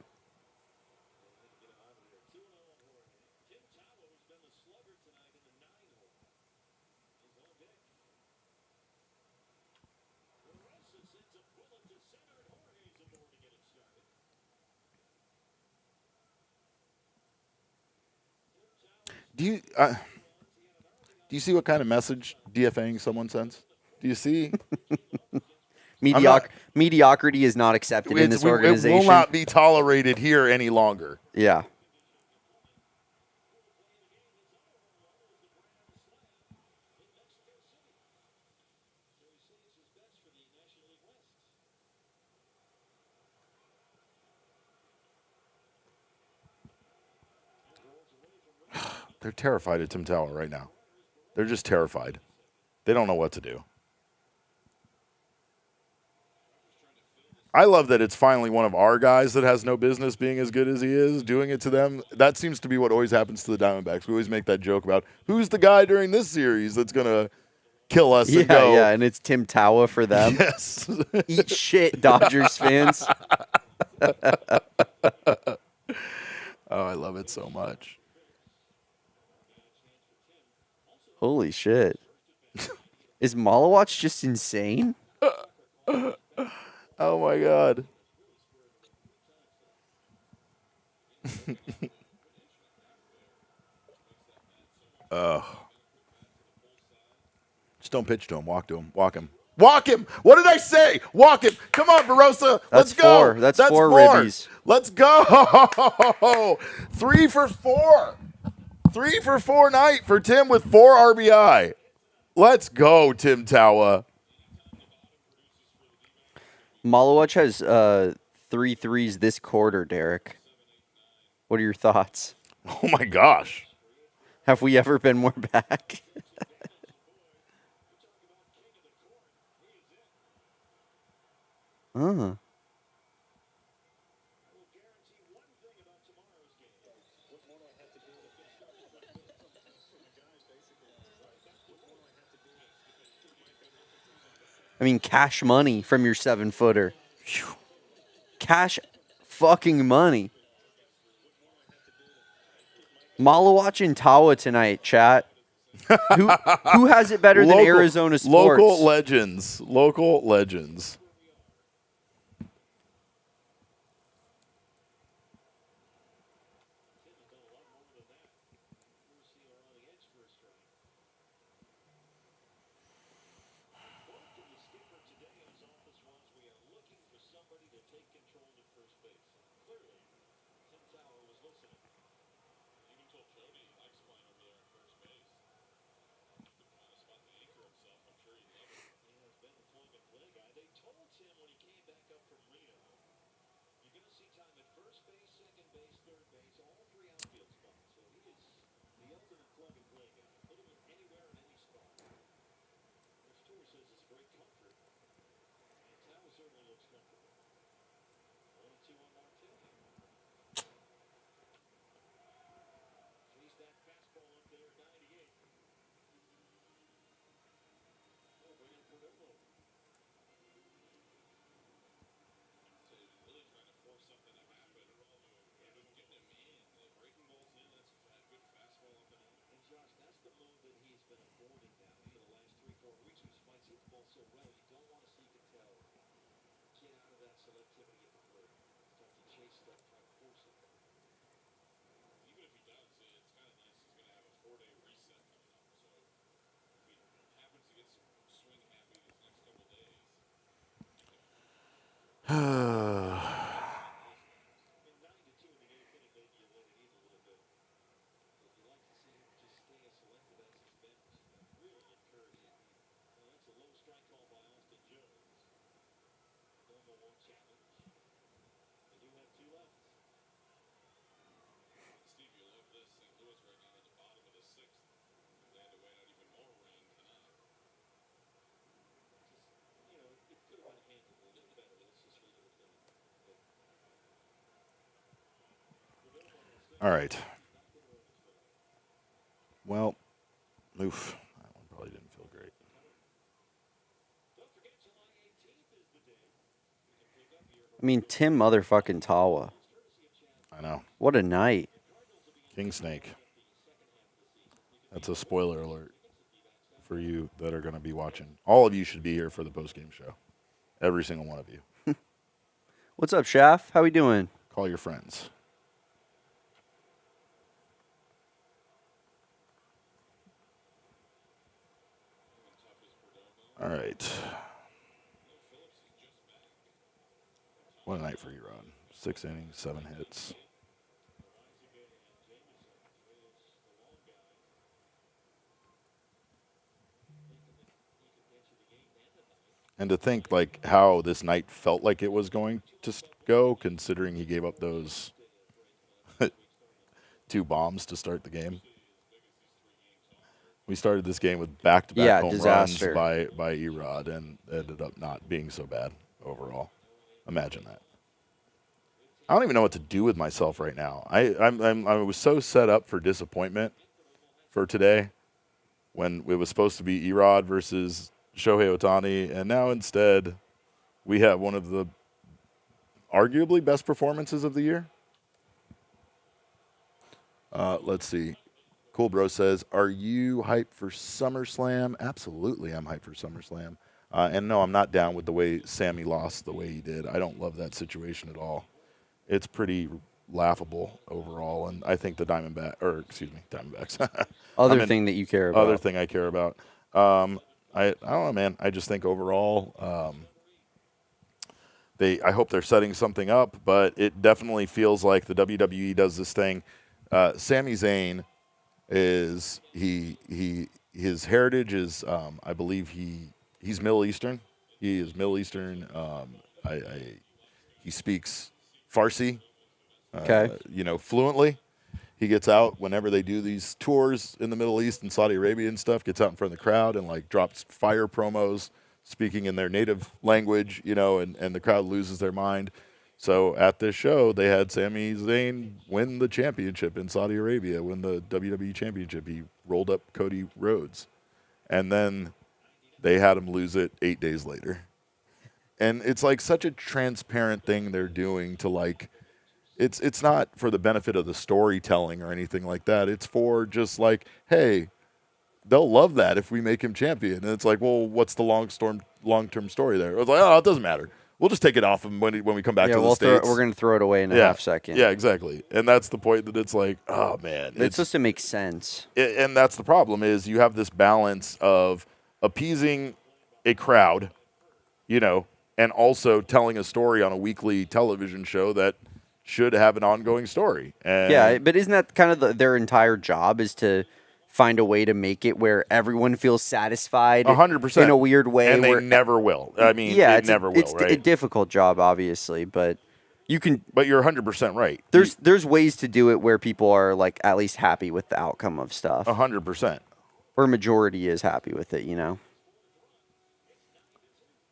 Do you see what kind of message DFAing someone sends? Do you see? Mediocrity is not accepted in this organization. It will not be tolerated here any longer. Yeah. They're terrified of Tim Tower right now. They're just terrified. They don't know what to do. I love that it's finally one of our guys that has no business being as good as he is, doing it to them. That seems to be what always happens to the Diamondbacks. We always make that joke about who's the guy during this series that's going to kill us and go. Yeah, and it's Tim Tower for them. Yes. Eat shit, Dodgers fans. Oh, I love it so much. Holy shit. Is Malawatch just insane? Oh, my God. Just don't pitch to him. Walk to him. Walk him. Walk him. What did I say? Walk him. Come on, Barossa. Let's go. That's four ribbies. Let's go. 3 for 4. 3 for 4 night for Tim with 4 RBI. Let's go, Tim Tawa. Malawatch has 3 threes this quarter, Derek. What are your thoughts? Oh, my gosh. Have we ever been more back? I mean, cash money from your 7-footer. Cash fucking money. Malawatch and Tawa tonight, chat. Who has it better than Arizona Sports? Local legends. Local legends. All right. Well, oof. That one probably didn't feel great. I mean, Tim motherfucking Tawa. I know. What a night. King Snake. That's a spoiler alert for you that are going to be watching. All of you should be here for the postgame show. Every single one of you. What's up, Shaft? How we doing? Call your friends. All right. What a night for you, Rod. 6 innings, 7 hits. And to think like how this night felt like it was going to go, considering he gave up those 2 bombs to start the game. We started this game with back-to-back Yeah, home disaster. runs by Erod and ended up not being so bad overall. Imagine that. I don't even know what to do with myself right now. I was so set up for disappointment for today when it was supposed to be Erod versus Shohei Ohtani, and now instead we have one of the arguably best performances of the year. Let's see. Cool Bro says, are you hyped for SummerSlam? Absolutely, I'm hyped for SummerSlam. And no, I'm not down with the way Sammy lost the way he did. I don't love that situation at all. It's pretty laughable overall, and I think the Diamondbacks. Other thing that you care about. Other thing I care about. I don't know, man. I just think overall, I hope they're setting something up, but it definitely feels like the WWE does this thing. Sami Zayn is his heritage is I believe he's Middle Eastern. He is Middle Eastern. He speaks Farsi, Okay. Fluently. He gets out whenever they do these tours in the Middle East and Saudi Arabia and stuff, gets out in front of the crowd and like drops fire promos speaking in their native language, and the crowd loses their mind. So at this show, they had Sami Zayn win the championship in Saudi Arabia, win the WWE championship. He rolled up Cody Rhodes. And then they had him lose it 8 days later. And it's like such a transparent thing they're doing to like, it's not for the benefit of the storytelling or anything like that. It's for just like, hey, they'll love that if we make him champion. And it's like, well, what's the long-term story there? It's like, oh, it doesn't matter. We'll just take it off him when we come back to the States. We're going to throw it away in a half second. Yeah, exactly. And that's the point that it's like, oh, man. It's supposed to make sense. And that's the problem is you have this balance of appeasing a crowd, and also telling a story on a weekly television show that should have an ongoing story. And yeah, but isn't that kind of their entire job is to find a way to make it where everyone feels satisfied 100% in a weird way? And they never will. I mean, yeah, it never will, it's right? a difficult job, obviously, but you can. But you're 100% right. There's ways to do it where people are like at least happy with the outcome of stuff. 100%. Or majority is happy with it,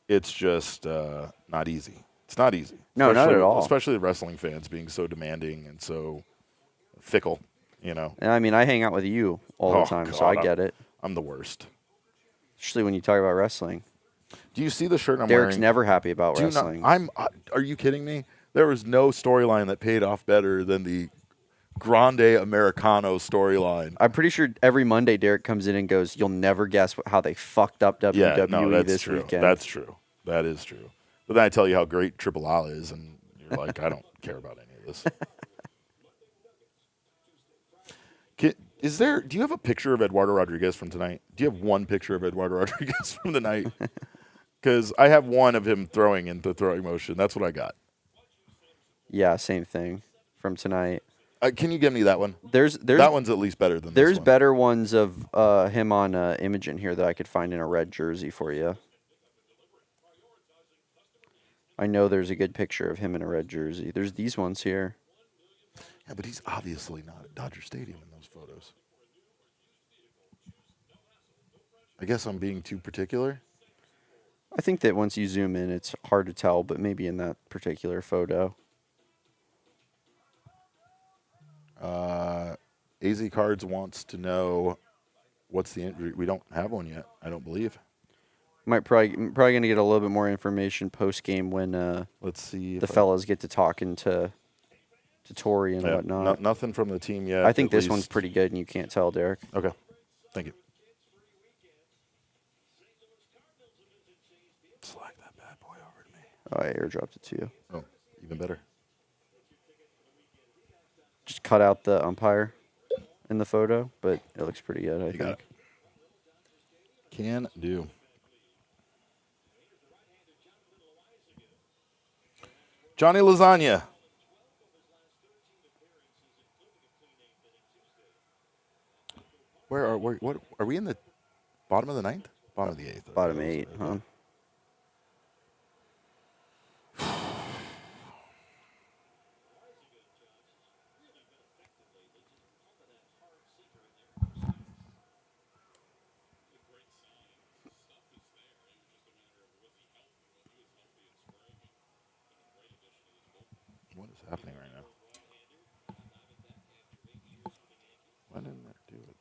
It's just not easy. It's not easy. No, not at all. Especially the wrestling fans being so demanding and so fickle, And I mean, I hang out with you all the time, so I get it. I'm the worst. Especially when you talk about wrestling. Do you see the shirt I'm Derek's wearing? never happy about wrestling. Are you kidding me? There was no storyline that paid off better than the Grande Americano storyline. I'm pretty sure every Monday Derek comes in and goes, "You'll never guess how they fucked up WWE this true. weekend." That's true. That is true. But then I tell you how great Triple A is, and you're like, I don't care about any of this. Do you have a picture of Eduardo Rodriguez from tonight? Do you have one picture of Eduardo Rodriguez from the night? Because I have one of him throwing in the throwing motion. That's what I got. Yeah, same thing from tonight. Can you give me that one? There's that one's at least better than there's this one. better ones of him on Imogen here that I could find in a red jersey for you. I know there's a good picture of him in a red jersey. There's these ones here. Yeah, but he's obviously not at Dodger Stadium in those photos. I guess I'm being too particular. I think that once you zoom in, it's hard to tell, but maybe in that particular photo. AZ Cards wants to know what's the injury. We don't have one yet, I don't believe. Might probably going to get a little bit more information post game when let's see the fellas get to talking to Tori and whatnot. Nothing from the team yet. I think this one's pretty good, and you can't tell, Derek. Okay, thank you. Slide that bad boy over to me. Oh, I airdropped it to you. Oh, even better. Just cut out the umpire in the photo, but it looks pretty good, I think. Can do. Johnny Lasagna. What are we in the bottom of the ninth? Bottom of the eighth. Bottom 8, huh? is happening right now? Why didn't that do it?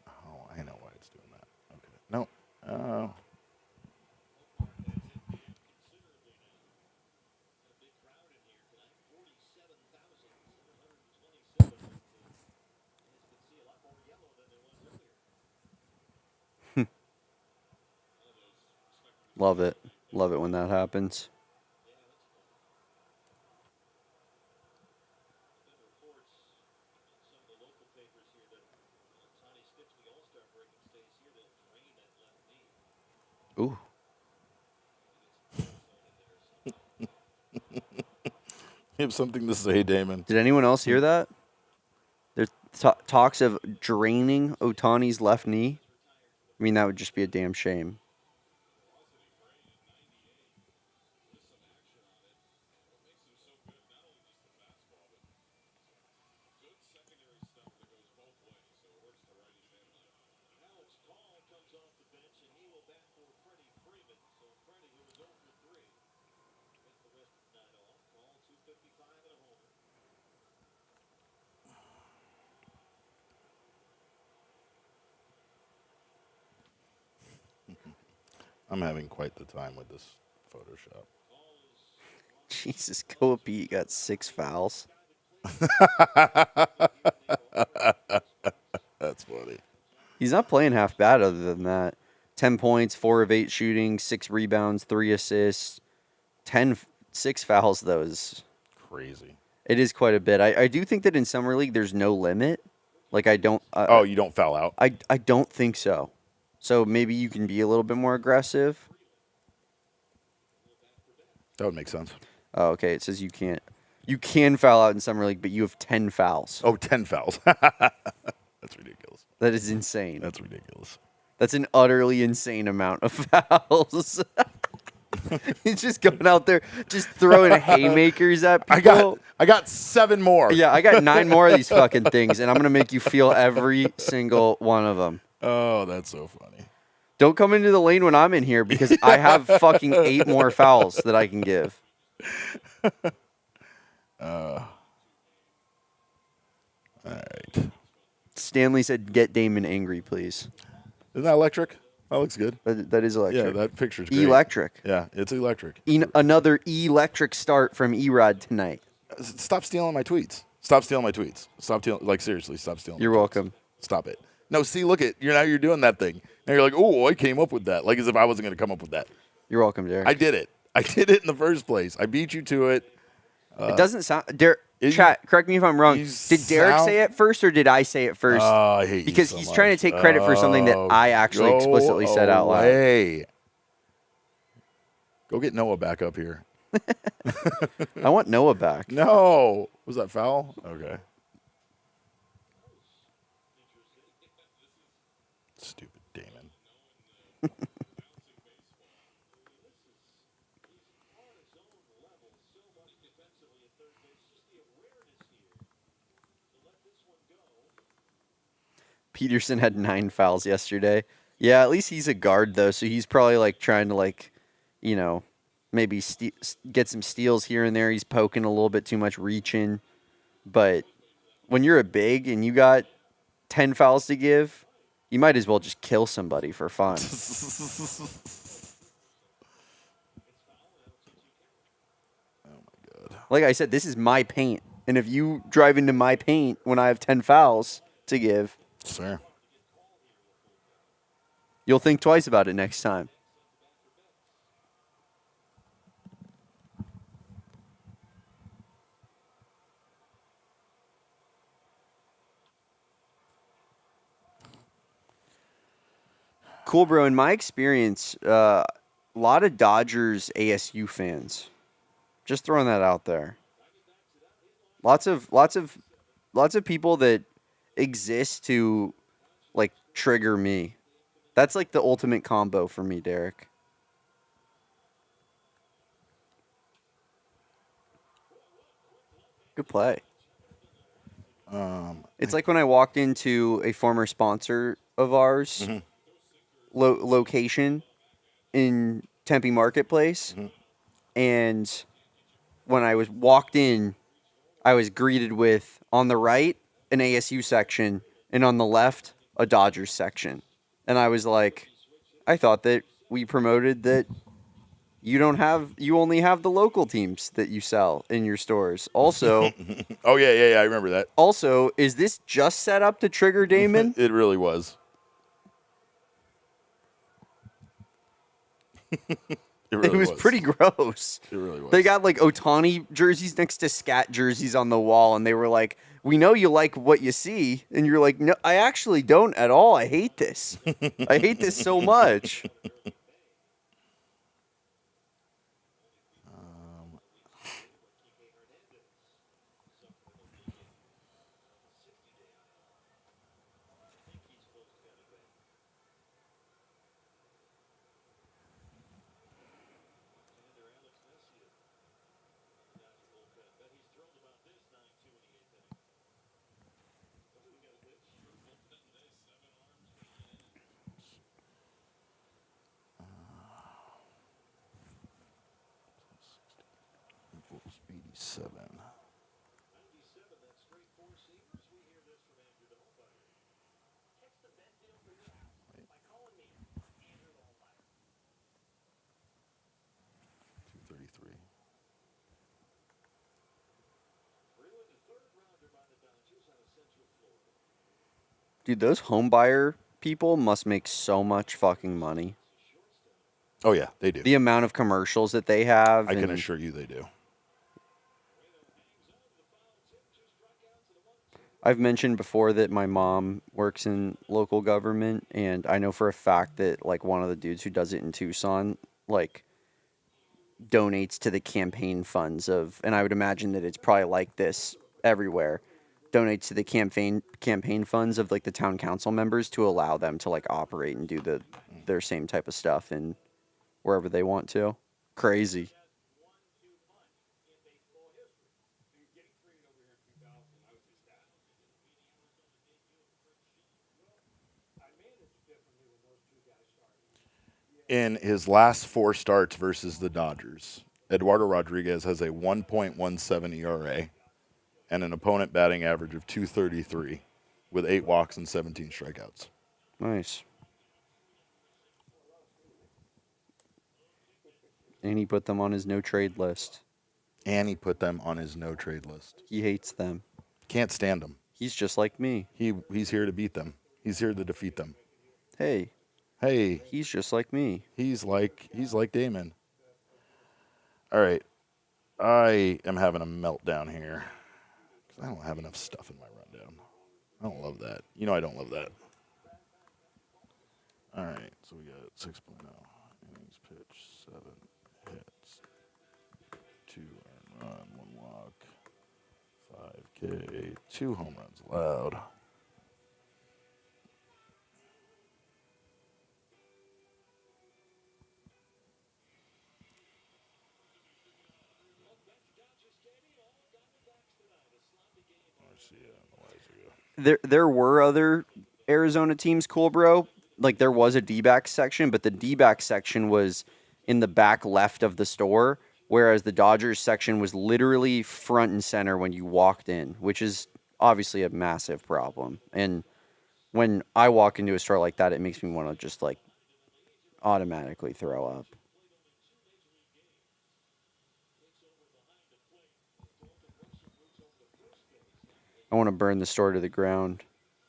Oh, I know why it's doing that. Okay. No. Oh. Love it. Love it when that happens. Ooh. You have something to say, Damon. Did anyone else hear that? There's talks of draining Ohtani's left knee. I mean, that would just be a damn shame. I'm having quite the time with this Photoshop. Jesus, Kobe got 6 fouls. That's funny. He's not playing half bad other than that. 10 points, 4 of 8 shooting, 6 rebounds, 3 assists, 6 fouls, though. Crazy. It is quite a bit. I do think that in Summer League, there's no limit. Like, I don't... Oh, you don't foul out? I don't think so. So maybe you can be a little bit more aggressive. That would make sense. Oh, okay. It says you can't. You can foul out in Summer League, but you have 10 fouls. Oh, 10 fouls. That's ridiculous. That is insane. That's ridiculous. That's an utterly insane amount of fouls. He's just going out there, just throwing haymakers at people. I got 7 more. Yeah, I got 9 more of these fucking things, and I'm gonna make you feel every single one of them. Oh, that's so funny. Don't come into the lane when I'm in here because I have fucking 8 more fouls that I can give. All right. Stanley said, "Get Damon angry, please." Isn't that electric? That looks good. That is electric. Yeah, that picture's great. Electric. Yeah, it's electric. Another electric start from Erod tonight. Stop stealing my tweets. Stop stealing my tweets. Stop stealing. Like, seriously, stop stealing. You're my tweets. welcome. Stop it. No, see, look at you're doing that thing. Now you're like, oh, I came up with that. Like as if I wasn't going to come up with that. You're welcome, Derek. I did it. I did it in the first place. I beat you to it. It doesn't sound. Derek, chat. Correct me if I'm wrong. Did Derek say it first, or did I say it first? Oh, I hate you because so he's much. trying to take credit for something that I actually explicitly said out loud. Go get Noah back up here. I want Noah back. No. Was that foul? Okay. Stupid Damon. Peterson had 9 fouls yesterday. Yeah, at least he's a guard, though, so he's probably, like, trying to, like, you know, maybe get some steals here and there. He's poking a little bit too much, reaching. But when you're a big and you got 10 fouls to give, you might as well just kill somebody for fun. Oh, my God. Like I said, this is my paint. And if you drive into my paint when I have 10 fouls to give, Fair. you'll think twice about it next time. Cool, bro. In my experience, a lot of Dodgers ASU fans. Just throwing that out there. Lots of people that exist to, like, trigger me. That's like the ultimate combo for me, Derek. Good play. It's like when I walked into a former sponsor of ours location in Tempe Marketplace, and when I walked in, I was greeted with, on the right, an ASU section, and on the left, a Dodgers section. And I was like, I thought that we promoted that you only have the local teams that you sell in your stores. Also, Oh yeah, I remember that. also, is this just set up to trigger Damon? It really was. It was pretty gross. It really was. They got like Ohtani jerseys next to scat jerseys on the wall, and they were like, "We know you like what you see," and you're like, "No, I actually don't at all. I hate this. I hate this so much." Seven. Dude, those home buyer people must make so much fucking money. Oh yeah, they do. The amount of commercials that they have. I can and assure you they do. I've mentioned before that my mom works in local government, and I know for a fact that like one of the dudes who does it in Tucson, like donates to the campaign funds of, and I would imagine that it's probably like this everywhere, donates to the campaign funds of like the town council members to allow them to like operate and do their same type of stuff in wherever they want to. Crazy. In his last 4 starts versus the Dodgers, Eduardo Rodriguez has a 1.17 ERA and an opponent batting average of .233 with 8 walks and 17 strikeouts. Nice. And he put them on his no-trade list. And he put them on his no-trade list. He hates them. Can't stand them. He's just like me. He's here to beat them. He's here to defeat them. Hey, He's just like me. He's like Damon. All right. I am having a meltdown here because I don't have enough stuff in my rundown. I don't love that. You know I don't love that. All right. So we got 6.0. Innings pitch, 7 hits, 2 earned run, 1 walk, 5K, 2 home runs allowed. There were other Arizona teams, cool, bro. Like there was a Dbacks section, but the Dbacks section was in the back left of the store, whereas the Dodgers section was literally front and center when you walked in, which is obviously a massive problem. And when I walk into a store like that, it makes me want to just like automatically throw up. I want to burn the store to the ground.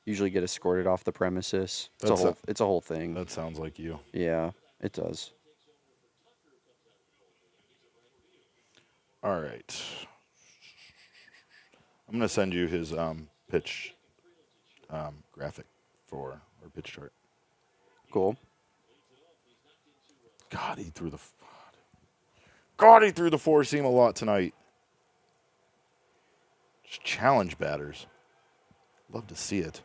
Usually get escorted off the premises. It's a whole thing. That sounds like you. Yeah, it does. All right. I'm going to send you his pitch graphic or pitch chart. Cool. God, he threw the 4-seam a lot tonight. Just challenge batters. Love to see it.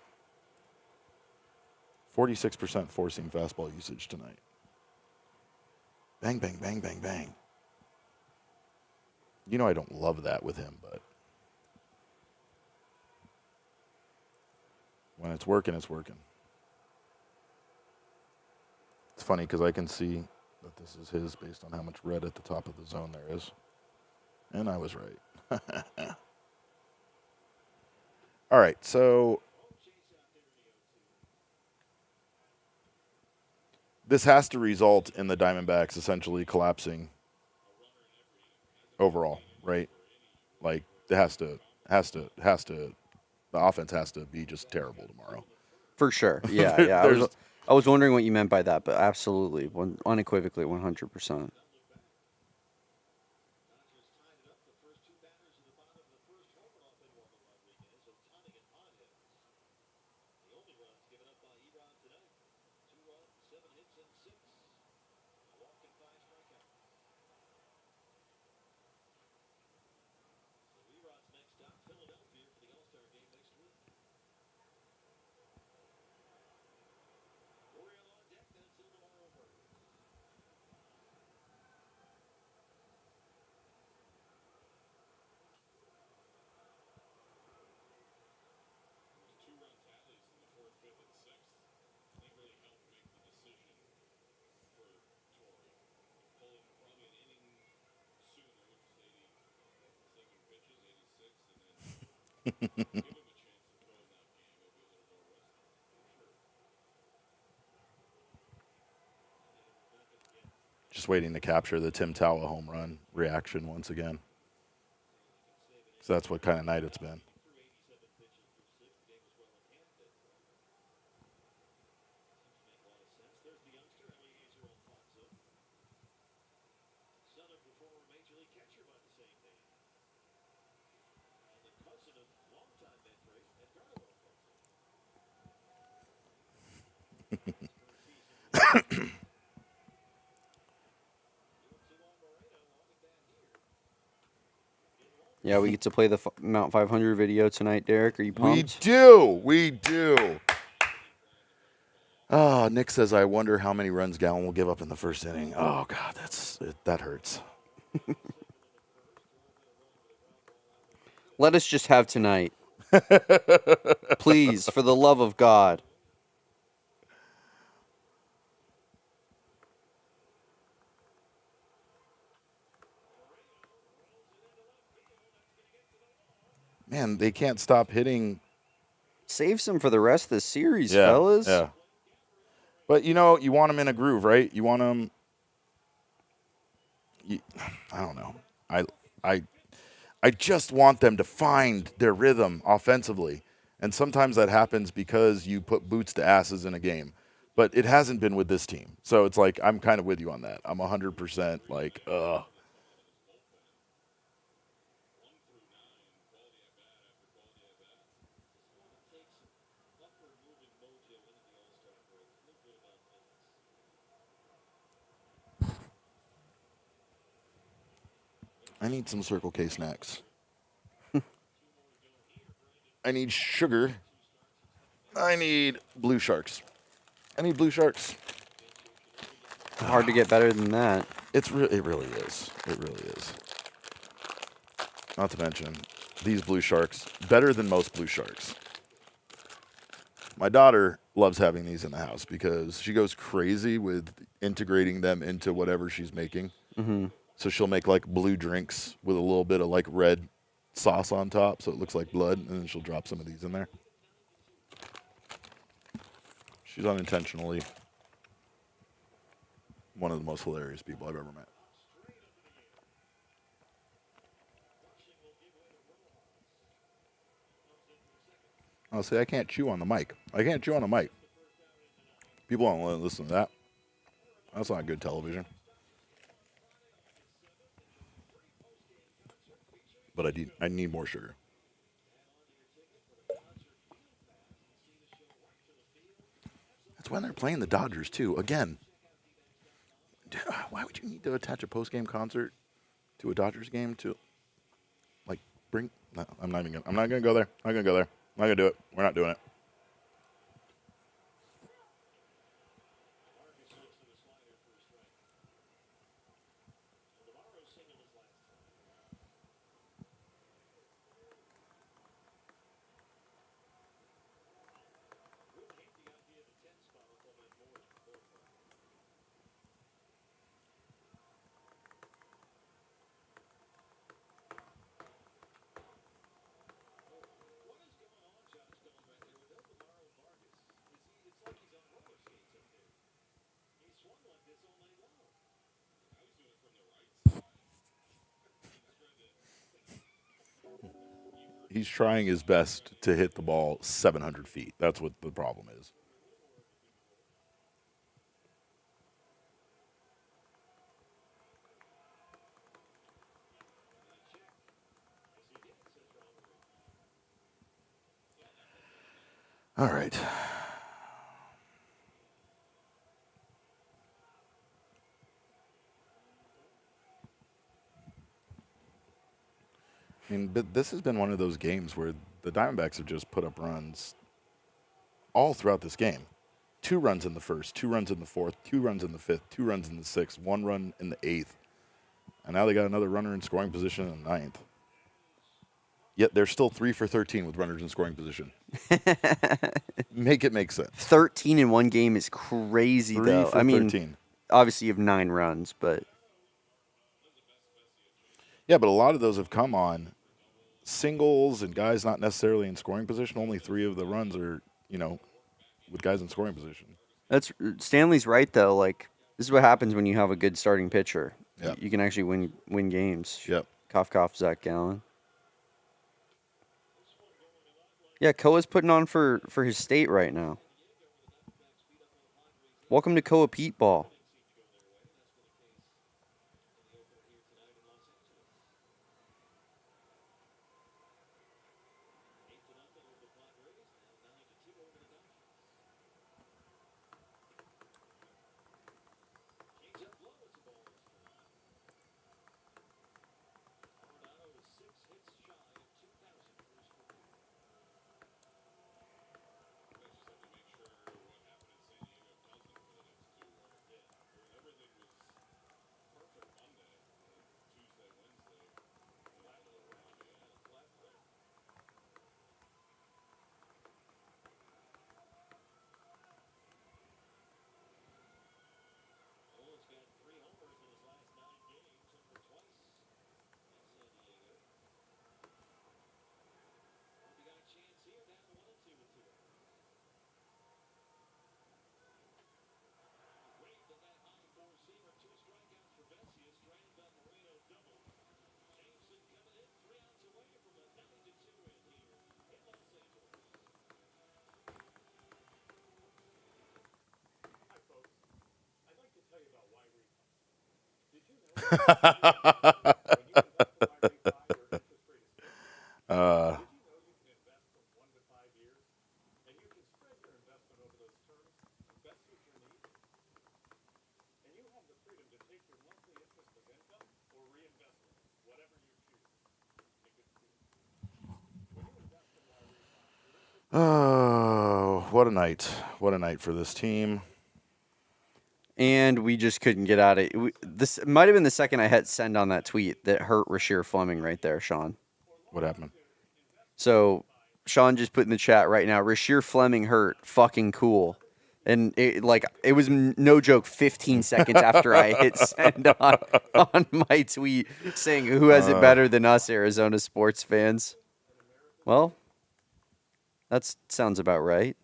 46% 4-seam fastball usage tonight. Bang, bang, bang, bang, bang. You know I don't love that with him, but When it's working, it's working. It's funny because I can see that this is his based on how much red at the top of the zone there is. And I was right. All right, so this has to result in the Diamondbacks essentially collapsing overall, right? Like it has to. The offense has to be just terrible tomorrow. For sure. Yeah, There- yeah. there's- I was wondering what you meant by that, but absolutely, unequivocally, 100%. Just waiting to capture the Tim Tawa home run reaction once again. So that's what kind of night it's been. Yeah, we get to play the Mount 500 video tonight, Derek. Are you We pumped? do. We do. Oh, Nick says, I wonder how many runs Gallen will give up in the first inning. Oh, God, that hurts. Let us just have tonight. Please, for the love of God. Man, they can't stop hitting. Save some for the rest of the series, fellas. Yeah. But, you want them in a groove, right? You want them. I don't know. I just want them to find their rhythm offensively. And sometimes that happens because you put boots to asses in a game. But it hasn't been with this team. So it's like, I'm kind of with you on that. I'm 100% like, ugh. I need some Circle K snacks. I need sugar. I need Blue Sharks. I need Blue Sharks. Hard to get better than that. It really is. It really is. Not to mention, these Blue Sharks, better than most Blue Sharks. My daughter loves having these in the house because she goes crazy with integrating them into whatever she's making. Mm-hmm. So she'll make like blue drinks with a little bit of like red sauce on top so it looks like blood, and then she'll drop some of these in there. She's unintentionally one of the most hilarious people I've ever met. I'll say I can't chew on the mic. I can't chew on the mic. People don't want to listen to that. That's not good television. But I need more sugar. That's when they're playing the Dodgers too. Again, why would you need to attach a post-game concert to a Dodgers game to, like, bring? No, I'm not gonna go there. I'm not gonna go there. I'm not gonna do it. We're not doing it. He's trying his best to hit the ball 700 feet. That's what the problem is. All right. I mean, but this has been one of those games where the Diamondbacks have just put up runs all throughout this game. 2 runs in the first, 2 runs in the fourth, 2 runs in the fifth, 2 runs in the sixth, 1 run in the eighth. And now they got another runner in scoring position in the ninth. Yet they're still 3 for 13 with runners in scoring position. Make it make sense. 13 in one game is crazy, 3 though. for I mean, 13. obviously you have 9 runs, but Yeah, but a lot of those have come on singles and guys not necessarily in scoring position. Only 3 of the runs are, with guys in scoring position. that's Stanley's right though. Like, this is what happens when you have a good starting pitcher. Yep. You can actually win games. Yep. Cough, cough, Zach Gallen. Yeah, Koa's putting on for his state right now. Welcome to Koa Pete Ball. Oh, what a night. What a night for this team. And we just couldn't get out of it. This might have been the second I hit send on that tweet that hurt Rasheer Fleming right there, Sean. What happened? So Sean just put in the chat right now, Rasheer Fleming hurt, fucking cool. And it was no joke 15 seconds after I hit send on my tweet saying, who has it better than us, Arizona sports fans? Well, that sounds about right.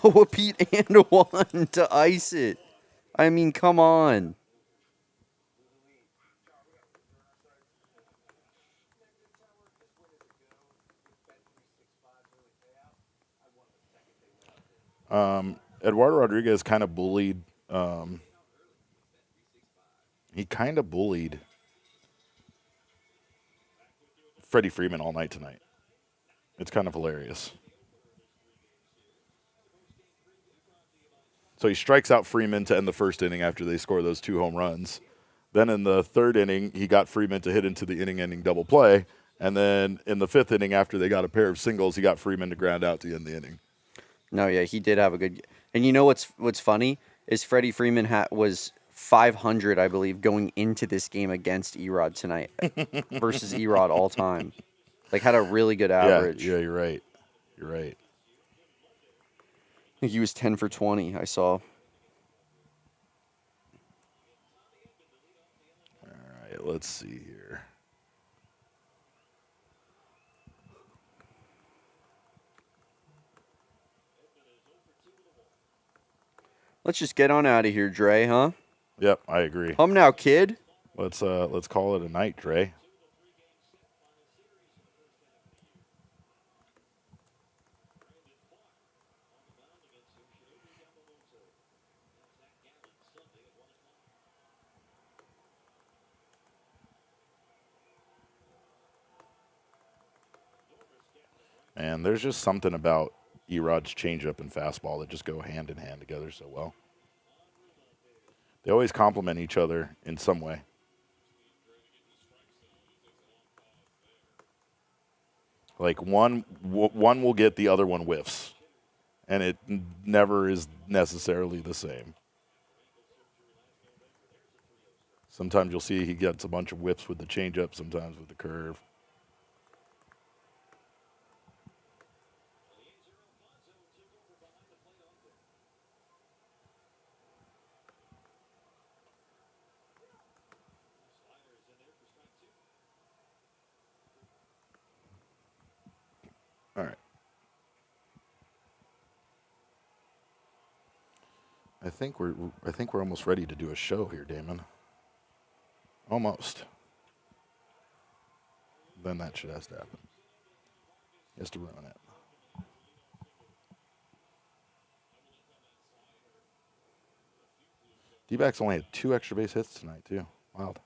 Go a Pete and a 1 to ice it. I mean, come on. Eduardo Rodriguez kind of bullied. He kind of bullied Freddie Freeman all night tonight. It's kind of hilarious. So he strikes out Freeman to end the first inning after they score those 2 home runs. Then in the third inning, he got Freeman to hit into the inning-ending double play. And then in the 5th inning, after they got a pair of singles, he got Freeman to ground out to end the inning. No, yeah, he did have a good. And you know what's funny is Freddie Freeman was 500, I believe, going into this game against Erod tonight versus Erod all time. Like, had a really good average. Yeah, you're right. You're right. I think he was 10 for 20, I saw. All right, let's see here. Let's just get on out of here, Dre, huh? Yep, I agree. Home now, kid. Let's call it a night, Dre. And there's just something about Erod's changeup and fastball that just go hand in hand together so well. They always complement each other in some way. Like one will get, the other one whiffs, and it never is necessarily the same. Sometimes you'll see he gets a bunch of whips with the changeup, sometimes with the curve. All right. I think we're almost ready to do a show here, Damon. Almost. Then that shit has to happen. He has to ruin it. Dbacks only had 2 extra base hits tonight, too. Wild.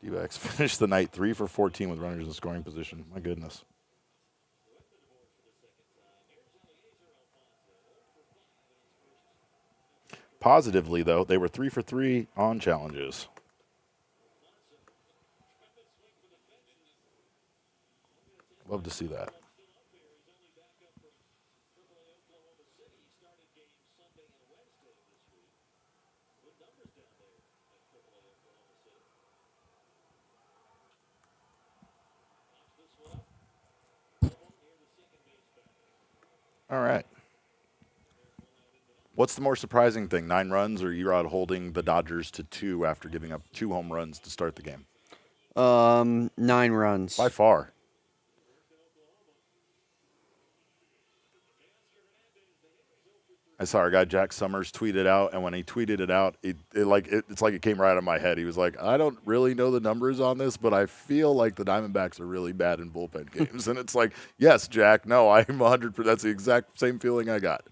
Dbacks finished the night 3 for 14 with runners in scoring position. My goodness. Positively, though, they were 3 for 3 on challenges. Love to see that. All right. What's the more surprising thing, 9 runs or Erod holding the Dodgers to 2 after giving up 2 home runs to start the game? 9 runs. By far. I saw our guy Jack Summers tweet it out, and when he tweeted it out, it's like it came right out of my head. He was like, I don't really know the numbers on this, but I feel like the Diamondbacks are really bad in bullpen games. And it's like, yes, Jack, no, I'm 100%. That's the exact same feeling I got.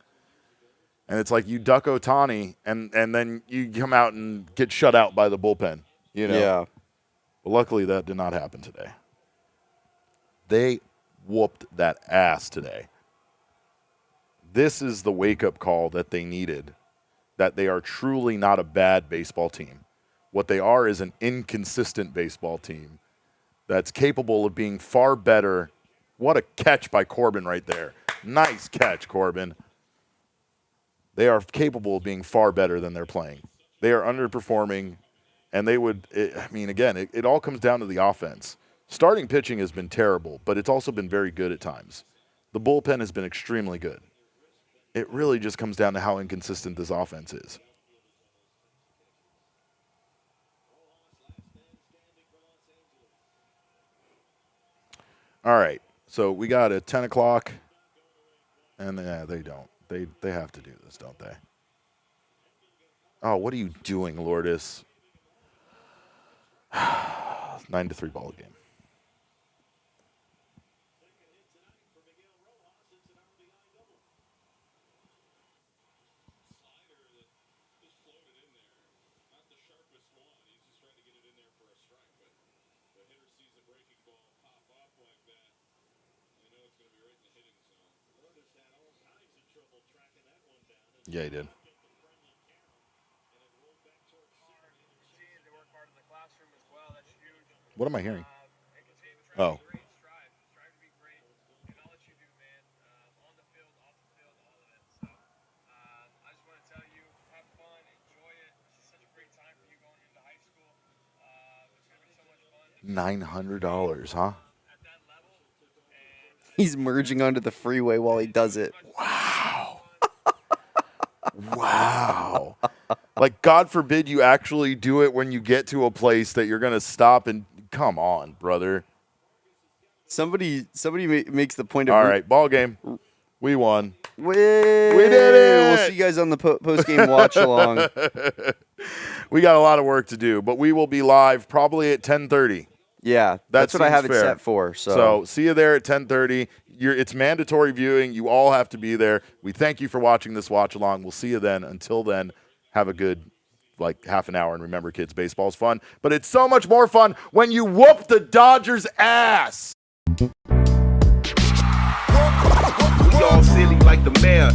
And it's like you duck Ohtani, and then you come out and get shut out by the bullpen. You know? Yeah. But luckily, that did not happen today. They whooped that ass today. This is the wake-up call that they needed, that they are truly not a bad baseball team. What they are is an inconsistent baseball team that's capable of being far better. What a catch by Corbin right there. Nice catch, Corbin. They are capable of being far better than they're playing. They are underperforming, and they would, it all comes down to the offense. Starting pitching has been terrible, but it's also been very good at times. The bullpen has been extremely good. It really just comes down to how inconsistent this offense is. All right, so we got a 10 o'clock, and they don't. They have to do this, don't they? Oh, what are you doing, Lourdes? 9-3 ball game. Yeah, he did. What am I hearing? Oh. $900, huh? He's merging onto the freeway while he does it. Wow. Wow. Like, God forbid you actually do it when you get to a place that you're going to stop and come on, brother. Somebody makes the point of All right, ball game. We won. We did it! We'll see you guys on the post game watch along. We got a lot of work to do, but we will be live probably at 10:30. Yeah, that's what I seems have it fair. set for. So see you there at 10:30. It's mandatory viewing. You all have to be there. We thank you for watching this watch along. We'll see you then. Until then, have a good half an hour. And remember, kids, baseball's fun, but it's so much more fun when you whoop the Dodgers' ass. We all silly like the mayor.